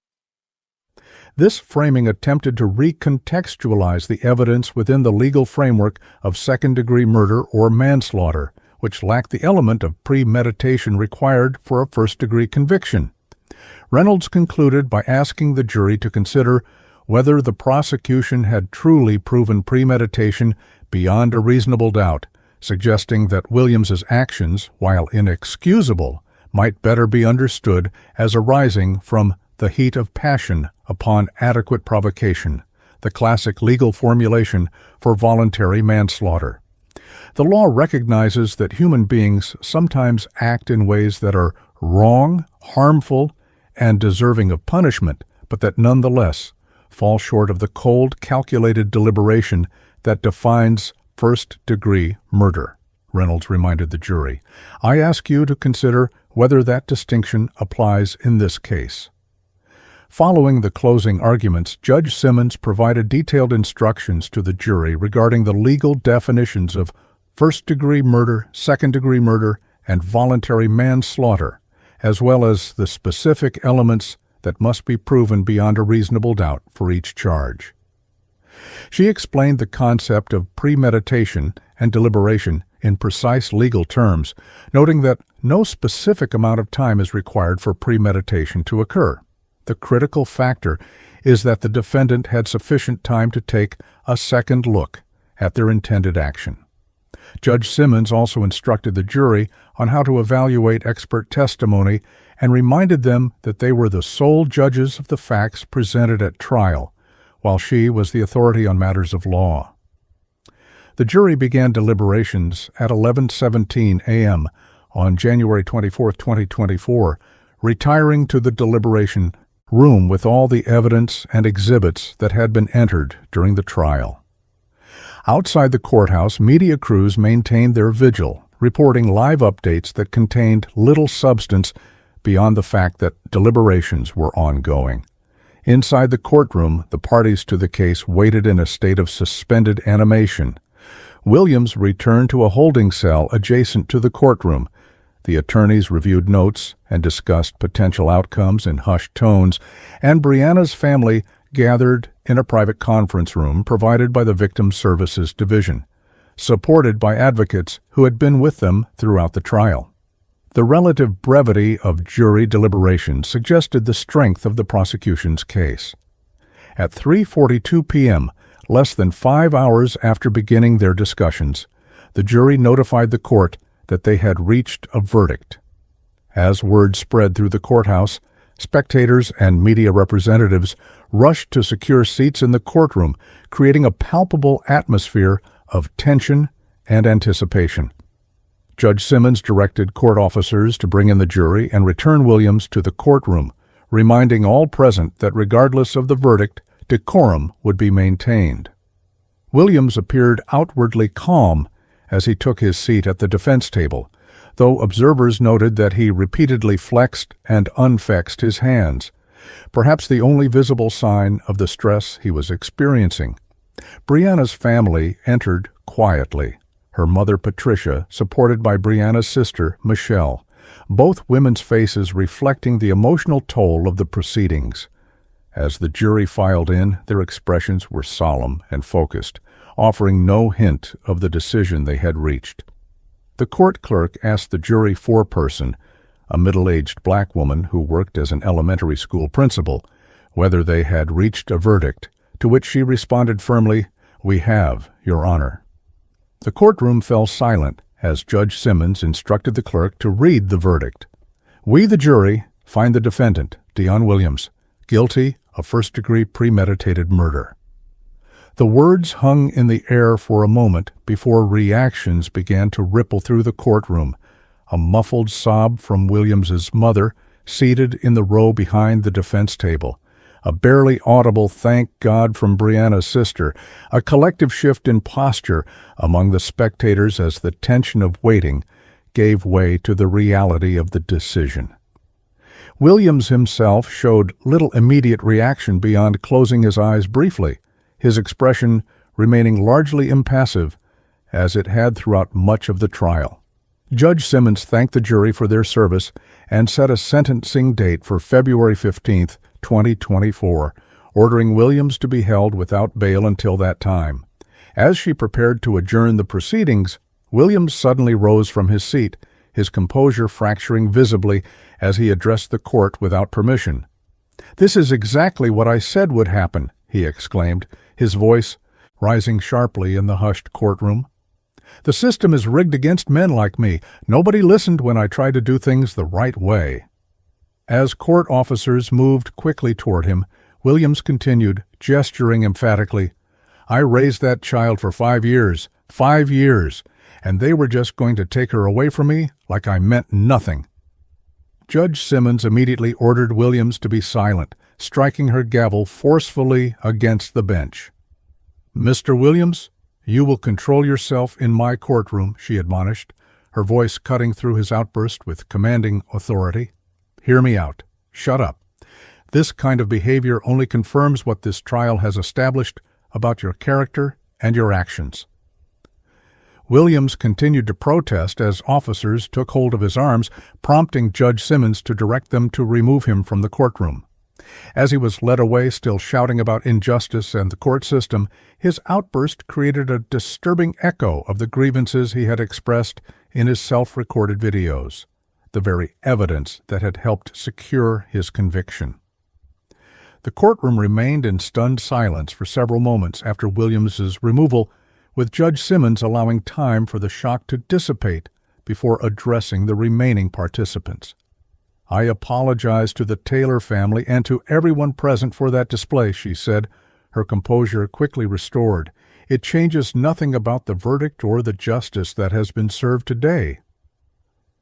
This framing attempted to recontextualize the evidence within the legal framework of second-degree murder or manslaughter, which lacked the element of premeditation required for a first-degree conviction. Reynolds concluded by asking the jury to consider whether the prosecution had truly proven premeditation beyond a reasonable doubt, suggesting that Williams's actions, while inexcusable, might better be understood as arising from the heat of passion upon adequate provocation, the classic legal formulation for voluntary manslaughter. The law recognizes that human beings sometimes act in ways that are wrong, harmful, and deserving of punishment, but that nonetheless fall short of the cold, calculated deliberation that defines first-degree murder. Reynolds reminded the jury, "I ask you to consider whether that distinction applies in this case." Following the closing arguments, Judge Simmons provided detailed instructions to the jury regarding the legal definitions of first-degree murder, second-degree murder, and voluntary manslaughter, as well as the specific elements that must be proven beyond a reasonable doubt for each charge. She explained the concept of premeditation and deliberation in precise legal terms, noting that no specific amount of time is required for premeditation to occur. The critical factor is that the defendant had sufficient time to take a second look at their intended action. Judge Simmons also instructed the jury on how to evaluate expert testimony and reminded them that they were the sole judges of the facts presented at trial, while she was the authority on matters of law. The jury began deliberations at 11:17 a.m. on January 24, 2024, retiring to the deliberation room with all the evidence and exhibits that had been entered during the trial. Outside the courthouse, media crews maintained their vigil, reporting live updates that contained little substance beyond the fact that deliberations were ongoing. Inside the courtroom, the parties to the case waited in a state of suspended animation. Williams returned to a holding cell adjacent to the courtroom. The attorneys reviewed notes and discussed potential outcomes in hushed tones, and Brianna's family gathered in a private conference room provided by the Victim Services Division, supported by advocates who had been with them throughout the trial. The relative brevity of jury deliberations suggested the strength of the prosecution's case. At 3:42 p.m., less than 5 hours after beginning their discussions, the jury notified the court that they had reached a verdict. As word spread through the courthouse, spectators and media representatives rushed to secure seats in the courtroom, creating a palpable atmosphere of tension and anticipation. Judge Simmons directed court officers to bring in the jury and return Williams to the courtroom, reminding all present that regardless of the verdict, decorum would be maintained. Williams appeared outwardly calm as he took his seat at the defense table, though observers noted that he repeatedly flexed and unflexed his hands, perhaps the only visible sign of the stress he was experiencing. Brianna's family entered quietly, her mother Patricia supported by Brianna's sister Michelle, both women's faces reflecting the emotional toll of the proceedings. As the jury filed in, their expressions were solemn and focused, offering no hint of the decision they had reached. The court clerk asked the jury foreperson, a middle-aged black woman who worked as an elementary school principal, whether they had reached a verdict, to which she responded firmly, "We have, Your Honor." The courtroom fell silent as Judge Simmons instructed the clerk to read the verdict. "We, the jury, find the defendant, Deon Williams, guilty of first-degree premeditated murder." The words hung in the air for a moment before reactions began to ripple through the courtroom. A muffled sob from Williams's mother, seated in the row behind the defense table. A barely audible "thank God" from Brianna's sister. A collective shift in posture among the spectators as the tension of waiting gave way to the reality of the decision. Williams himself showed little immediate reaction beyond closing his eyes briefly, his expression remaining largely impassive, as it had throughout much of the trial. Judge Simmons thanked the jury for their service and set a sentencing date for February 15, 2024, ordering Williams to be held without bail until that time. As she prepared to adjourn the proceedings, Williams suddenly rose from his seat, his composure fracturing visibly as he addressed the court without permission. "This is exactly what I said would happen," he exclaimed, his voice rising sharply in the hushed courtroom. "The system is rigged against men like me. Nobody listened when I tried to do things the right way." As court officers moved quickly toward him, Williams continued, gesturing emphatically, "I raised that child for 5 years, 5 years, and they were just going to take her away from me like I meant nothing." Judge Simmons immediately ordered Williams to be silent, striking her gavel forcefully against the bench. "Mr. Williams, you will control yourself in my courtroom," she admonished, her voice cutting through his outburst with commanding authority. "Hear me out. Shut up. This kind of behavior only confirms what this trial has established about your character and your actions." Williams continued to protest as officers took hold of his arms, prompting Judge Simmons to direct them to remove him from the courtroom. As he was led away, still shouting about injustice and the court system, his outburst created a disturbing echo of the grievances he had expressed in his self-recorded videos, the very evidence that had helped secure his conviction. The courtroom remained in stunned silence for several moments after Williams's removal, with Judge Simmons allowing time for the shock to dissipate before addressing the remaining participants. "I apologize to the Taylor family and to everyone present for that display," she said, her composure quickly restored. "It changes nothing about the verdict or the justice that has been served today."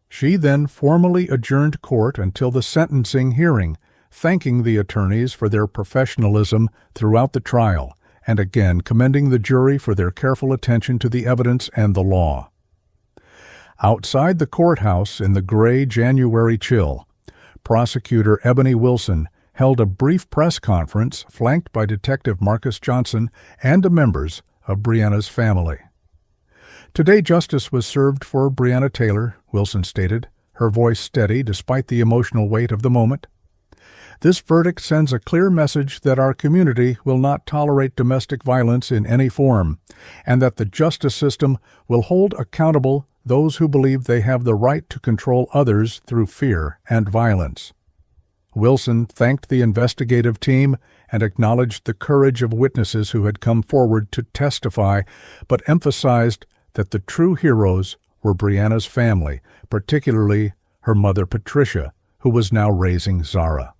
She then formally adjourned court until the sentencing hearing, thanking the attorneys for their professionalism throughout the trial, and again commending the jury for their careful attention to the evidence and the law. Outside the courthouse in the gray January chill, Prosecutor Ebony Wilson held a brief press conference flanked by Detective Marcus Johnson and the members of Brianna's family. "Today justice was served for Brianna Taylor," Wilson stated, her voice steady despite the emotional weight of the moment. "This verdict sends a clear message that our community will not tolerate domestic violence in any form, and that the justice system will hold accountable those who believe they have the right to control others through fear and violence." Wilson thanked the investigative team and acknowledged the courage of witnesses who had come forward to testify, but emphasized that the true heroes were Brianna's family, particularly her mother Patricia, who was now raising Zara.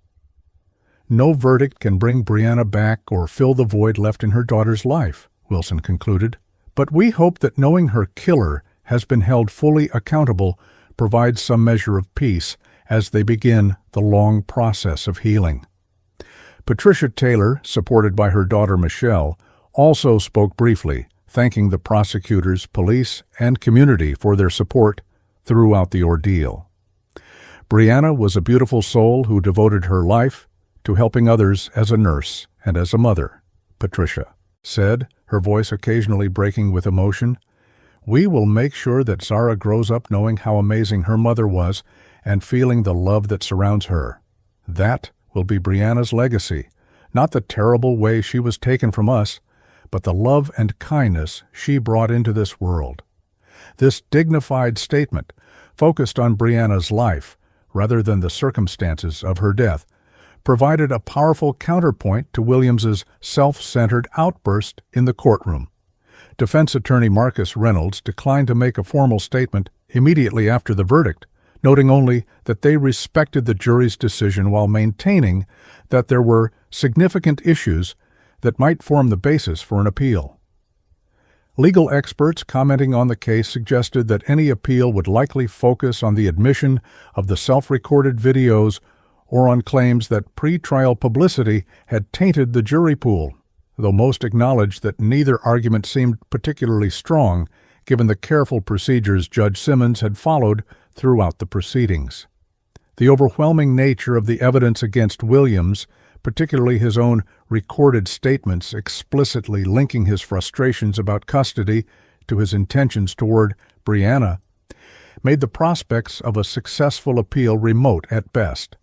"No verdict can bring Brianna back or fill the void left in her daughter's life," Wilson concluded, "but we hope that knowing her killer has been held fully accountable provides some measure of peace as they begin the long process of healing." Patricia Taylor, supported by her daughter Michelle, also spoke briefly, thanking the prosecutors, police, and community for their support throughout the ordeal. "Brianna was a beautiful soul who devoted her life to helping others as a nurse and as a mother," Patricia said, her voice occasionally breaking with emotion. "We will make sure that Zara grows up knowing how amazing her mother was and feeling the love that surrounds her. That will be Brianna's legacy, not the terrible way she was taken from us, but the love and kindness she brought into this world." This dignified statement focused on Brianna's life rather than the circumstances of her death, provided a powerful counterpoint to Williams's self-centered outburst in the courtroom. Defense attorney Marcus Reynolds declined to make a formal statement immediately after the verdict, noting only that they respected the jury's decision while maintaining that there were significant issues that might form the basis for an appeal. Legal experts commenting on the case suggested that any appeal would likely focus on the admission of the self-recorded videos or on claims that pre-trial publicity had tainted the jury pool, though most acknowledged that neither argument seemed particularly strong given the careful procedures Judge Simmons had followed throughout the proceedings. The overwhelming nature of the evidence against Williams, particularly his own recorded statements explicitly linking his frustrations about custody to his intentions toward Brianna, made the prospects of a successful appeal remote at best.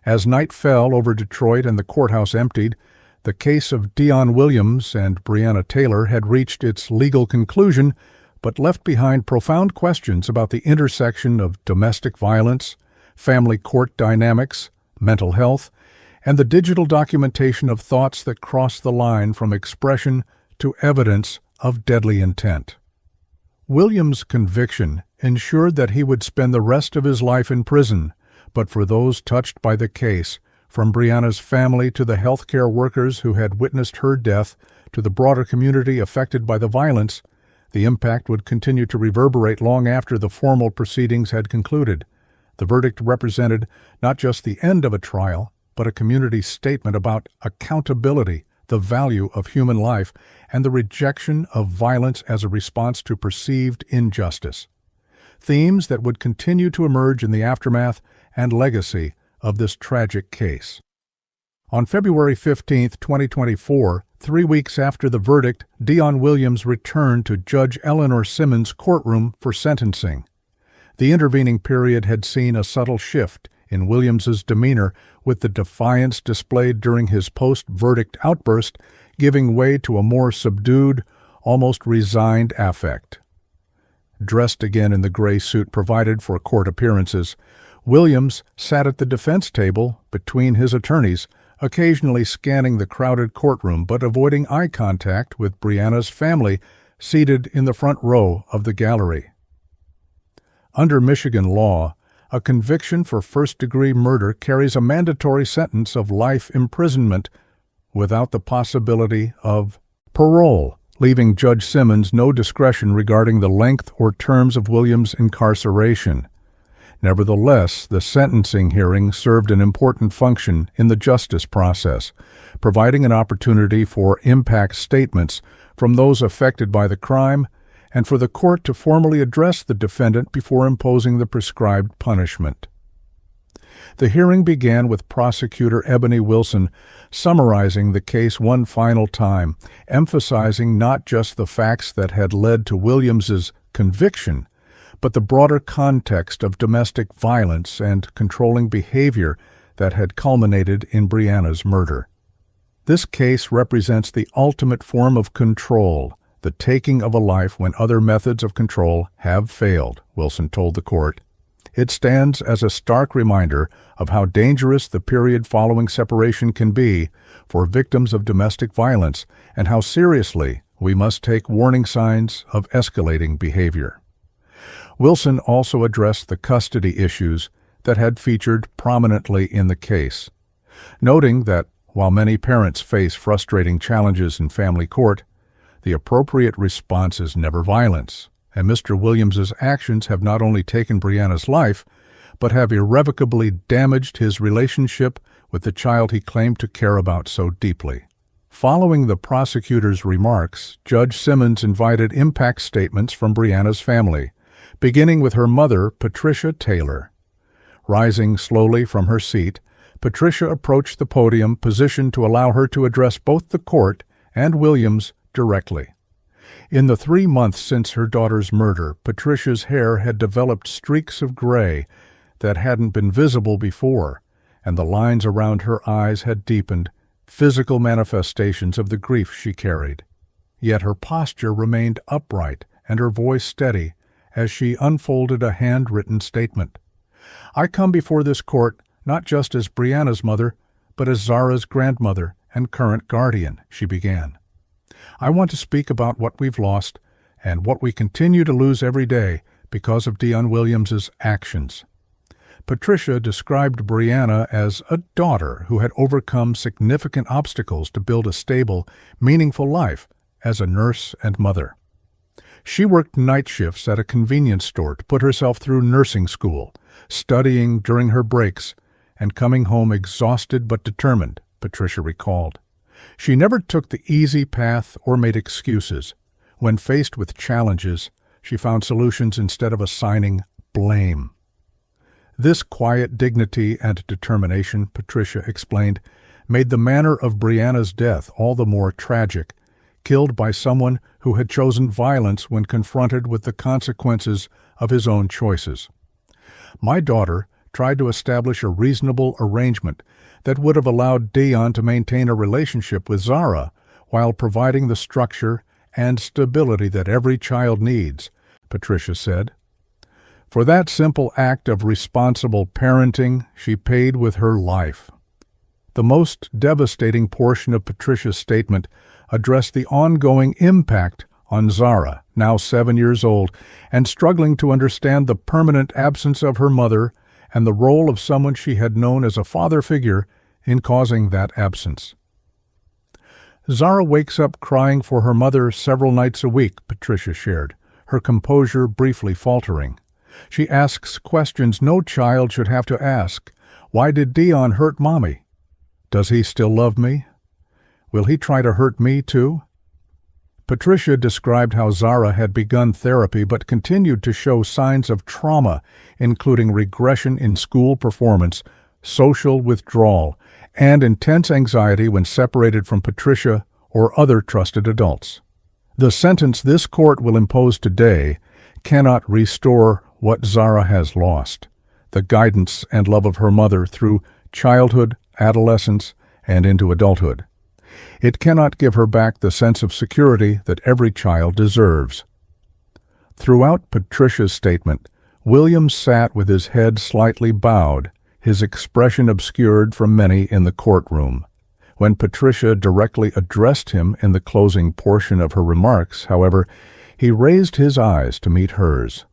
As night fell over Detroit and the courthouse emptied, the case of Dion Williams and Brianna Taylor had reached its legal conclusion, but left behind profound questions about the intersection of domestic violence, family court dynamics, mental health, and the digital documentation of thoughts that cross the line from expression to evidence of deadly intent. Williams' conviction ensured that he would spend the rest of his life in prison, but for those touched by the case, From Brianna's family to the healthcare workers who had witnessed her death to the broader community affected by the violence, the impact would continue to reverberate long after the formal proceedings had concluded. The verdict represented not just the end of a trial, but a community statement about accountability, the value of human life, and the rejection of violence as a response to perceived injustice. Themes that would continue to emerge in the aftermath and legacy of this tragic case. On February 15, 2024, 3 weeks after the verdict, Dion Williams returned to Judge Eleanor Simmons' courtroom for sentencing. The intervening period had seen a subtle shift in Williams's demeanor, with the defiance displayed during his post-verdict outburst giving way to a more subdued, almost resigned affect. Dressed again in the gray suit provided for court appearances, Williams sat at the defense table between his attorneys, occasionally scanning the crowded courtroom but avoiding eye contact with Brianna's family seated in the front row of the gallery. Under Michigan law, a conviction for first-degree murder carries a mandatory sentence of life imprisonment without the possibility of parole, leaving Judge Simmons no discretion regarding the length or terms of Williams' incarceration. Nevertheless, the sentencing hearing served an important function in the justice process, providing an opportunity for impact statements from those affected by the crime and for the court to formally address the defendant before imposing the prescribed punishment. The hearing began with Prosecutor Ebony Wilson summarizing the case one final time, emphasizing not just the facts that had led to Williams's conviction, but the broader context of domestic violence and controlling behavior that had culminated in Brianna's murder. This case represents the ultimate form of control, the taking of a life when other methods of control have failed, Wilson told the court. It stands as a stark reminder of how dangerous the period following separation can be for victims of domestic violence and how seriously we must take warning signs of escalating behavior. Wilson also addressed the custody issues that had featured prominently in the case, noting that while many parents face frustrating challenges in family court, the appropriate response is never violence, and Mr. Williams's actions have not only taken Brianna's life, but have irrevocably damaged his relationship with the child he claimed to care about so deeply. Following the prosecutor's remarks, Judge Simmons invited impact statements from Brianna's family, beginning with her mother, Patricia Taylor. Rising slowly from her seat, Patricia approached the podium, positioned to allow her to address both the court and Williams directly. In the 3 months since her daughter's murder, Patricia's hair had developed streaks of gray that hadn't been visible before, and the lines around her eyes had deepened, physical manifestations of the grief she carried. Yet her posture remained upright and her voice steady as she unfolded a handwritten statement. "I come before this court not just as Brianna's mother, but as Zara's grandmother and current guardian," she began. "I want to speak about what we've lost and what we continue to lose every day because of Dion Williams's actions." Patricia described Brianna as a daughter who had overcome significant obstacles to build a stable, meaningful life as a nurse and mother. She worked night shifts at a convenience store to put herself through nursing school, studying during her breaks, and coming home exhausted but determined, Patricia recalled. She never took the easy path or made excuses. When faced with challenges, she found solutions instead of assigning blame. This quiet dignity and determination, Patricia explained, made the manner of Brianna's death all the more tragic, killed by someone who had chosen violence when confronted with the consequences of his own choices. "My daughter tried to establish a reasonable arrangement that would have allowed Dion to maintain a relationship with Zara while providing the structure and stability that every child needs," Patricia said. For that simple act of responsible parenting, she paid with her life. The most devastating portion of Patricia's statement addressed the ongoing impact on Zara, now 7 years old, and struggling to understand the permanent absence of her mother and the role of someone she had known as a father figure in causing that absence. Zara wakes up crying for her mother several nights a week, Patricia shared, her composure briefly faltering. She asks questions no child should have to ask. Why did Dion hurt Mommy? Does he still love me? Will he try to hurt me too? Patricia described how Zara had begun therapy but continued to show signs of trauma, including regression in school performance, social withdrawal, and intense anxiety when separated from Patricia or other trusted adults. The sentence this court will impose today cannot restore what Zara has lost, the guidance and love of her mother through childhood, adolescence, and into adulthood. It cannot give her back the sense of security that every child deserves. Throughout Patricia's statement, Williams sat with his head slightly bowed, his expression obscured from many in the courtroom. When Patricia directly addressed him in the closing portion of her remarks, however, he raised his eyes to meet hers.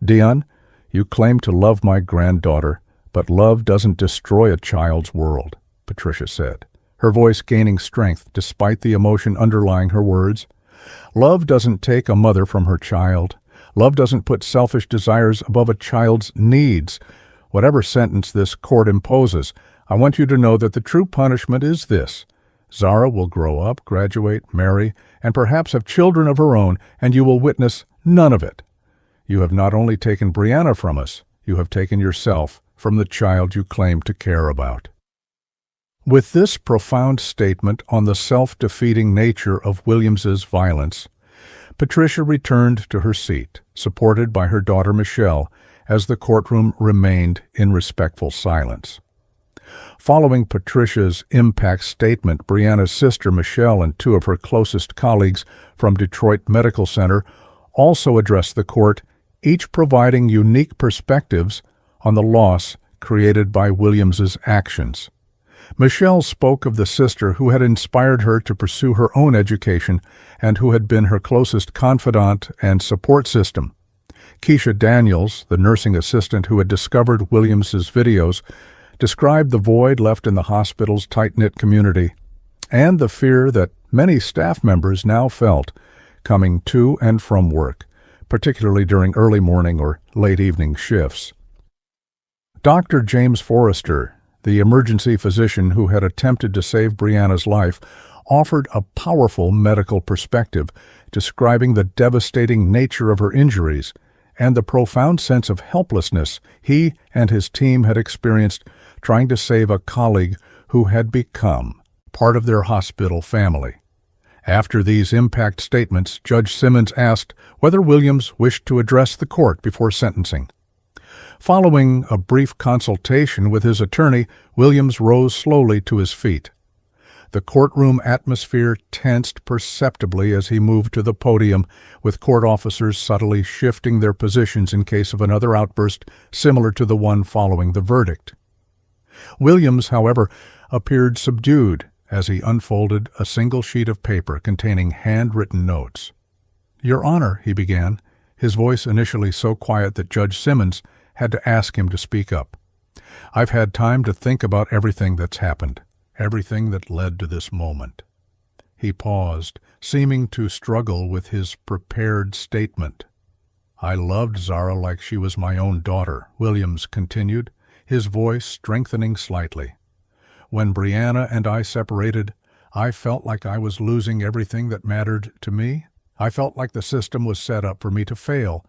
"Dion, you claim to love my granddaughter, but love doesn't destroy a child's world," Patricia said, her voice gaining strength despite the emotion underlying her words. "Love doesn't take a mother from her child. Love doesn't put selfish desires above a child's needs. Whatever sentence this court imposes, I want you to know that the true punishment is this. Zara will grow up, graduate, marry, and perhaps have children of her own, and you will witness none of it. You have not only taken Brianna from us, you have taken yourself from the child you claim to care about." With this profound statement on the self-defeating nature of Williams's violence, Patricia returned to her seat, supported by her daughter Michelle, as the courtroom remained in respectful silence. Following Patricia's impact statement, Brianna's sister Michelle and two of her closest colleagues from Detroit Medical Center also addressed the court, each providing unique perspectives on the loss created by Williams's actions. Michelle spoke of the sister who had inspired her to pursue her own education and who had been her closest confidant and support system. Keisha Daniels, the nursing assistant who had discovered Williams's videos, described the void left in the hospital's tight-knit community and the fear that many staff members now felt coming to and from work, particularly during early morning or late evening shifts. Dr. James Forrester, the emergency physician who had attempted to save Brianna's life, offered a powerful medical perspective, describing the devastating nature of her injuries and the profound sense of helplessness he and his team had experienced trying to save a colleague who had become part of their hospital family. After these impact statements, Judge Simmons asked whether Williams wished to address the court before sentencing. Following a brief consultation with his attorney, Williams rose slowly to his feet. The courtroom atmosphere tensed perceptibly as he moved to the podium, with court officers subtly shifting their positions in case of another outburst similar to the one following the verdict. Williams, however, appeared subdued as he unfolded a single sheet of paper containing handwritten notes. "Your Honor," he began, his voice initially so quiet that Judge Simmons had to ask him to speak up. "I've had time to think about everything that's happened, everything that led to this moment." He paused, seeming to struggle with his prepared statement. "I loved Zara like she was my own daughter," Williams continued, his voice strengthening slightly. "When Brianna and I separated, I felt like I was losing everything that mattered to me. I felt like the system was set up for me to fail,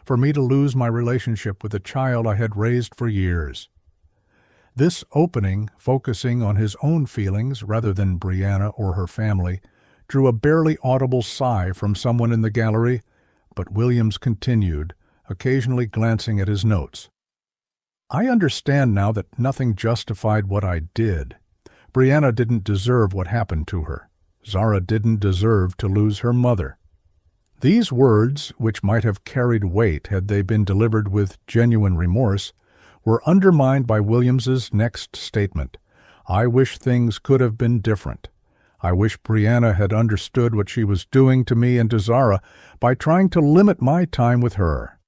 for me to lose my relationship with the child I had raised for years." This opening, focusing on his own feelings rather than Brianna or her family, drew a barely audible sigh from someone in the gallery, but Williams continued, occasionally glancing at his notes. "I understand now that nothing justified what I did. Brianna didn't deserve what happened to her. Zara didn't deserve to lose her mother." These words, which might have carried weight had they been delivered with genuine remorse, were undermined by Williams's next statement. "I wish things could have been different. I wish Brianna had understood what she was doing to me and to Zara by trying to limit my time with her."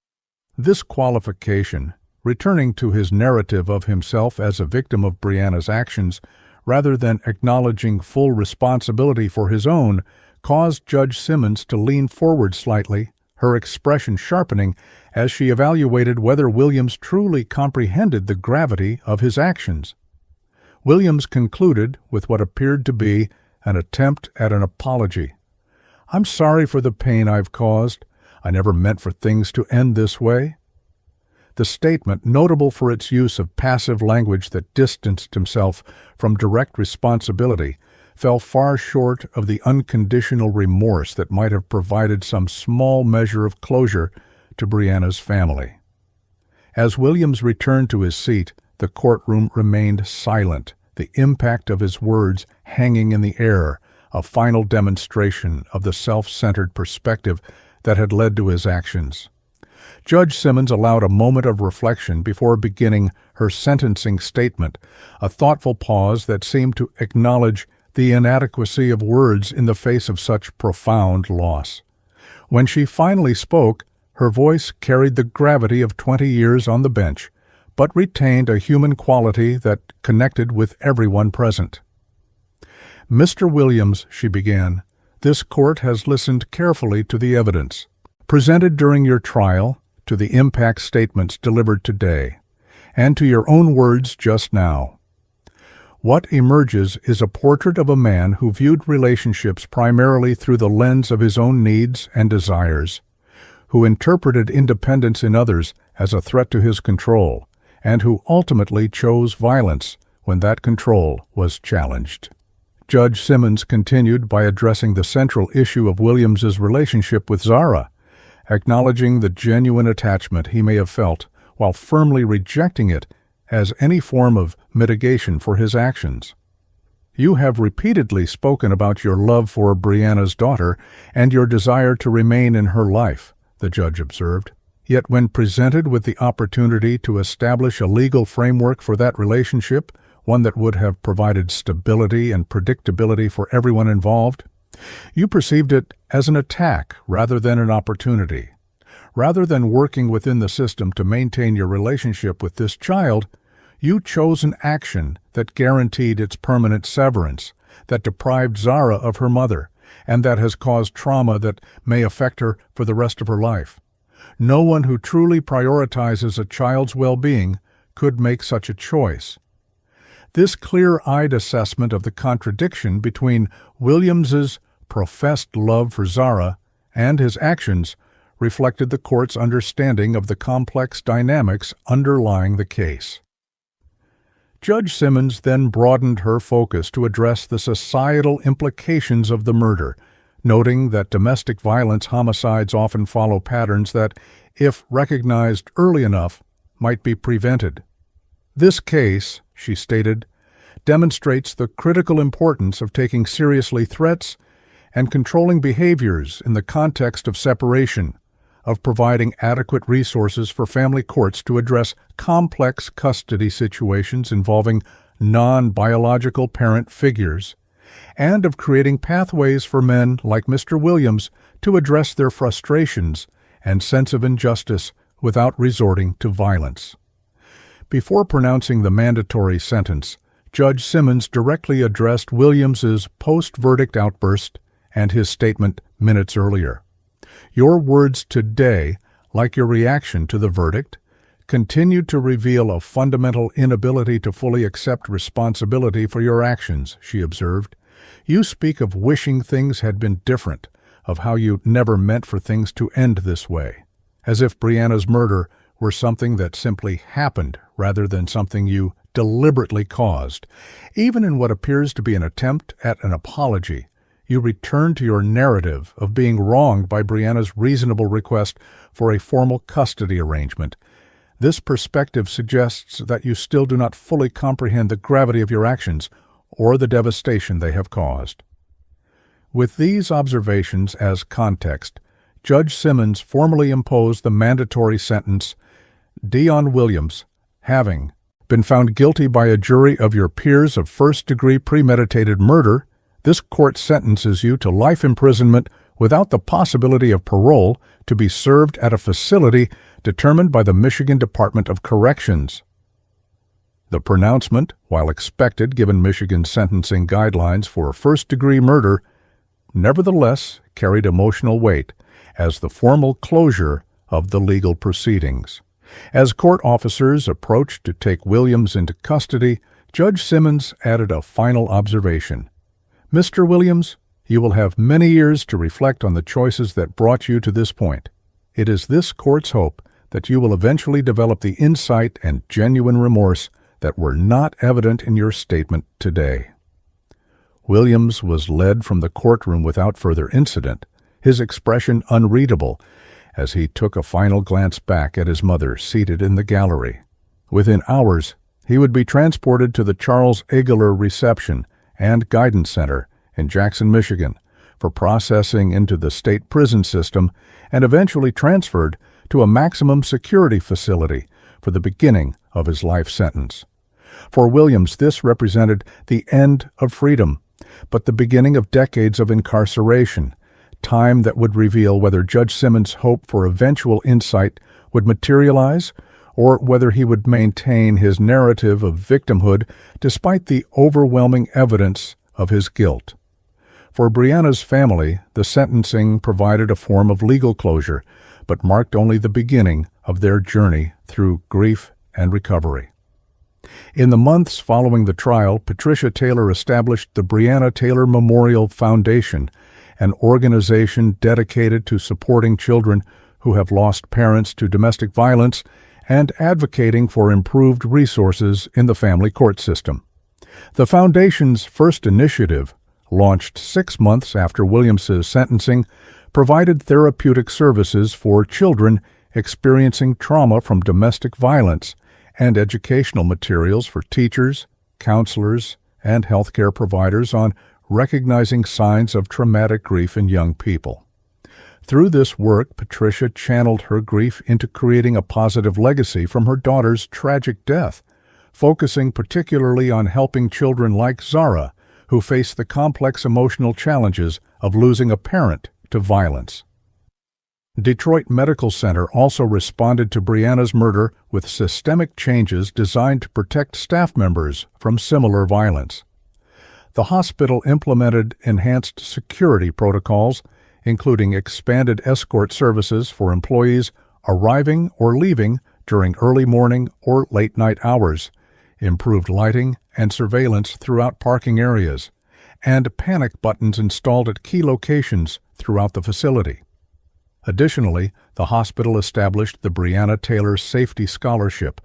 This qualification, returning to his narrative of himself as a victim of Brianna's actions, rather than acknowledging full responsibility for his own, caused Judge Simmons to lean forward slightly, her expression sharpening as she evaluated whether Williams truly comprehended the gravity of his actions. Williams concluded with what appeared to be an attempt at an apology. "I'm sorry for the pain I've caused. I never meant for things to end this way." The statement, notable for its use of passive language that distanced himself from direct responsibility, fell far short of the unconditional remorse that might have provided some small measure of closure to Brianna's family. As Williams returned to his seat, the courtroom remained silent, the impact of his words hanging in the air, a final demonstration of the self-centered perspective that had led to his actions. Judge Simmons allowed a moment of reflection before beginning her sentencing statement, a thoughtful pause that seemed to acknowledge the inadequacy of words in the face of such profound loss. When she finally spoke, her voice carried the gravity of 20 years on the bench, but retained a human quality that connected with everyone present. "Mr. Williams," she began, "this court has listened carefully to the evidence presented during your trial, to the impact statements delivered today, and to your own words just now. What emerges is a portrait of a man who viewed relationships primarily through the lens of his own needs and desires, who interpreted independence in others as a threat to his control, and who ultimately chose violence when that control was challenged." Judge Simmons continued by addressing the central issue of Williams's relationship with Zara, acknowledging the genuine attachment he may have felt while firmly rejecting it as any form of mitigation for his actions. "You have repeatedly spoken about your love for Brianna's daughter and your desire to remain in her life," the judge observed. "Yet when presented with the opportunity to establish a legal framework for that relationship, one that would have provided stability and predictability for everyone involved, you perceived it as an attack rather than an opportunity. Rather than working within the system to maintain your relationship with this child, you chose an action that guaranteed its permanent severance, that deprived Zara of her mother, and that has caused trauma that may affect her for the rest of her life. No one who truly prioritizes a child's well-being could make such a choice." This clear-eyed assessment of the contradiction between Williams's professed love for Zara and his actions reflected the court's understanding of the complex dynamics underlying the case. Judge Simmons then broadened her focus to address the societal implications of the murder, noting that domestic violence homicides often follow patterns that, if recognized early enough, might be prevented. "This case," she stated, "demonstrates the critical importance of taking seriously threats and controlling behaviors in the context of separation, of providing adequate resources for family courts to address complex custody situations involving non-biological parent figures, and of creating pathways for men like Mr. Williams to address their frustrations and sense of injustice without resorting to violence." Before pronouncing the mandatory sentence, Judge Simmons directly addressed Williams's post-verdict outburst and his statement minutes earlier. "Your words today, like your reaction to the verdict, continue to reveal a fundamental inability to fully accept responsibility for your actions," she observed. "You speak of wishing things had been different, of how you never meant for things to end this way, as if Brianna's murder were something that simply happened rather than something you deliberately caused. Even in what appears to be an attempt at an apology, you return to your narrative of being wronged by Brianna's reasonable request for a formal custody arrangement. This perspective suggests that you still do not fully comprehend the gravity of your actions or the devastation they have caused." With these observations as context, Judge Simmons formally imposed the mandatory sentence, "Dion Williams, having been found guilty by a jury of your peers of first-degree premeditated murder, this court sentences you to life imprisonment without the possibility of parole, to be served at a facility determined by the Michigan Department of Corrections. The pronouncement, while expected given Michigan's sentencing guidelines for first-degree murder, nevertheless carried emotional weight as the formal closure of the legal proceedings. As court officers approached to take Williams into custody, Judge Simmons added a final observation. "Mr. Williams, you will have many years to reflect on the choices that brought you to this point. It is this court's hope that you will eventually develop the insight and genuine remorse that were not evident in your statement today." Williams was led from the courtroom without further incident, his expression unreadable, as he took a final glance back at his mother seated in the gallery. Within hours, he would be transported to the Charles Egeler Reception and Guidance Center in Jackson, Michigan, for processing into the state prison system and eventually transferred to a maximum security facility for the beginning of his life sentence. For Williams, this represented the end of freedom, but the beginning of decades of incarceration, time that would reveal whether Judge Simmons' hope for eventual insight would materialize or whether he would maintain his narrative of victimhood despite the overwhelming evidence of his guilt. For Brianna's family, the sentencing provided a form of legal closure, but marked only the beginning of their journey through grief and recovery. In the months following the trial, Patricia Taylor established the Breonna Taylor Memorial Foundation, an organization dedicated to supporting children who have lost parents to domestic violence and advocating for improved resources in the family court system. The foundation's first initiative, launched 6 months after Williams's sentencing, provided therapeutic services for children experiencing trauma from domestic violence and educational materials for teachers, counselors, and healthcare providers on recognizing signs of traumatic grief in young people. Through this work, Patricia channeled her grief into creating a positive legacy from her daughter's tragic death, focusing particularly on helping children like Zara, who face the complex emotional challenges of losing a parent to violence. Detroit Medical Center also responded to Brianna's murder with systemic changes designed to protect staff members from similar violence. The hospital implemented enhanced security protocols, including expanded escort services for employees arriving or leaving during early morning or late night hours, improved lighting and surveillance throughout parking areas, and panic buttons installed at key locations throughout the facility. Additionally, the hospital established the Breonna Taylor Safety Scholarship,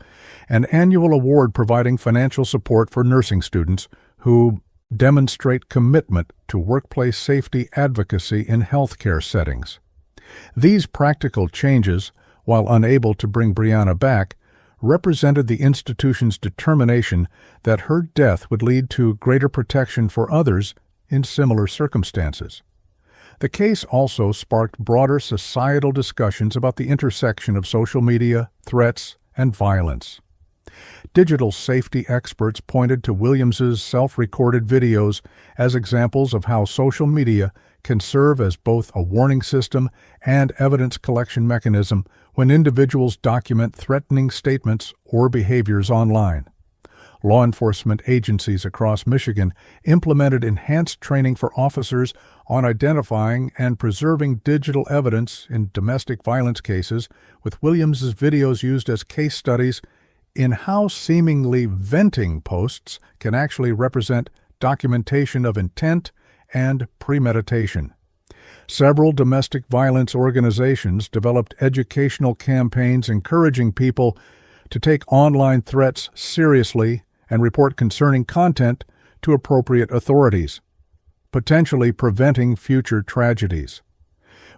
an annual award providing financial support for nursing students who demonstrate commitment to workplace safety advocacy in healthcare settings. These practical changes, while unable to bring Brianna back, represented the institution's determination that her death would lead to greater protection for others in similar circumstances. The case also sparked broader societal discussions about the intersection of social media, threats, and violence. Digital safety experts pointed to Williams's self-recorded videos as examples of how social media can serve as both a warning system and evidence collection mechanism when individuals document threatening statements or behaviors online. Law enforcement agencies across Michigan implemented enhanced training for officers on identifying and preserving digital evidence in domestic violence cases, with Williams's videos used as case studies in how seemingly venting posts can actually represent documentation of intent and premeditation. Several domestic violence organizations developed educational campaigns encouraging people to take online threats seriously and report concerning content to appropriate authorities, potentially preventing future tragedies.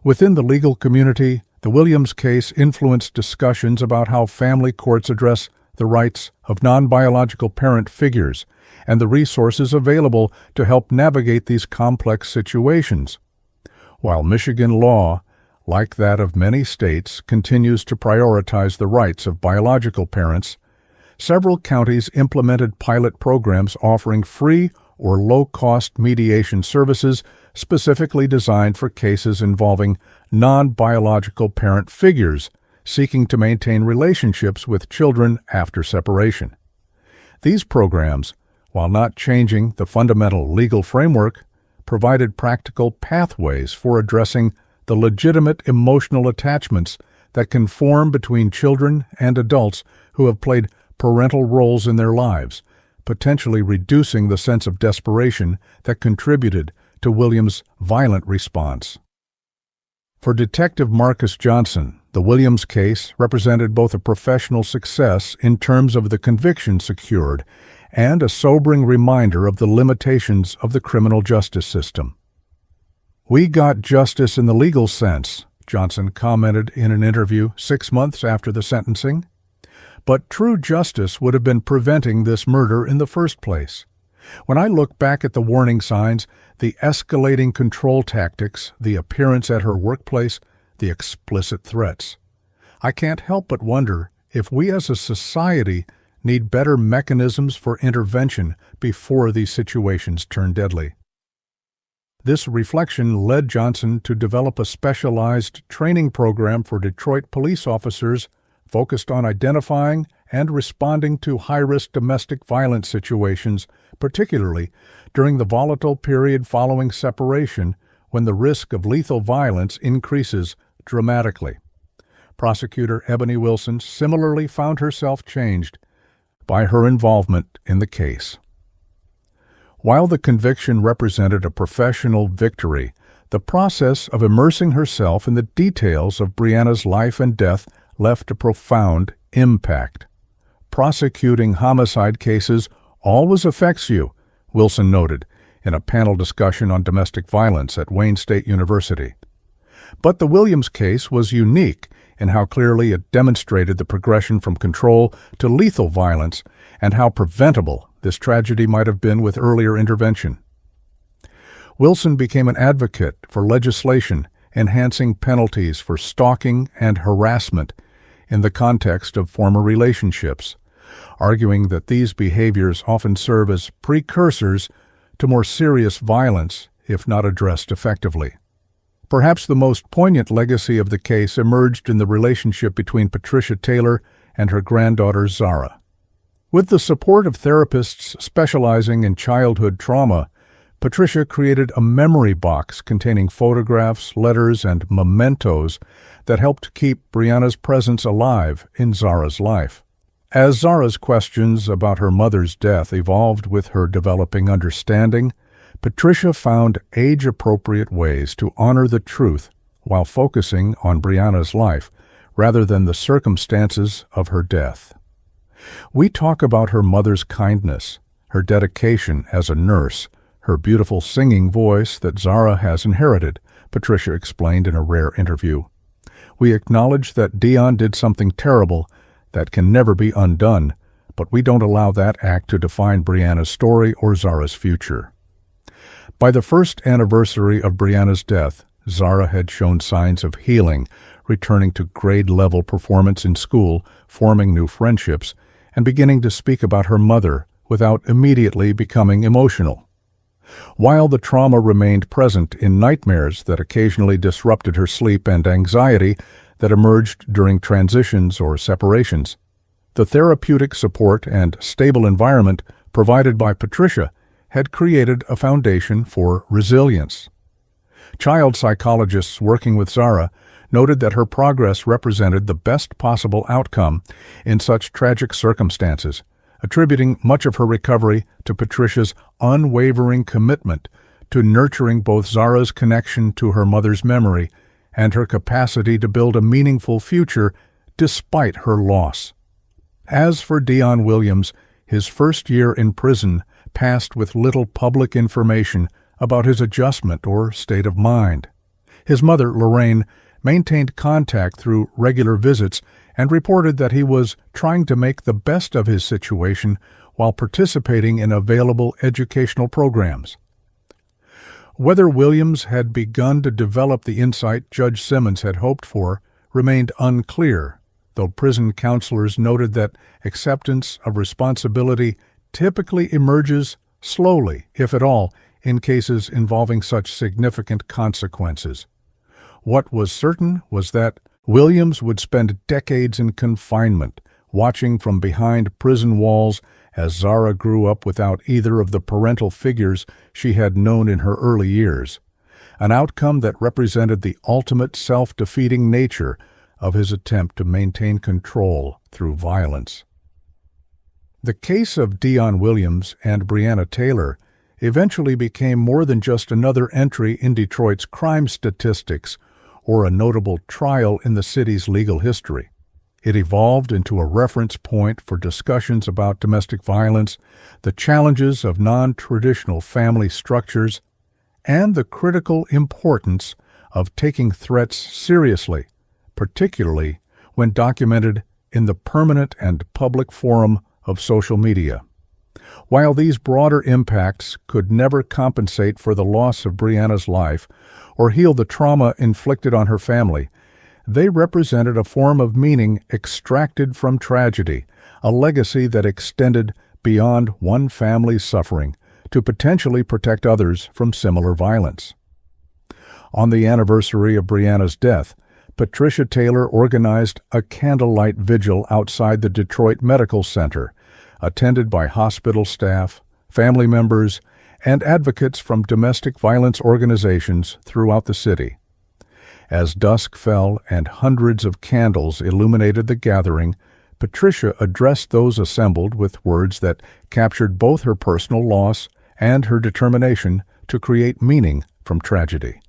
Within the legal community, the Williams case influenced discussions about how family courts address the rights of non-biological parent figures and the resources available to help navigate these complex situations. While Michigan law, like that of many states, continues to prioritize the rights of biological parents, several counties implemented pilot programs offering free or low-cost mediation services specifically designed for cases involving non-biological parent figures seeking to maintain relationships with children after separation. These programs, while not changing the fundamental legal framework, provided practical pathways for addressing the legitimate emotional attachments that can form between children and adults who have played parental roles in their lives, potentially reducing the sense of desperation that contributed to Williams' violent response. For Detective Marcus Johnson, the Williams case represented both a professional success in terms of the conviction secured and a sobering reminder of the limitations of the criminal justice system. "We got justice in the legal sense," Johnson commented in an interview 6 months after the sentencing. "But true justice would have been preventing this murder in the first place. When I look back at the warning signs, the escalating control tactics, the appearance at her workplace, the explicit threats, I can't help but wonder if we as a society need better mechanisms for intervention before these situations turn deadly." This reflection led Johnson to develop a specialized training program for Detroit police officers focused on identifying and responding to high-risk domestic violence situations, particularly during the volatile period following separation when the risk of lethal violence increases dramatically. Prosecutor Ebony Wilson similarly found herself changed by her involvement in the case. While the conviction represented a professional victory, the process of immersing herself in the details of Brianna's life and death left a profound impact. "Prosecuting homicide cases always affects you," Wilson noted in a panel discussion on domestic violence at Wayne State University. But the Williams case was unique in how clearly it demonstrated the progression from control to lethal violence and how preventable this tragedy might have been with earlier intervention. Wilson became an advocate for legislation enhancing penalties for stalking and harassment in the context of former relationships, arguing that these behaviors often serve as precursors to more serious violence if not addressed effectively. Perhaps the most poignant legacy of the case emerged in the relationship between Patricia Taylor and her granddaughter Zara. With the support of therapists specializing in childhood trauma, Patricia created a memory box containing photographs, letters, and mementos that helped keep Brianna's presence alive in Zara's life. As Zara's questions about her mother's death evolved with her developing understanding, Patricia found age-appropriate ways to honor the truth while focusing on Brianna's life rather than the circumstances of her death. We talk about her mother's kindness, her dedication as a nurse, her beautiful singing voice that Zara has inherited, Patricia explained in a rare interview. We acknowledge that Dion did something terrible that can never be undone, but we don't allow that act to define Brianna's story or Zara's future. By the first anniversary of Brianna's death, Zara had shown signs of healing, returning to grade-level performance in school, forming new friendships, and beginning to speak about her mother without immediately becoming emotional. While the trauma remained present in nightmares that occasionally disrupted her sleep and anxiety that emerged during transitions or separations, the therapeutic support and stable environment provided by Patricia had created a foundation for resilience. Child psychologists working with Zara noted that her progress represented the best possible outcome in such tragic circumstances, attributing much of her recovery to Patricia's unwavering commitment to nurturing both Zara's connection to her mother's memory and her capacity to build a meaningful future despite her loss. As for Dion Williams, his first year in prison passed with little public information about his adjustment or state of mind. His mother, Lorraine, maintained contact through regular visits and reported that he was trying to make the best of his situation while participating in available educational programs. Whether Williams had begun to develop the insight Judge Simmons had hoped for remained unclear, though prison counselors noted that acceptance of responsibility typically emerges slowly, if at all, in cases involving such significant consequences. What was certain was that Williams would spend decades in confinement, watching from behind prison walls as Zara grew up without either of the parental figures she had known in her early years, an outcome that represented the ultimate self-defeating nature of his attempt to maintain control through violence. The case of Dion Williams and Breonna Taylor eventually became more than just another entry in Detroit's crime statistics or a notable trial in the city's legal history. It evolved into a reference point for discussions about domestic violence, the challenges of non-traditional family structures, and the critical importance of taking threats seriously, particularly when documented in the permanent and public forum of social media. While these broader impacts could never compensate for the loss of Breonna's life or heal the trauma inflicted on her family, they represented a form of meaning extracted from tragedy, a legacy that extended beyond one family's suffering to potentially protect others from similar violence. On the anniversary of Breonna's death, Patricia Taylor organized a candlelight vigil outside the Detroit Medical Center, attended by hospital staff, family members, and advocates from domestic violence organizations throughout the city. As dusk fell and hundreds of candles illuminated the gathering, Patricia addressed those assembled with words that captured both her personal loss and her determination to create meaning from tragedy.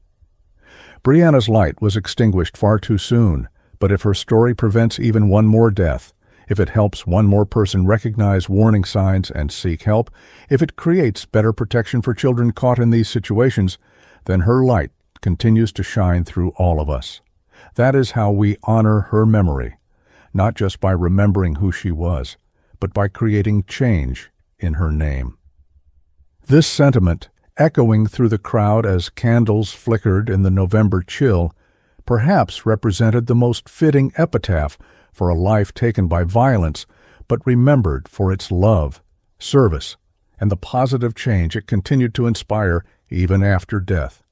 Breonna's light was extinguished far too soon, but if her story prevents even one more death, if it helps one more person recognize warning signs and seek help, if it creates better protection for children caught in these situations, then her light continues to shine through all of us. That is how we honor her memory, not just by remembering who she was, but by creating change in her name. This sentiment, echoing through the crowd as candles flickered in the November chill, perhaps represented the most fitting epitaph for a life taken by violence, but remembered for its love, service, and the positive change it continued to inspire even after death.